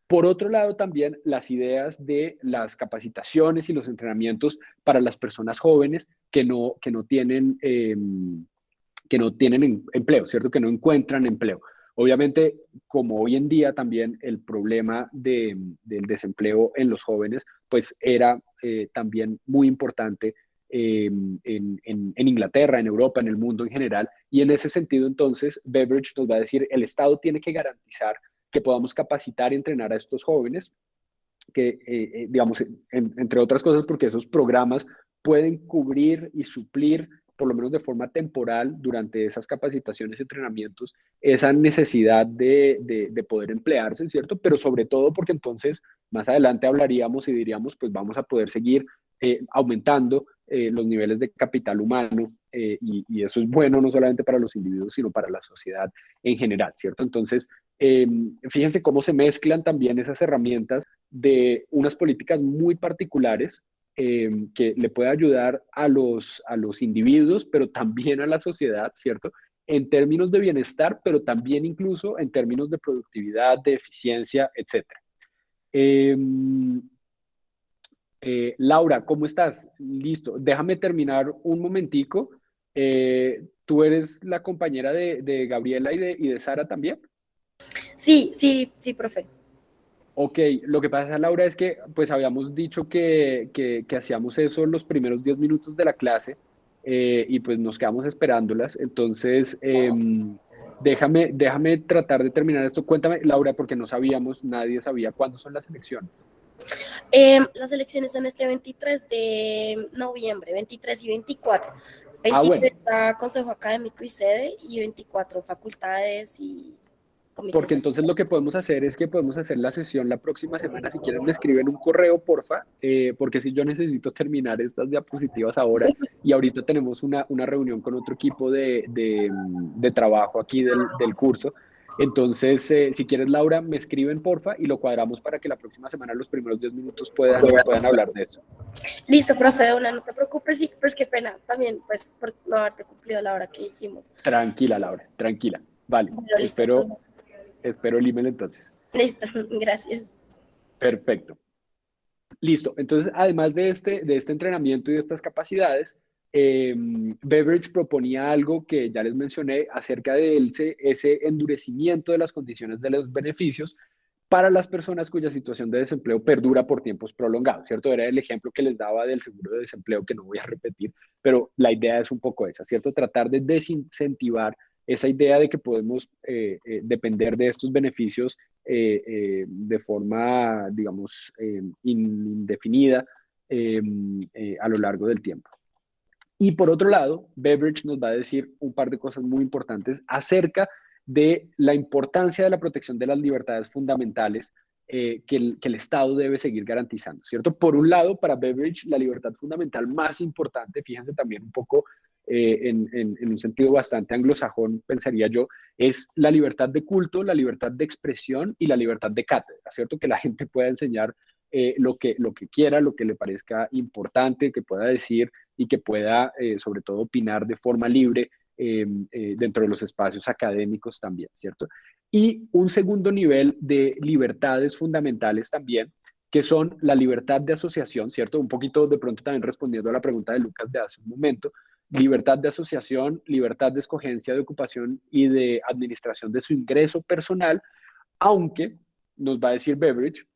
Por otro lado, también las ideas de las capacitaciones y los entrenamientos para las personas jóvenes que no tienen empleo, ¿cierto? Que no encuentran empleo. Obviamente, como hoy en día también el problema del desempleo en los jóvenes, pues era también muy importante en Inglaterra, en Europa, en el mundo en general. Y en ese sentido, entonces, Beveridge nos va a decir, el Estado tiene que garantizar que podamos capacitar y entrenar a estos jóvenes, que, digamos, entre otras cosas, porque esos programas pueden cubrir y suplir por lo menos de forma temporal, durante esas capacitaciones y entrenamientos, esa necesidad de poder emplearse, ¿cierto? Pero sobre todo porque entonces más adelante hablaríamos y diríamos, pues vamos a poder seguir aumentando los niveles de capital humano y eso es bueno no solamente para los individuos, sino para la sociedad en general, ¿cierto? Entonces, fíjense cómo se mezclan también esas herramientas de unas políticas muy particulares que le puede ayudar a los individuos, pero también a la sociedad, ¿cierto? En términos de bienestar, pero también incluso en términos de productividad, de eficiencia, etcétera. Laura, ¿cómo estás? Listo. Déjame terminar un momentico. ¿Tú eres la compañera de Gabriela y de Sara también? Sí, sí, sí, profe. Ok, lo que pasa, Laura, es que pues habíamos dicho que hacíamos eso los primeros 10 minutos de la clase y pues nos quedamos esperándolas. Entonces, déjame tratar de terminar esto. Cuéntame, Laura, porque no sabíamos, nadie sabía cuándo son las elecciones. Las elecciones son este 23 de noviembre, 23 y 24. Ah, 23 bueno, está Consejo Académico y Sede y 24 facultades y comités porque entonces lo que asesores. podemos hacer es que podemos hacer la sesión la próxima semana. Si quieren, me escriben un correo, porfa, porque si yo necesito terminar estas diapositivas ahora y ahorita tenemos una reunión con otro equipo de trabajo aquí del curso. Entonces, si quieres, Laura, me escriben, porfa, y lo cuadramos para que la próxima semana, los primeros 10 minutos, puedan hablar de eso. Listo, profe, de una, no te preocupes, sí, pues qué pena también, pues por no haberte cumplido la hora que dijimos. Tranquila, Laura, tranquila. Vale, Bueno, listo, espero, entonces, espero el email entonces. listo, gracias. Perfecto. Listo. Entonces, además de este entrenamiento y de estas capacidades, Beveridge proponía algo que ya les mencioné acerca de ese endurecimiento de las condiciones de los beneficios para las personas cuya situación de desempleo perdura por tiempos prolongados, ¿cierto? Era el ejemplo que les daba del seguro de desempleo, que no voy a repetir, pero la idea es un poco esa, ¿cierto? Tratar de desincentivar esa idea de que podemos depender de estos beneficios de forma, digamos, indefinida a lo largo del tiempo. Y por otro lado, Beveridge nos va a decir un par de cosas muy importantes acerca de la importancia de la protección de las libertades fundamentales que el Estado debe seguir garantizando, ¿cierto? Por un lado, para Beveridge, la libertad fundamental más importante, fíjense también un poco en un sentido bastante anglosajón, pensaría yo, es la libertad de culto, la libertad de expresión y la libertad de cátedra, ¿cierto? Que la gente pueda enseñar lo que quiera, lo que le parezca importante, que pueda decir y que pueda, sobre todo, opinar de forma libre dentro de los espacios académicos también, ¿cierto? Y un segundo nivel de libertades fundamentales también, que son la libertad de asociación, ¿cierto? Un poquito de pronto también respondiendo a la pregunta de Lucas de hace un momento, libertad de asociación, libertad de escogencia de ocupación y de administración de su ingreso personal, aunque, nos va a decir Beveridge,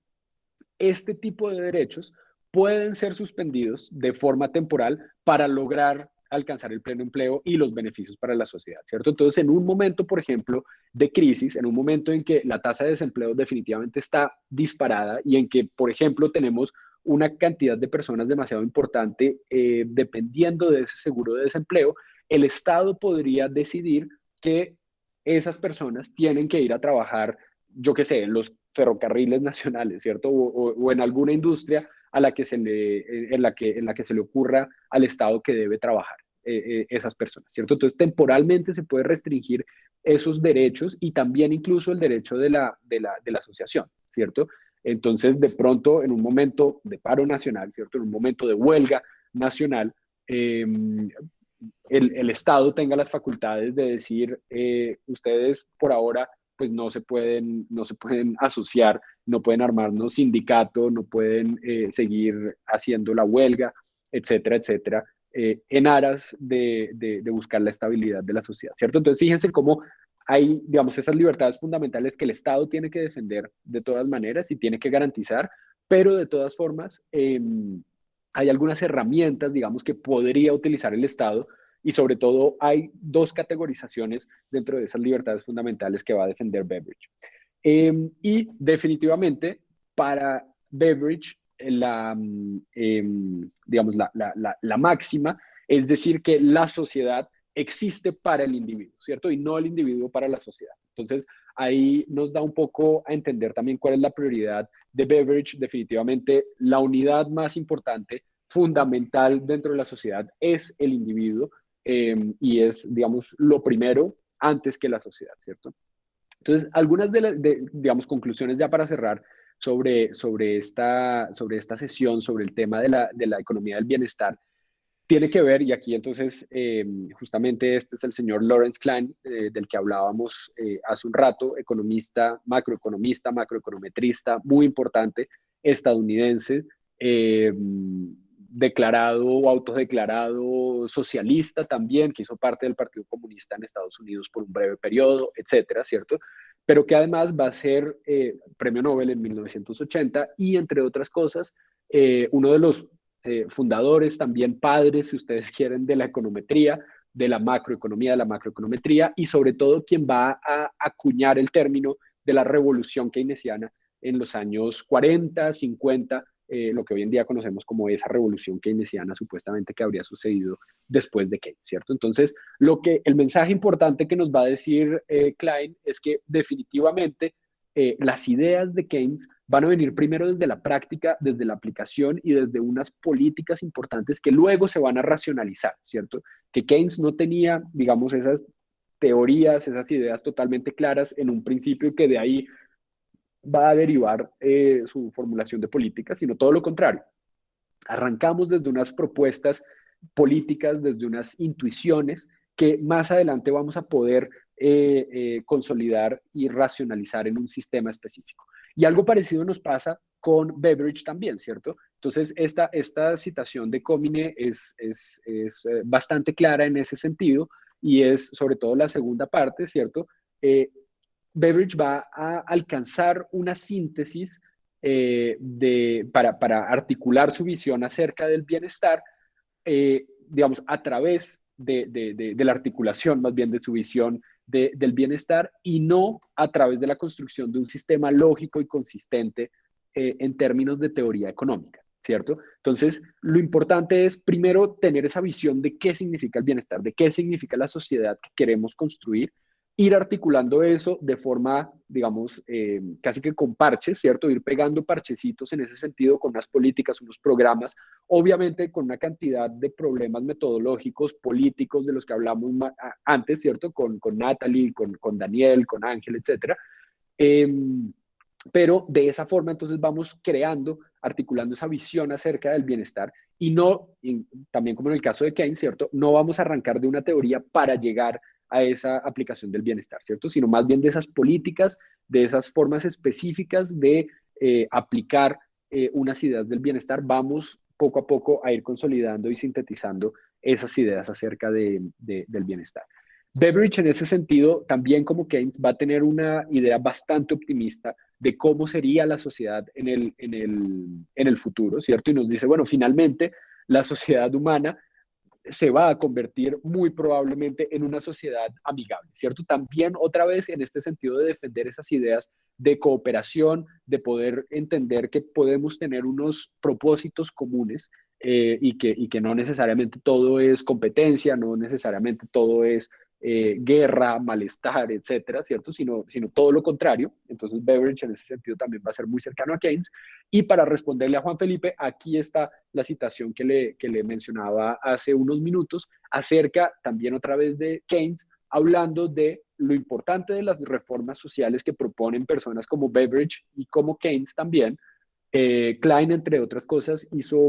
este tipo de derechos pueden ser suspendidos de forma temporal para lograr alcanzar el pleno empleo y los beneficios para la sociedad, ¿cierto? Entonces, en un momento, por ejemplo, de crisis, en un momento en que la tasa de desempleo definitivamente está disparada y en que, por ejemplo, tenemos una cantidad de personas demasiado importante dependiendo de ese seguro de desempleo, el Estado podría decidir que esas personas tienen que ir a trabajar, yo qué sé, en los ferrocarriles nacionales, ¿cierto? O en alguna industria a la que en la que se le ocurra al Estado que debe trabajar esas personas, ¿cierto? Entonces, temporalmente se puede restringir esos derechos y también incluso el derecho de la asociación, ¿cierto? Entonces, de pronto, en un momento de paro nacional, ¿cierto? En un momento de huelga nacional, el Estado tenga las facultades de decir, ustedes por ahora pues no se pueden asociar, no pueden armarnos sindicato, no pueden seguir haciendo la huelga, etcétera, etcétera, en aras de buscar la estabilidad de la sociedad, ¿cierto? Entonces, fíjense cómo hay, digamos, esas libertades fundamentales que el Estado tiene que defender de todas maneras y tiene que garantizar, pero de todas formas, hay algunas herramientas, digamos, que podría utilizar el Estado y sobre todo hay dos categorizaciones dentro de esas libertades fundamentales que va a defender Beveridge. Y definitivamente para Beveridge, digamos, la máxima es decir, que la sociedad existe para el individuo, ¿cierto? Y no el individuo para la sociedad. Entonces, ahí nos da un poco a entender también cuál es la prioridad de Beveridge. Definitivamente, la unidad más importante, fundamental dentro de la sociedad es el individuo, y es, digamos, lo primero antes que la sociedad, ¿cierto? Entonces, algunas digamos, conclusiones ya para cerrar sobre esta sesión, sobre el tema de la economía del bienestar, tiene que ver, y aquí entonces justamente este es el señor Lawrence Klein, del que hablábamos hace un rato, economista, macroeconometrista, muy importante, estadounidense, declarado o autodeclarado socialista también, que hizo parte del Partido Comunista en Estados Unidos por un breve periodo, etcétera, ¿cierto? Pero que además va a ser premio Nobel en 1980 y, entre otras cosas, uno de los fundadores, también padres, si ustedes quieren, de la econometría, de la macroeconomía, de la macroeconometría, y sobre todo quien va a acuñar el término de la revolución keynesiana en los años 40, 50, lo que hoy en día conocemos como esa revolución keynesiana supuestamente que habría sucedido después de Keynes, ¿cierto? Entonces, el mensaje importante que nos va a decir Klein es que definitivamente las ideas de Keynes van a venir primero desde la práctica, desde la aplicación y desde unas políticas importantes que luego se van a racionalizar, ¿cierto? Que Keynes no tenía, digamos, esas teorías, esas ideas totalmente claras en un principio y que de ahí va a derivar su formulación de políticas, sino todo lo contrario. Arrancamos desde unas propuestas políticas, desde unas intuiciones que más adelante vamos a poder consolidar y racionalizar en un sistema específico. Y algo parecido nos pasa con Beveridge también, ¿cierto? Entonces, esta citación de Comine es bastante clara en ese sentido y es sobre todo la segunda parte, ¿cierto? Beveridge va a alcanzar una síntesis para articular su visión acerca del bienestar, digamos, a través de la articulación más bien de su visión del bienestar y no a través de la construcción de un sistema lógico y consistente en términos de teoría económica, ¿cierto? Entonces, lo importante es primero tener esa visión de qué significa el bienestar, de qué significa la sociedad que queremos construir, ir articulando eso de forma, digamos, casi que con parches, ¿cierto? Ir pegando parchecitos en ese sentido con unas políticas, unos programas, obviamente con una cantidad de problemas metodológicos, políticos, de los que hablamos antes, ¿cierto? Con Natalie, con Daniel, con Ángel, etcétera. Pero de esa forma entonces vamos creando, articulando esa visión acerca del bienestar y no, también como en el caso de Keynes, ¿cierto? No vamos a arrancar de una teoría para llegar a esa aplicación del bienestar, ¿cierto? Sino más bien de esas políticas, de esas formas específicas de aplicar unas ideas del bienestar, vamos poco a poco a ir consolidando y sintetizando esas ideas acerca del bienestar. Beveridge en ese sentido, también como Keynes, va a tener una idea bastante optimista de cómo sería la sociedad en el futuro, ¿cierto? Y nos dice, bueno, finalmente la sociedad humana se va a convertir muy probablemente en una sociedad amigable, ¿cierto? También otra vez en este sentido de defender esas ideas de cooperación, de poder entender que podemos tener unos propósitos comunes y que no necesariamente todo es competencia, no necesariamente todo es guerra, malestar, etcétera, ¿cierto? Sino todo lo contrario. Entonces Beveridge en ese sentido también va a ser muy cercano a Keynes. Y para responderle a Juan Felipe, aquí está la citación que le mencionaba hace unos minutos acerca también otra vez de Keynes, hablando de lo importante de las reformas sociales que proponen personas como Beveridge y como Keynes también. Klein, entre otras cosas, hizo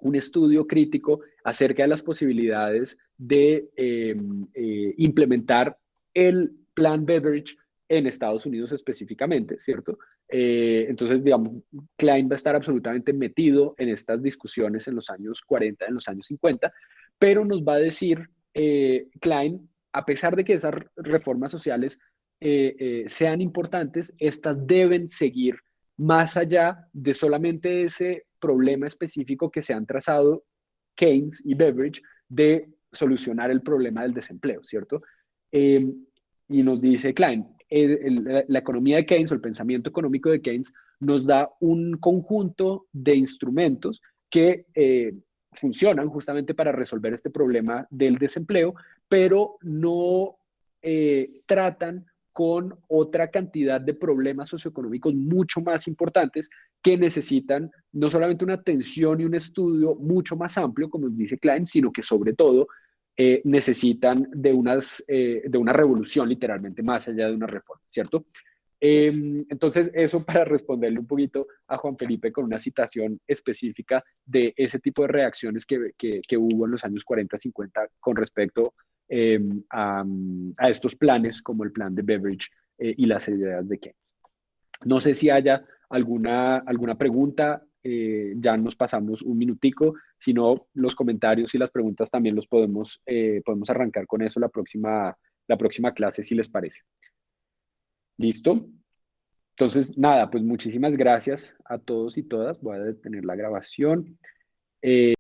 un estudio crítico acerca de las posibilidades de implementar el plan Beveridge en Estados Unidos específicamente, ¿cierto? Entonces, digamos, Klein va a estar absolutamente metido en estas discusiones en los años 40, en los años 50, pero nos va a decir Klein, a pesar de que esas reformas sociales sean importantes, estas deben seguir más allá de solamente ese problema específico que se han trazado Keynes y Beveridge de solucionar el problema del desempleo, ¿cierto? Y nos dice Klein, la economía de Keynes o el pensamiento económico de Keynes nos da un conjunto de instrumentos que funcionan justamente para resolver este problema del desempleo, pero no tratan con otra cantidad de problemas socioeconómicos mucho más importantes que necesitan no solamente una atención y un estudio mucho más amplio, como dice Klein, sino que sobre todo necesitan de una revolución literalmente más allá de una reforma, ¿cierto? Entonces, eso para responderle un poquito a Juan Felipe con una citación específica de ese tipo de reacciones que hubo en los años 40, 50 con respecto a estos planes como el plan de Beveridge y las ideas de Keynes. No sé si haya alguna pregunta, ya nos pasamos un minutico, si no, los comentarios y las preguntas también los podemos arrancar con eso la próxima clase, si les parece. ¿Listo? Entonces, nada, pues muchísimas gracias a todos y todas. Voy a detener la grabación.